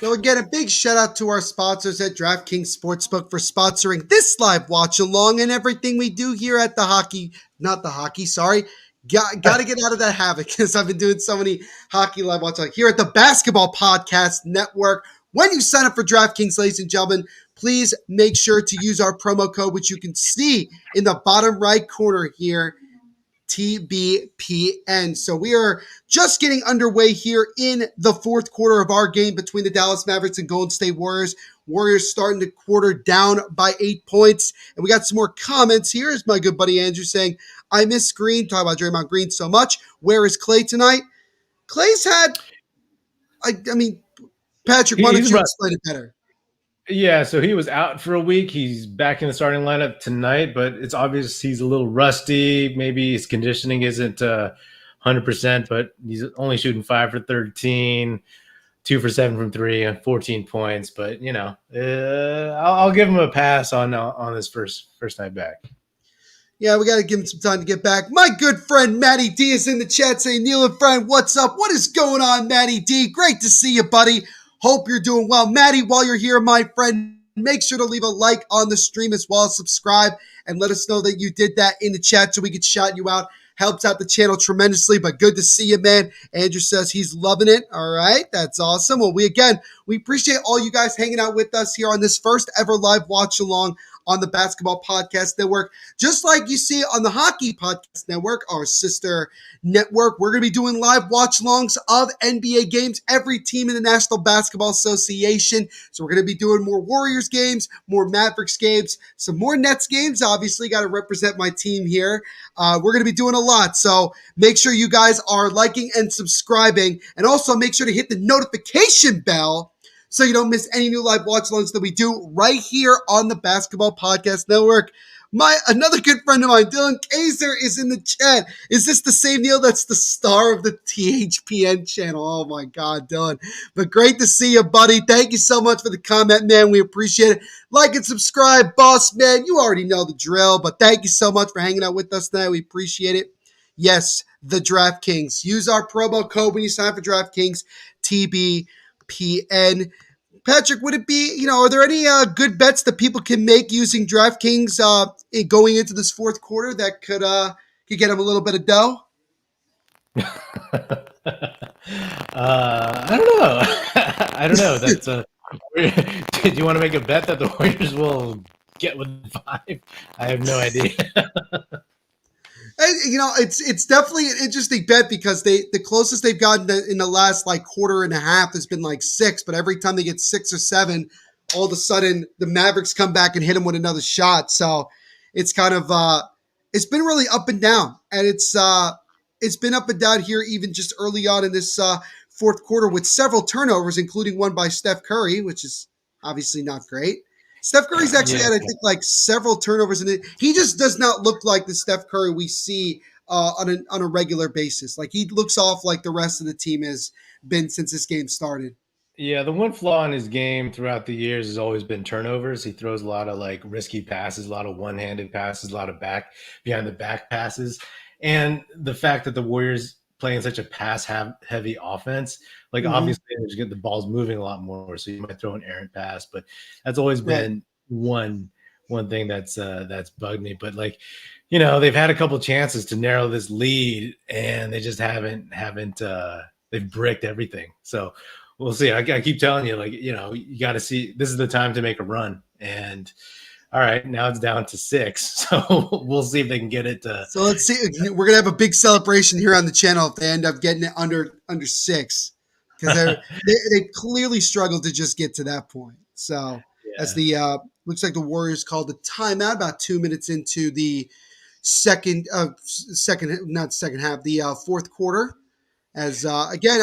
So again, a big shout out to our sponsors at DraftKings Sportsbook for sponsoring this live watch along and everything we do here at sorry. Got to get out of that habit because I've been doing so many hockey live watch here at the Basketball Podcast Network. When you sign up for DraftKings, ladies and gentlemen, please make sure to use our promo code, which you can see in the bottom right corner here, TBPN. So we are just getting underway here in the fourth quarter of our game between the Dallas Mavericks and Golden State Warriors. Warriors starting the quarter down by 8 points. And we got some more comments here. Here's my good buddy Andrew saying, I miss Green. Talk about Draymond Green so much. Where is Clay tonight? Clay's had, I mean, Patrick, why don't you explain it better? Yeah, so he was out for a week. He's back in the starting lineup tonight, but it's obvious he's a little rusty. Maybe his conditioning isn't 100%, but he's only shooting 5 for 13, 2 for 7 from 3, and 14 points. But I'll give him a pass on his first night back. Yeah, we got to give him some time to get back. My good friend Matty D is in the chat saying, Neil and friend, what's up? What is going on, Matty D? Great to see you, buddy. Hope you're doing well. Matty, while you're here, my friend, make sure to leave a like on the stream as well as subscribe and let us know that you did that in the chat so we can shout you out. Helps out the channel tremendously, but good to see you, man. Andrew says he's loving it. All right, that's awesome. Well, we appreciate all you guys hanging out with us here on this first ever live watch along on the Basketball Podcast Network. Just like you see on the Hockey Podcast Network, our sister network, we're going to be doing live watch-alongs of NBA games, every team in the National Basketball Association. So we're going to be doing more Warriors games, more Mavericks games, some more Nets games. Obviously, got to represent my team here. We're going to be doing a lot. So make sure you guys are liking and subscribing. And also make sure to hit the notification bell so you don't miss any new live watch-alongs that we do right here on the Basketball Podcast Network. Another good friend of mine, Dylan Kaiser, is in the chat. Is this the same Neil that's the star of the THPN channel? Oh my God, Dylan. But great to see you, buddy. Thank you so much for the comment, man. We appreciate it. Like and subscribe, boss man. You already know the drill, but thank you so much for hanging out with us tonight. We appreciate it. Yes, the DraftKings. Use our promo code when you sign up for DraftKings, TBPN. Patrick, would it be, are there any good bets that people can make using DraftKings going into this fourth quarter that could get them a little bit of dough? I don't know. I don't know. That's do you want to make a bet that the Warriors will get with 5? I have no idea. It's definitely an interesting bet because the closest they've gotten in the last quarter and a half has been 6, but every time they get 6 or 7, all of a sudden the Mavericks come back and hit them with another shot. So it's kind of it's been really up and down, and it's been up and down here even just early on in this fourth quarter with several turnovers, including one by Steph Curry, which is obviously not great. Steph Curry's actually had, I think, several turnovers in it. He just does not look like the Steph Curry we see on a regular basis. He looks off like the rest of the team has been since this game started. Yeah, the one flaw in his game throughout the years has always been turnovers. He throws a lot of risky passes, a lot of one-handed passes, a lot of behind the back passes. And the fact that the Warriors play in such a pass-heavy offense, obviously they just get the balls moving a lot more, so you might throw an errant pass. But that's always been one thing that's bugged me. But they've had a couple chances to narrow this lead, and they just haven't. They've bricked everything. So we'll see. I keep telling you, you got to see. This is the time to make a run, and. All right, now it's down to 6, so we'll see if they can get it. So let's see. We're gonna have a big celebration here on the channel if they end up getting it under 6, because they clearly struggled to just get to that point. So as the looks like the Warriors called the timeout about 2 minutes into the fourth quarter. As again,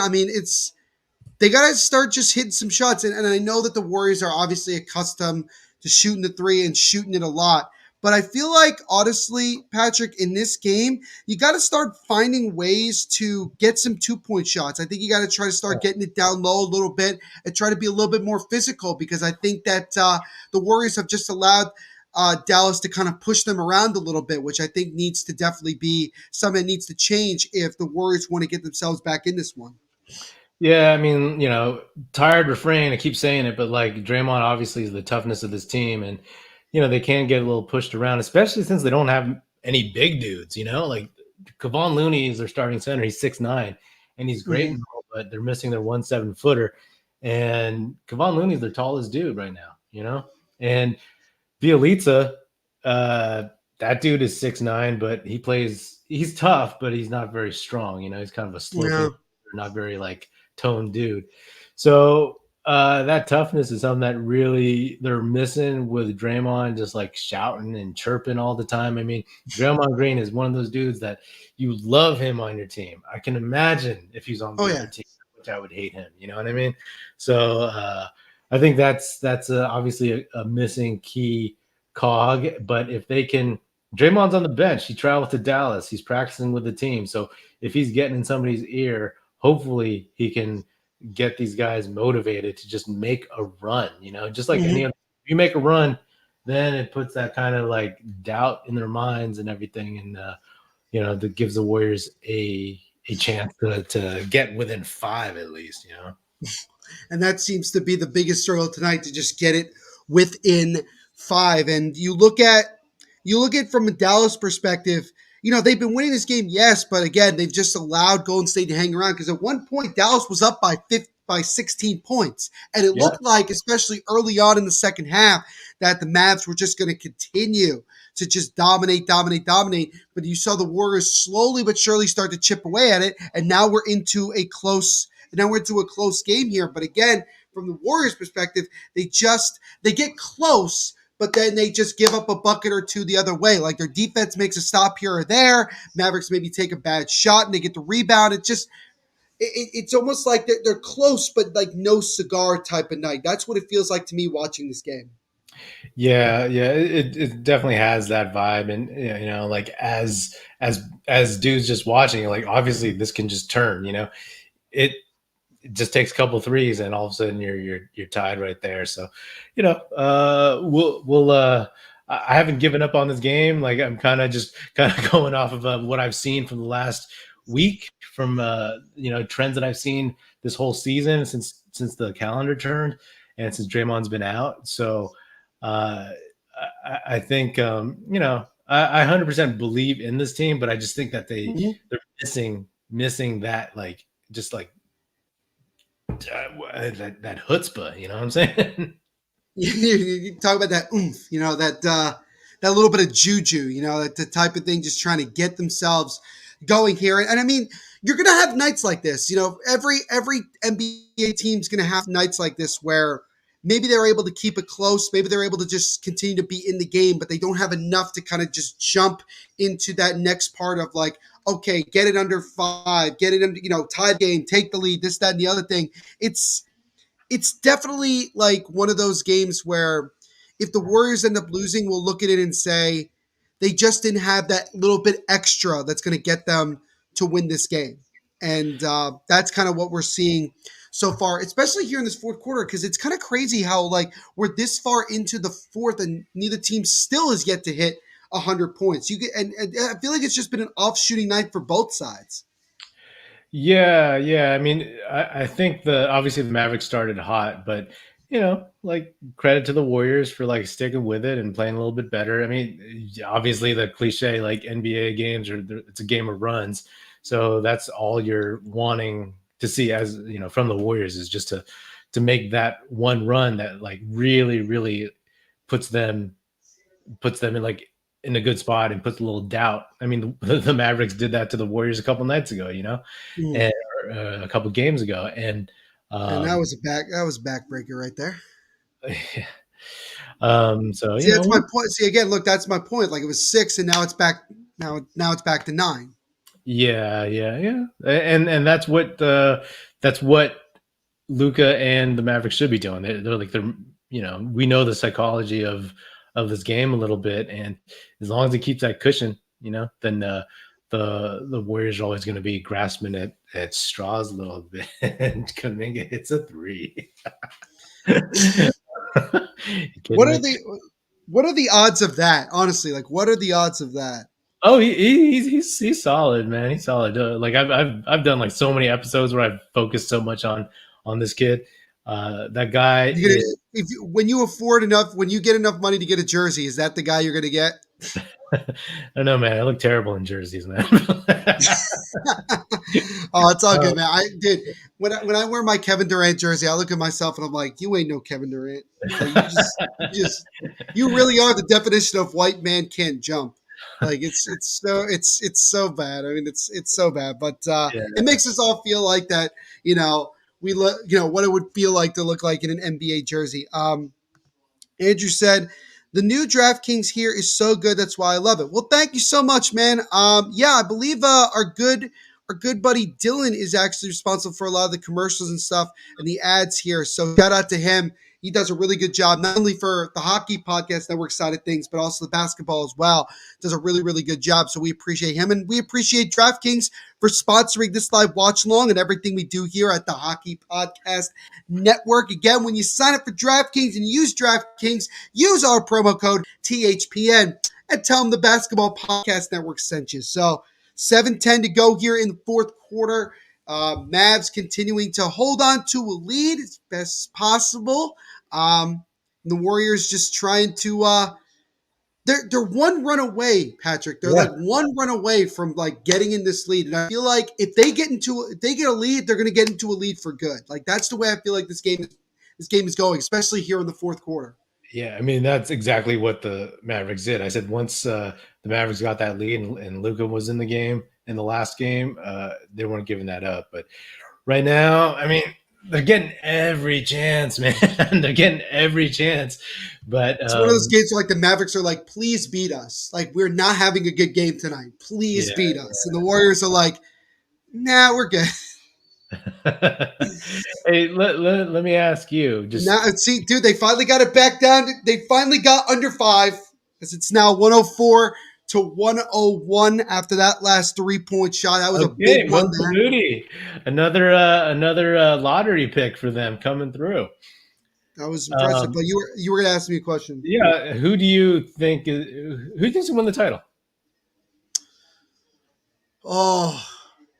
they got to start just hitting some shots, and I know that the Warriors are obviously accustomed to shooting the 3 and shooting it a lot. But I feel like, honestly, Patrick, in this game, you got to start finding ways to get some 2-point shots. I think you got to try to start getting it down low a little bit and try to be a little bit more physical, because I think that the Warriors have just allowed Dallas to kind of push them around a little bit, which I think needs to definitely be something that needs to change if the Warriors want to get themselves back in this one. Yeah, I mean, tired refrain. I keep saying it, but like Draymond obviously is the toughness of this team, and they can get a little pushed around, especially since they don't have any big dudes. Like Kevon Looney is their starting center. He's 6'9", and he's great, Mhm. and all, but they're missing their 1 7-footer, and Kevon Looney's their tallest dude right now. And Bielitsa, uh, that dude is 6'9", but he's tough, but he's not very strong. He's kind of a Yeah. sloping, not very like toned dude. So that toughness is something that really they're missing with Draymond just like shouting and chirping all the time. I mean, Draymond Green is one of those dudes that you love him on your team. I can imagine if he's on Oh the other yeah. team, which I would hate him. You know what I mean? So I think that's obviously a missing key cog. But if they can, Draymond's on the bench. He traveled to Dallas. He's practicing with the team. So if he's getting in somebody's ear, hopefully he can get these guys motivated to just make a run. Just like any Mhm. other, if you make a run, then it puts that kind of like doubt in their minds and everything, and that gives the Warriors a chance to get within 5 at least. And that seems to be the biggest struggle tonight, to just get it within 5. And you look at from a Dallas perspective, they've been winning this game, yes, but again, they've just allowed Golden State to hang around, because at one point Dallas was up by 16 points, and it Yeah. looked like, especially early on in the second half, that the Mavs were just going to continue to just dominate, dominate, dominate. But you saw the Warriors slowly but surely start to chip away at it, and now we're into a close game here. But again, from the Warriors' perspective, they get close, but then they just give up a bucket or two the other way. Like their defense makes a stop here or there. Mavericks maybe take a bad shot and they get the rebound. It's almost like they're close, but like no cigar type of night. That's what it feels like to me watching this game. Yeah, it definitely has that vibe, and like as dudes just watching, like obviously this can just turn. It it just takes a couple threes, and all of a sudden you're tied right there. So, we'll. I haven't given up on this game. Like I'm kind of going off of what I've seen from the last week, from trends that I've seen this whole season since the calendar turned, and since Draymond's been out. So, uh, I think I 100% believe in this team, but I just think that Mhm. they're missing that, like, just like that chutzpah, you know what I'm saying? You talk about that oomph, that little bit of juju, that the type of thing, just trying to get themselves going here. And I mean, you're gonna have nights like this. Every NBA team's gonna have nights like this where maybe they're able to keep it close, maybe they're able to just continue to be in the game, but they don't have enough to kind of just jump into that next part of like, okay, get it under 5, get it under, tie the game, take the lead, this, that, and the other thing. It's definitely like one of those games where if the Warriors end up losing, we'll look at it and say they just didn't have that little bit extra that's going to get them to win this game. And that's kind of what we're seeing so far, especially here in this fourth quarter, because it's kind of crazy how like we're this far into the fourth and neither team still has yet to hit 100 points. And I feel like it's just been an off shooting night for both sides. Yeah. I mean, I think obviously the Mavericks started hot, but like credit to the Warriors for like sticking with it and playing a little bit better. I mean, obviously the cliche like NBA games it's a game of runs, so that's all you're wanting to see, as from the Warriors, is just to make that one run that like really really puts them in like in a good spot and puts a little doubt. I mean, the Mavericks did that to the Warriors a couple nights ago, Mm. and a couple games ago, and And um, that was a backbreaker right there. so See, that's my point. See, again, look, that's my point. Like it was 6, and now it's back. Now it's back to 9. yeah, and that's what Luca and the Mavericks should be doing. They're we know the psychology of this game a little bit, and as long as it keeps that cushion, then the Warriors are always going to be grasping at straws a little bit, and Kuminga hits a three. You kidding What are me? the what are the odds of that? Honestly, like what are the odds of that? Oh, he's solid, man. He's solid. Like I've done like so many episodes where I've focused so much on this kid. That guy You is. gonna when you afford enough, when you get enough money to get a jersey, is that the guy you're gonna get? I don't know, man. I look terrible in jerseys, man. Oh, it's all Uh, good, man. I did when I wear my Kevin Durant jersey, I look at myself and I'm like, you ain't no Kevin Durant. Like you really are the definition of white man can't jump. Like it's so bad. I mean, it's so bad, but yeah, it makes us all feel like that. We look, what it would feel like to look like in an NBA jersey. Andrew said, the new DraftKings here is so good. That's why I love it. Well, thank you so much, man. Yeah, I believe our good buddy Dylan is actually responsible for a lot of the commercials and stuff and the ads here. So shout out to him. He does a really good job, not only for the hockey podcast network side of things, but also the basketball as well. Does a really, really good job. So we appreciate him. And we appreciate DraftKings for sponsoring this live watch along and everything we do here at the Hockey Podcast Network. Again, when you sign up for DraftKings and use DraftKings, use our promo code THPN and tell them the Basketball Podcast Network sent you. So 7:10 to go here in the fourth quarter. Mavs continuing to hold on to a lead as best as possible. The Warriors just trying to they're one run away, Patrick. They're yeah, like one run away from like getting in this lead. And I feel like if they get a lead, they're gonna get into a lead for good. Like that's the way I feel like this game is going, especially here in the fourth quarter. yeah. I mean, that's exactly what the Mavericks did. I said once the Mavericks got that lead and Luka was in the game in the last game, they weren't giving that up. But right now, I mean, they're getting every chance, man. They're getting every chance. But It's one of those games where like the Mavericks are like, please beat us. Like we're not having a good game tonight. Please yeah. beat us. And the Warriors are like, nah, we're good. Hey, let me ask you. Just Now, see, dude, they finally got it back down. They finally got under 5 because it's now 104 to 101 after that last 3-point shot. That was a big one Moses there. Moody, another lottery pick for them coming through. That was impressive. But you were going to ask me a question. Yeah, who thinks will win the title? Oh,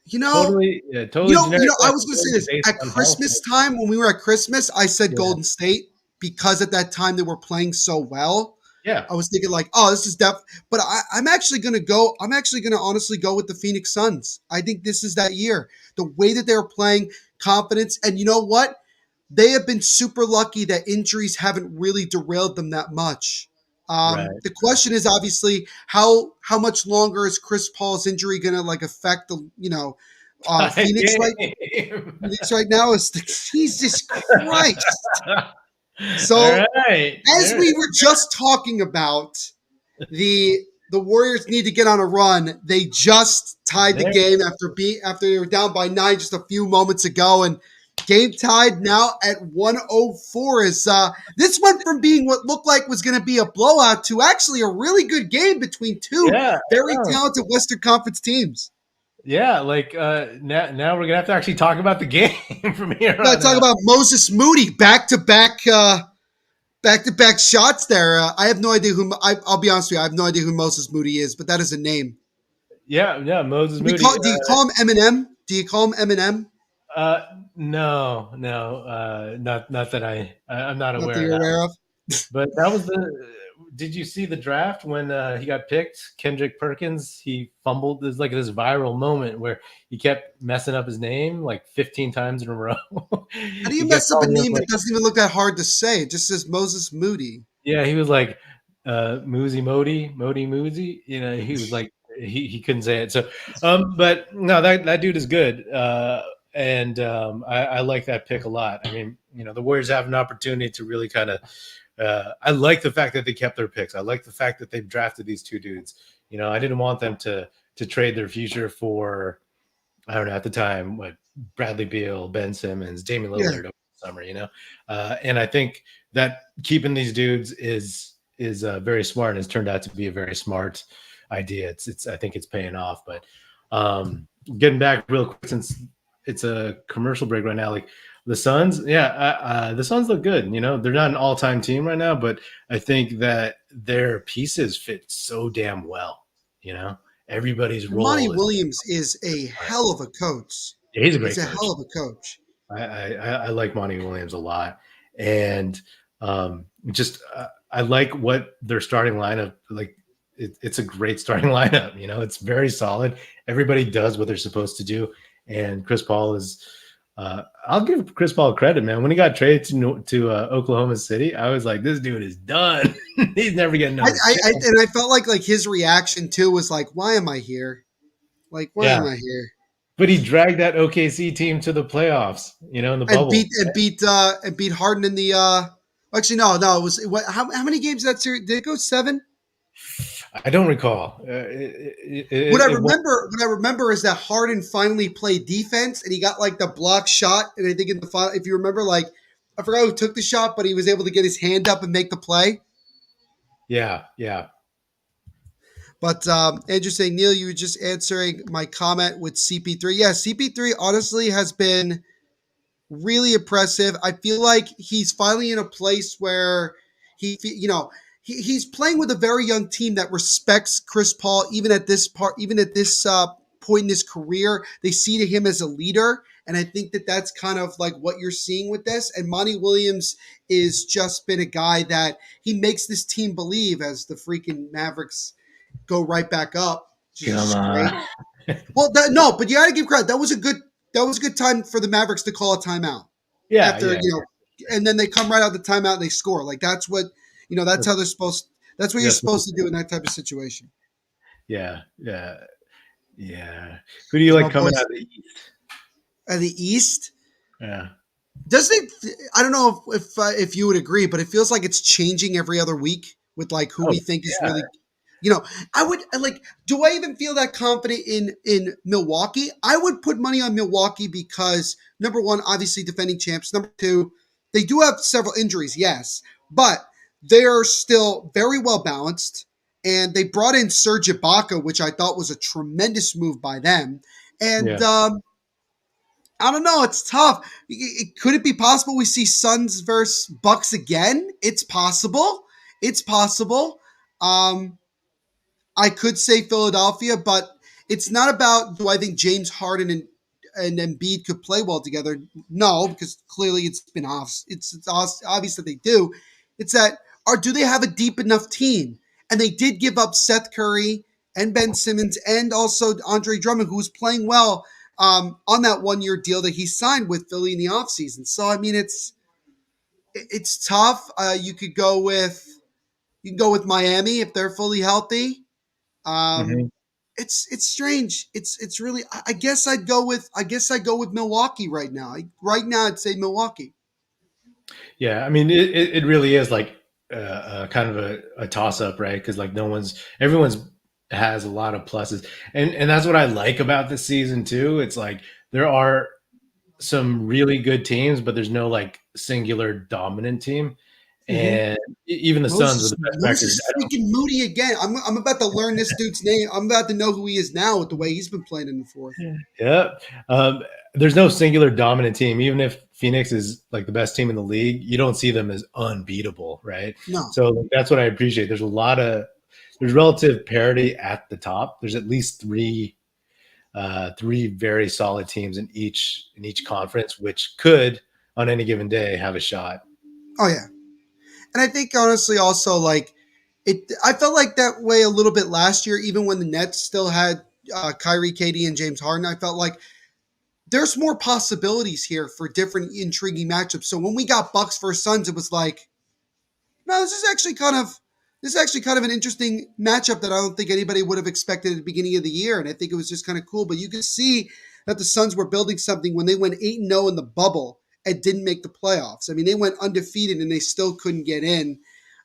Totally generic. I was going to say this based at on Christmas time when we were at Christmas. I said Yeah. Golden State because at that time they were playing so well. Yeah, I was thinking like, oh, this is but I'm actually going to go. I'm actually going to honestly go with the Phoenix Suns. I think this is that year. The way that they're playing, confidence, and you know what? They have been super lucky that injuries haven't really derailed them that much. right. The question is obviously how much longer is Chris Paul's injury going to like affect the Phoenix Phoenix right now is Jesus Christ. So All right. as we were just talking about, the Warriors need to get on a run. They just tied the There. game after they were down by 9 just a few moments ago, and game tied now at 104. Is this went from being what looked like was going to be a blowout to actually a really good game between two very talented Western Conference teams. Yeah, like now we're gonna have to actually talk about the game from here. We got to talk about Moses Moody back-to-back shots there. I have no idea who. I'll be honest with you. I have no idea who Moses Moody is, but that is a name. Yeah, Moses Moody. Do you call him Eminem? Do you call him Eminem? No, not that I'm not Not aware that you're of. aware of. But that was Did you see the draft when he got picked? Kendrick Perkins, he fumbled. There's like this viral moment where he kept messing up his name like 15 times in a row. How do you mess up a name that doesn't even look that hard to say? It just says Moses Moody. Yeah, he was like Mosey Modi Moosey. You know, he was like he couldn't say it. So, but no, that dude is good. And I like that pick a lot. I mean, the Warriors have an opportunity to really kind of. I like the fact that they kept their picks. I like the fact that they've drafted these two dudes. I didn't want them to trade their future for, I don't know, at the time, what, Bradley Beal, Ben Simmons, Damian Lillard over the summer. And I think that keeping these dudes is very smart, and it's turned out to be a very smart idea. I think it's paying off. But getting back real quick, since it's a commercial break right now, like. The Suns, the Suns look good. They're not an all-time team right now, but I think that their pieces fit so damn well, everybody's Monty role is. Williams is a hell of a coach. He's a He's great a coach. hell of a coach. I like Monty Williams a lot, and just I like what their starting lineup like. It's a great starting lineup. You know, it's very solid. Everybody does what they're supposed to do, and Chris Paul is. I'll give Chris Paul credit, man. When he got traded to Oklahoma City, I was like, this dude is done. He's never getting another chance. And I felt like his reaction too was like, why am I here? Like, why Yeah, am I here? but he dragged that OKC team to the playoffs. You know, in the And bubble. beat Harden in the actually no, it was how many games that series did it go 7? I don't recall. What I remember is that Harden finally played defense and he got like the block shot. And I think in the final, if you remember, like I forgot who took the shot, but he was able to get his hand up and make the play. Yeah. But Andrew saying, Neil, you were just answering my comment with CP3. Yeah, CP3 honestly has been really impressive. I feel like he's finally in a place where he's playing with a very young team that respects Chris Paul, even at this point in his career. They see to him as a leader, and I think that that's kind of like what you're seeing with this. And Monty Williams is just been a guy that he makes this team believe as the freaking Mavericks go right back up. Come on. Well, no, but you got to give credit. That was a good time for the Mavericks to call a timeout. Yeah. After and then they come right out the timeout and they score. Like that's what that's how they're supposed. That's what you're supposed to do in that type of situation. Yeah. Who do you like coming out of the East? At the East, Yeah. doesn't it? I don't know if you would agree, but it feels like it's changing every other week with like who we think is really. I would like. Do I even feel that confident in Milwaukee? I would put money on Milwaukee because number one, obviously defending champs. Number two, they do have several injuries, yes, but they are still very well balanced. And they brought in Serge Ibaka, which I thought was a tremendous move by them. And I don't know. It's tough. Could it be possible we see Suns versus Bucks again? It's possible. I could say Philadelphia, but it's not about do I think James Harden and Embiid could play well together. No, because clearly it's been off. It's obvious that they do. It's that do they have a deep enough team? And they did give up Seth Curry and Ben Simmons and also Andre Drummond, who was playing well on that 1-year deal that he signed with Philly in the offseason. So I mean, it's tough. You could go with Miami if they're fully healthy. It's strange. It's really. I guess I'd go with Milwaukee right now. Right now, I'd say Milwaukee. Yeah, I mean, it really is like kind of a toss up, right? Because like everyone's has a lot of pluses, and that's what I like about this season too. It's like there are some really good teams, but there's no like singular dominant team. And even the Suns with the best record. Freaking Moody again. I'm about to learn this dude's name. I'm about to know who he is now with the way he's been playing in the fourth. Yeah. There's no singular dominant team. Even if Phoenix is like the best team in the league, you don't see them as unbeatable, right? No. So like, that's what I appreciate. There's relative parity at the top. There's at least three very solid teams in each conference, which could on any given day have a shot. Oh yeah. And I think honestly also like I felt like that way a little bit last year, even when the Nets still had Kyrie, KD, and James Harden. I felt like there's more possibilities here for different intriguing matchups. So when we got Bucks versus Suns, it was like, no, this is actually kind of an interesting matchup that I don't think anybody would have expected at the beginning of the year. And I think it was just kind of cool. But you could see that the Suns were building something when they went 8-0 in the bubble and didn't make the playoffs. I mean, they went undefeated and they still couldn't get in.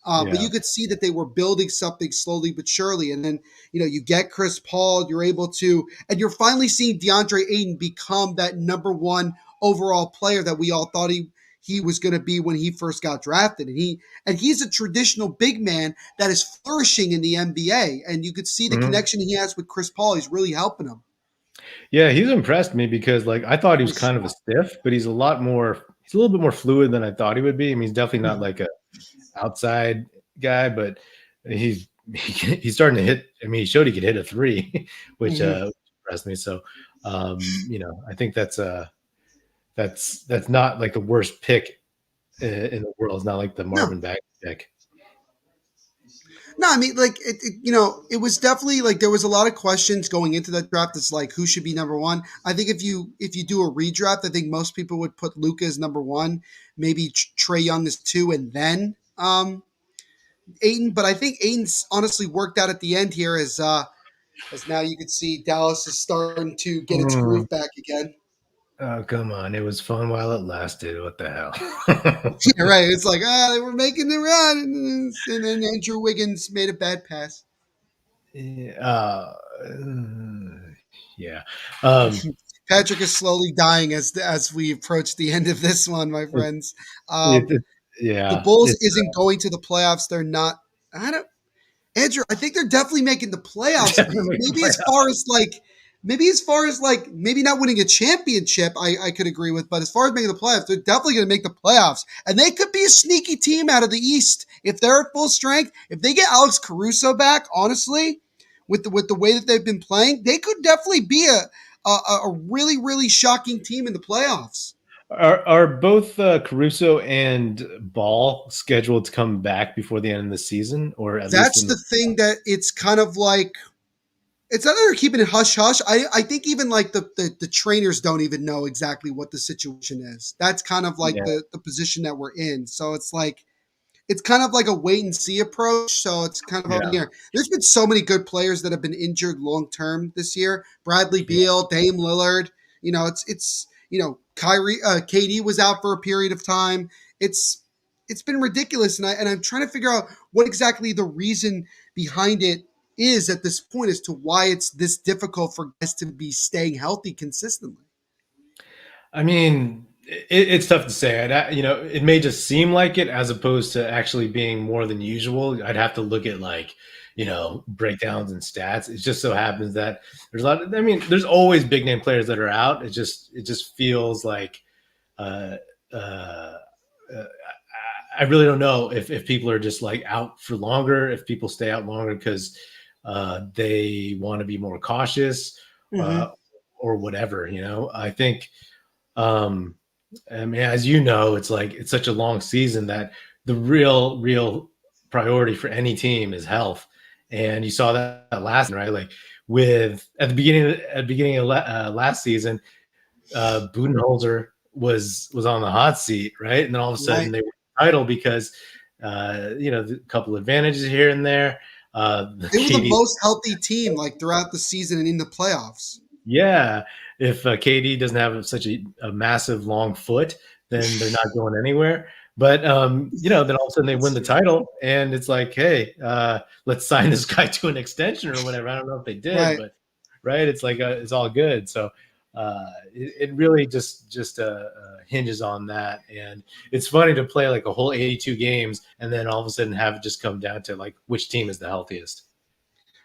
But you could see that they were building something slowly but surely. And then, you get Chris Paul, you're able to, and you're finally seeing DeAndre Ayton become that number one overall player that we all thought he was going to be when he first got drafted. And he's a traditional big man that is flourishing in the NBA. And you could see the connection he has with Chris Paul. He's really helping him. Yeah, he's impressed me because like I thought he was kind of a stiff, but he's a little bit more fluid than I thought he would be. I mean, he's definitely not like a outside guy, but he's he's starting to hit. I mean, he showed he could hit a three, which Mhm. impressed me. So, I think that's not like the worst pick in the world. It's not like the No, Marvin Bagley pick. no, I mean, like, it was definitely like there was a lot of questions going into that draft. It's like who should be number one. I think if you do a redraft, I think most people would put Luka as number one, maybe Trey Young as two, and then Aiton. But I think Aiton's honestly worked out at the end here as now you can see Dallas is starting to get its Mm. groove back again. Oh, come on. It was fun while it lasted. What the hell? Yeah, right. It's like they were making the run, and then Andrew Wiggins made a bad pass. Yeah. Yeah. Um, Patrick is slowly dying as we approach the end of this one, my it, friends. it, The yeah. Bulls It's isn't going to the playoffs. They're not. I don't. Andrew, I think they're definitely making the playoffs. definitely the Maybe as playoff. far as like, maybe not winning a championship, I could agree with. But as far as making the playoffs, they're definitely going to make the playoffs, and they could be a sneaky team out of the East if they're at full strength. If they get Alex Caruso back, honestly, with the way that they've been playing, they could definitely be a really shocking team in the playoffs. Are both Caruso and Ball scheduled to come back before the end of the season, or at least That's in the? the thing that it's kind of like it's not that they're keeping it hush hush. I think even like the trainers don't even know exactly what the situation is. That's kind of like Yeah, the position that we're in. So it's kind of like a wait and see approach. So it's kind of up in yeah, the air. There's been so many good players that have been injured long term this year. Bradley yeah. Beal, Dame Lillard. It's Kyrie, KD was out for a period of time. It's it's been ridiculous, and I'm trying to figure out what exactly the reason behind it is at this point as to why it's this difficult for guys to be staying healthy consistently. I mean, it's tough to say. It may just seem like it as opposed to actually being more than usual. I'd have to look at like, breakdowns and stats. It just so happens that there's a lot of, I mean, there's always big name players that are out. It just feels like, uh, uh, uh, I really don't know if people are just like out for longer, if people stay out longer because they want to be more cautious, uh, Mm-hmm. or whatever. I think, um, I mean, as you know, it's like it's such a long season that the real priority for any team is health, and you saw that last, right? Like with at the beginning of last season, Budenholzer was on the hot seat, right? And then all of a sudden Right. they won the title because a couple advantages here and there. The They were the KD, most healthy team like throughout the season and in the playoffs. yeah. If KD doesn't have such a massive long foot, then they're not going anywhere. But then all of a sudden they win That's the true. title, and it's like, hey, let's sign this guy to an extension or whatever. I don't know if they did, Right. but right, it's like it's all good. So it really just hinges on that, and it's funny to play like a whole 82 games, and then all of a sudden have it just come down to like which team is the healthiest.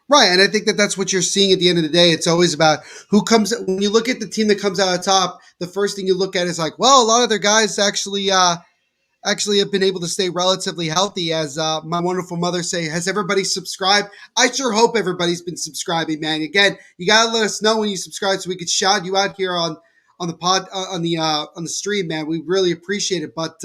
Right. And I think that that's what you're seeing at the end of the day. It's always about who comes when you look at the team that comes out on top, the first thing you look at is like, well, a lot of their guys actually have been able to stay relatively healthy. As my wonderful mother say, has everybody subscribed? I sure hope everybody's been subscribing, man. Again, you gotta let us know when you subscribe so we could shout you out here on the pod on the stream, man. We really appreciate it. But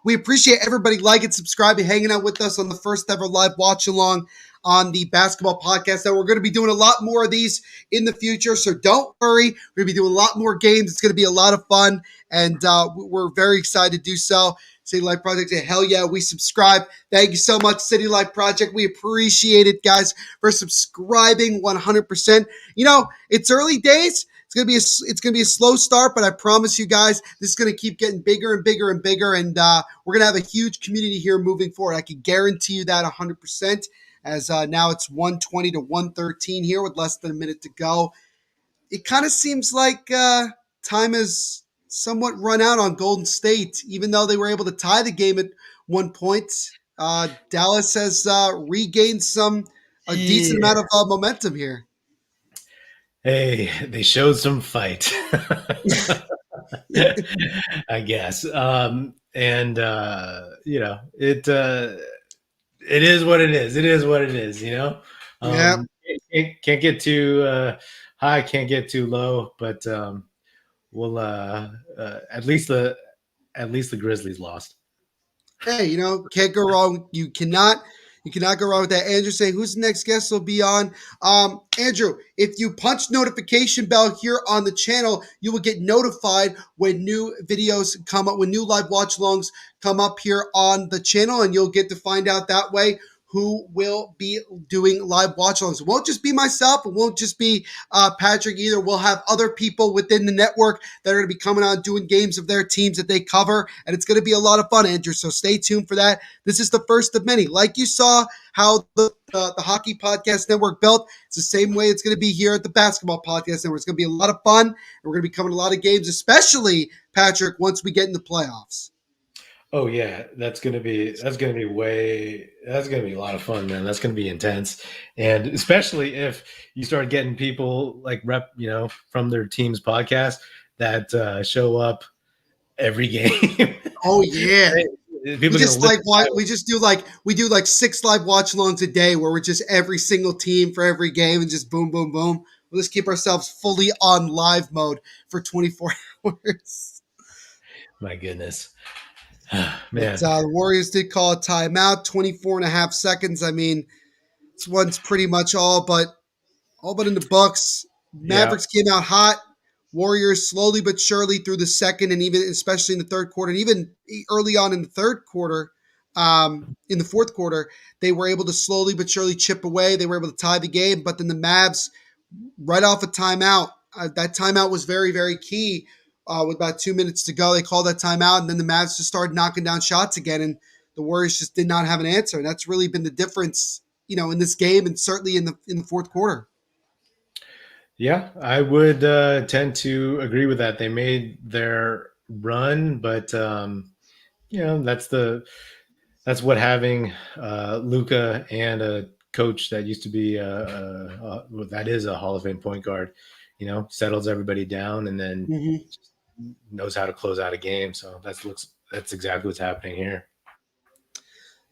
we appreciate everybody liking, subscribing, hanging out with us on the first ever live watch along on the basketball podcast. That we're going to be doing a lot more of these in the future, so don't worry. We're going to be doing a lot more games. It's going to be a lot of fun, and we're very excited to do so. City Life Project, hell yeah, we subscribe. Thank you so much, City Life Project. We appreciate it, guys, for subscribing 100%. It's early days. It's gonna be a slow start, but I promise you guys, this is gonna keep getting bigger and bigger and bigger, and we're gonna have a huge community here moving forward. I can guarantee you that 100%. As now it's 120 to 113 here with less than a minute to go. It kind of seems like time has somewhat run out on Golden State, even though they were able to tie the game at one point. Dallas has regained a decent Yeah. amount of momentum here. Hey, they showed some fight. I guess. And it it is what it is. It is what it is. Yeah. Can't get too high, can't get too low, but we'll at least the Grizzlies lost. Hey, can't go wrong. You cannot go wrong with that. Andrew saying, who's the next guest will be on? Andrew, if you punch notification bell here on the channel, you will get notified when new videos come up, when new live watch longs come up here on the channel, and you'll get to find out that way who will be doing live watch longs. It won't just be myself. It won't just be Patrick either. We'll have other people within the network that are going to be coming on doing games of their teams that they cover, and it's going to be a lot of fun, Andrew. So stay tuned for that. This is the first of many. Like you saw how the Hockey Podcast Network built, it's the same way it's going to be here at the Basketball Podcast Network. It's going to be a lot of fun, and we're going to be covering a lot of games, especially, Patrick, once we get in the playoffs. Oh yeah, that's gonna be a lot of fun, man. That's gonna be intense, and especially if you start getting people like from their team's podcast that show up every game. Oh yeah. People we do like 6 live watch longs a day where we're just every single team for every game and just boom, boom, boom. We'll just keep ourselves fully on live mode for 24 hours. My goodness. Man. But, the Warriors did call a timeout, 24 and a half seconds. I mean, this one's pretty much all but in the books. Mavericks came out hot. Warriors slowly but surely through the second and even especially in the third quarter and even early on in the third quarter, in the fourth quarter, they were able to slowly but surely chip away. They were able to tie the game, but then the Mavs right off a timeout. That timeout was very, very key. With about 2 minutes to go, they called that timeout, and then the Mavs just started knocking down shots again, and the Warriors just did not have an answer. And that's really been the difference, in this game and certainly in the fourth quarter. Yeah, I would tend to agree with that. They made their run, but that's what having Luka and a coach that used to be that is a Hall of Fame point guard, settles everybody down and then knows how to close out a game. So that's exactly what's happening here.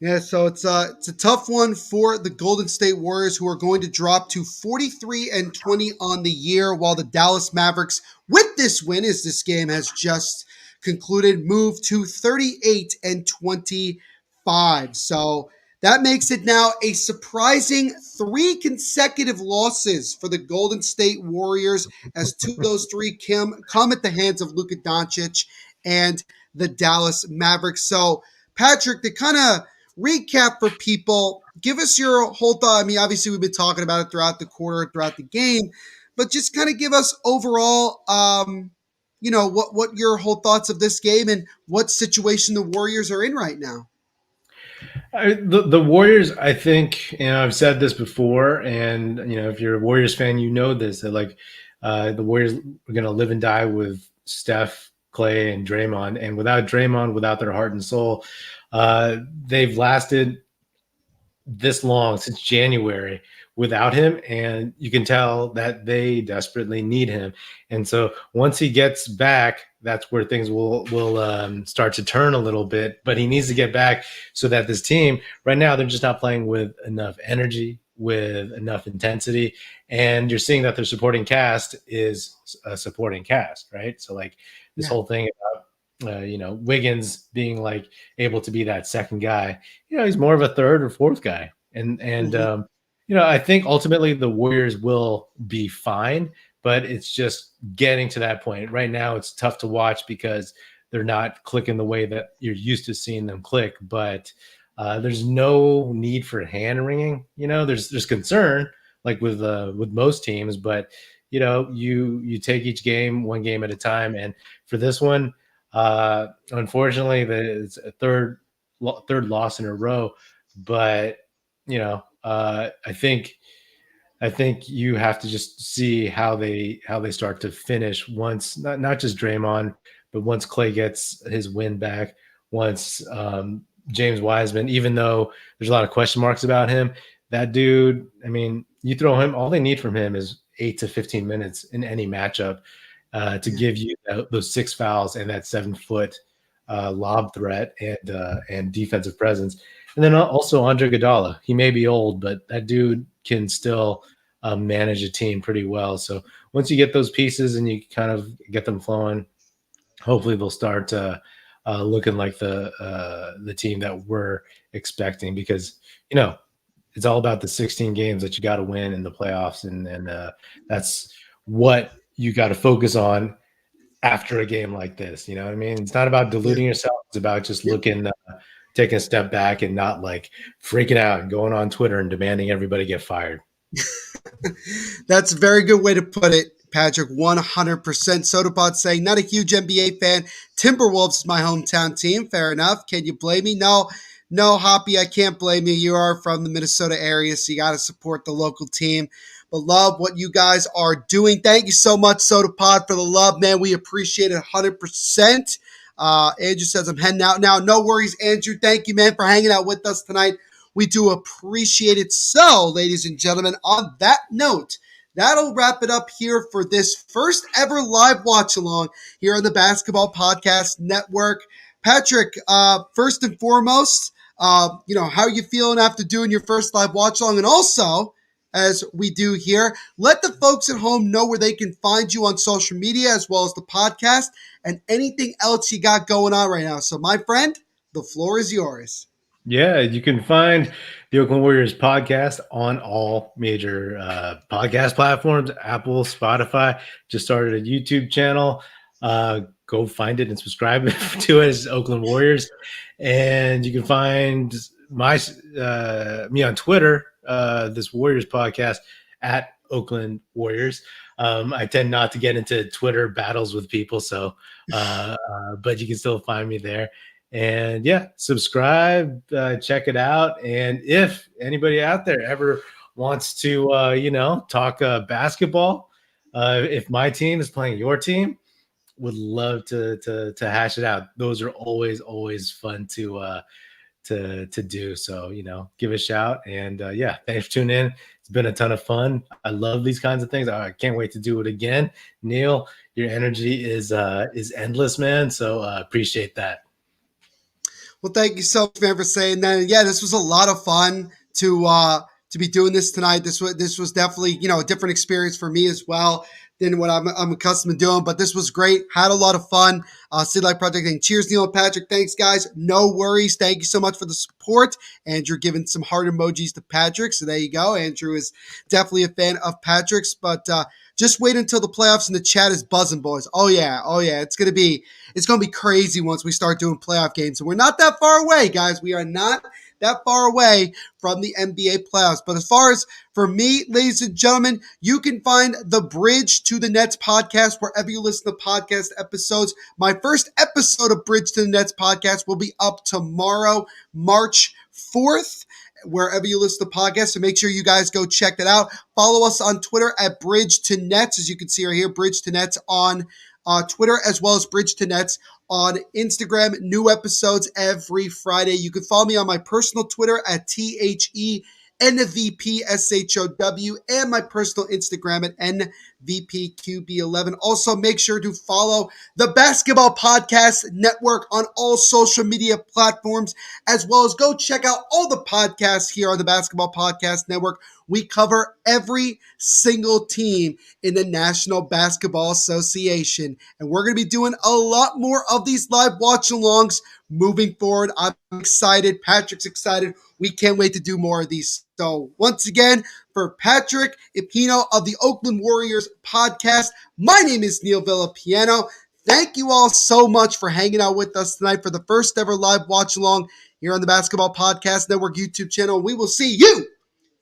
Yeah, so it's a tough one for the Golden State Warriors, who are going to drop to 43-20 on the year, while the Dallas Mavericks, with this win, as this game has just concluded, move to 38-25. So that makes it now a surprising 3 consecutive losses for the Golden State Warriors, as 2 of those 3 come at the hands of Luka Doncic and the Dallas Mavericks. So, Patrick, to kind of recap for people, give us your whole thought. I mean, obviously we've been talking about it throughout the quarter, throughout the game, but just kind of give us overall, what your whole thoughts of this game and what situation the Warriors are in right now. The Warriors, I think, I've said this before, and if you're a Warriors fan, this, that the Warriors are going to live and die with Steph, Clay, and Draymond, and without Draymond, without their heart and soul, they've lasted this long, since January, without him, and you can tell that they desperately need him. And so once he gets back, that's where things will start to turn a little bit. But he needs to get back so that this team, right now, they're just not playing with enough energy, with enough intensity, and you're seeing that their supporting cast is a supporting cast, right? So this whole thing about Wiggins being able to be that second guy, he's more of a third or fourth guy. And I think ultimately the Warriors will be fine, but it's just getting to that point. Right now it's tough to watch because they're not clicking the way that you're used to seeing them click, but there's no need for hand wringing. There's concern with most teams, but you take each game one game at a time. And for this one, unfortunately, it's a third loss in a row, but I think you have to just see how they start to finish once, not just Draymond, but once Clay gets his win back, once James Wiseman, even though there's a lot of question marks about him, that dude, I mean, you throw him, all they need from him is 8 to 15 minutes in any matchup to give you those 6 fouls and that 7-foot lob threat and defensive presence. And then also Andre Iguodala. He may be old, but that dude can still manage a team pretty well. So once you get those pieces and you kind of get them flowing, hopefully they'll start looking like the team that we're expecting, because it's all about the 16 games that you got to win in the playoffs, and that's what you got to focus on after a game like this. You know what I mean? It's not about diluting yourself. It's about just looking, taking a step back and not like freaking out and going on Twitter and demanding everybody get fired. That's a very good way to put it, Patrick. 100%. Sodapod saying, not a huge NBA fan. Timberwolves is my hometown team. Fair enough. Can you blame me? No, Hoppy, I can't blame you. You are from the Minnesota area, so you got to support the local team. But love what you guys are doing. Thank you so much, Sodapod, for the love, man. We appreciate it 100%. Andrew says, I'm heading out now. No worries, Andrew. Thank you, man, for hanging out with us tonight. We do appreciate it. So, ladies and gentlemen, on that note, that'll wrap it up here for this first ever live watch along here on the Basketball Podcast Network. Patrick, first and foremost, how are you feeling after doing your first live watch along? And also, as we do here, let the folks at home know where they can find you on social media, as well as the podcast and anything else you got going on right now. So, my friend, the floor is yours. Yeah, you can find the Oakland Warriors podcast on all major podcast platforms, Apple, Spotify. Just started a YouTube channel. Go find it and subscribe to it as Oakland Warriors. And you can find me on Twitter, this Warriors podcast, at Oakland Warriors. I tend not to get into Twitter battles with people, so but you can still find me there. And yeah, subscribe, check it out. And if anybody out there ever wants to, talk basketball, if my team is playing your team, would love to hash it out. Those are always fun to do. So, give a shout. And thanks for tuning in. It's been a ton of fun. I love these kinds of things. I can't wait to do it again. Neil, your energy is endless, man. So appreciate that. Well, thank you so much, man, for saying that. Yeah, this was a lot of fun to be doing this tonight. This was definitely, a different experience for me as well than what I'm accustomed to doing. But this was great. Had a lot of fun. City Life Project thing. Cheers, Neil and Patrick. Thanks, guys. No worries. Thank you so much for the support. Andrew giving some heart emojis to Patrick. So there you go. Andrew is definitely a fan of Patrick's. But just wait until the playoffs and the chat is buzzing, boys. Oh yeah. It's gonna be crazy once we start doing playoff games. And we're not that far away, guys. We are not that far away from the NBA playoffs. But as far as for me, ladies and gentlemen, you can find the Bridge to the Nets podcast wherever you listen to podcast episodes. My first episode of Bridge to the Nets podcast will be up tomorrow, March 4th. Wherever you listen to podcasts, so make sure you guys go check that out. Follow us on Twitter at Bridge to Nets, as you can see right here, Bridge to Nets on Twitter, as well as Bridge to Nets on Instagram. New episodes every Friday. You can follow me on my personal Twitter at THENVPSHOW and my personal Instagram at NVPQB11. Also, make sure to follow the Basketball Podcast Network on all social media platforms, as well as go check out all the podcasts here on the Basketball Podcast Network. We cover every single team in the National Basketball Association, and we're going to be doing a lot more of these live watch-alongs moving forward. I'm excited. Patrick's excited. We can't wait to do more of these. So once again, for Patrick Epino of the Oakland Warriors podcast, my name is Neil Villapiano. Thank you all so much for hanging out with us tonight for the first ever live watch-along here on the Basketball Podcast Network YouTube channel. We will see you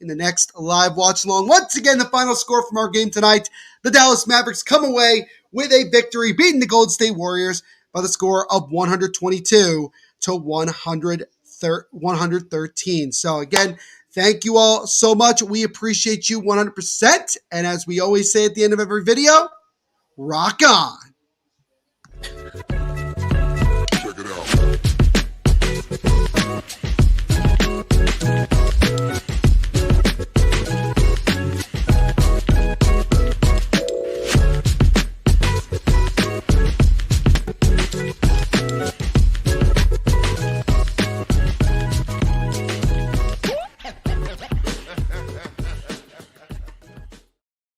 in the next live watch-along. Once again, the final score from our game tonight, the Dallas Mavericks come away with a victory, beating the Golden State Warriors by the score of 122 to 113. So again, thank you all so much. We appreciate you 100%. And as we always say at the end of every video, rock on. Check it out.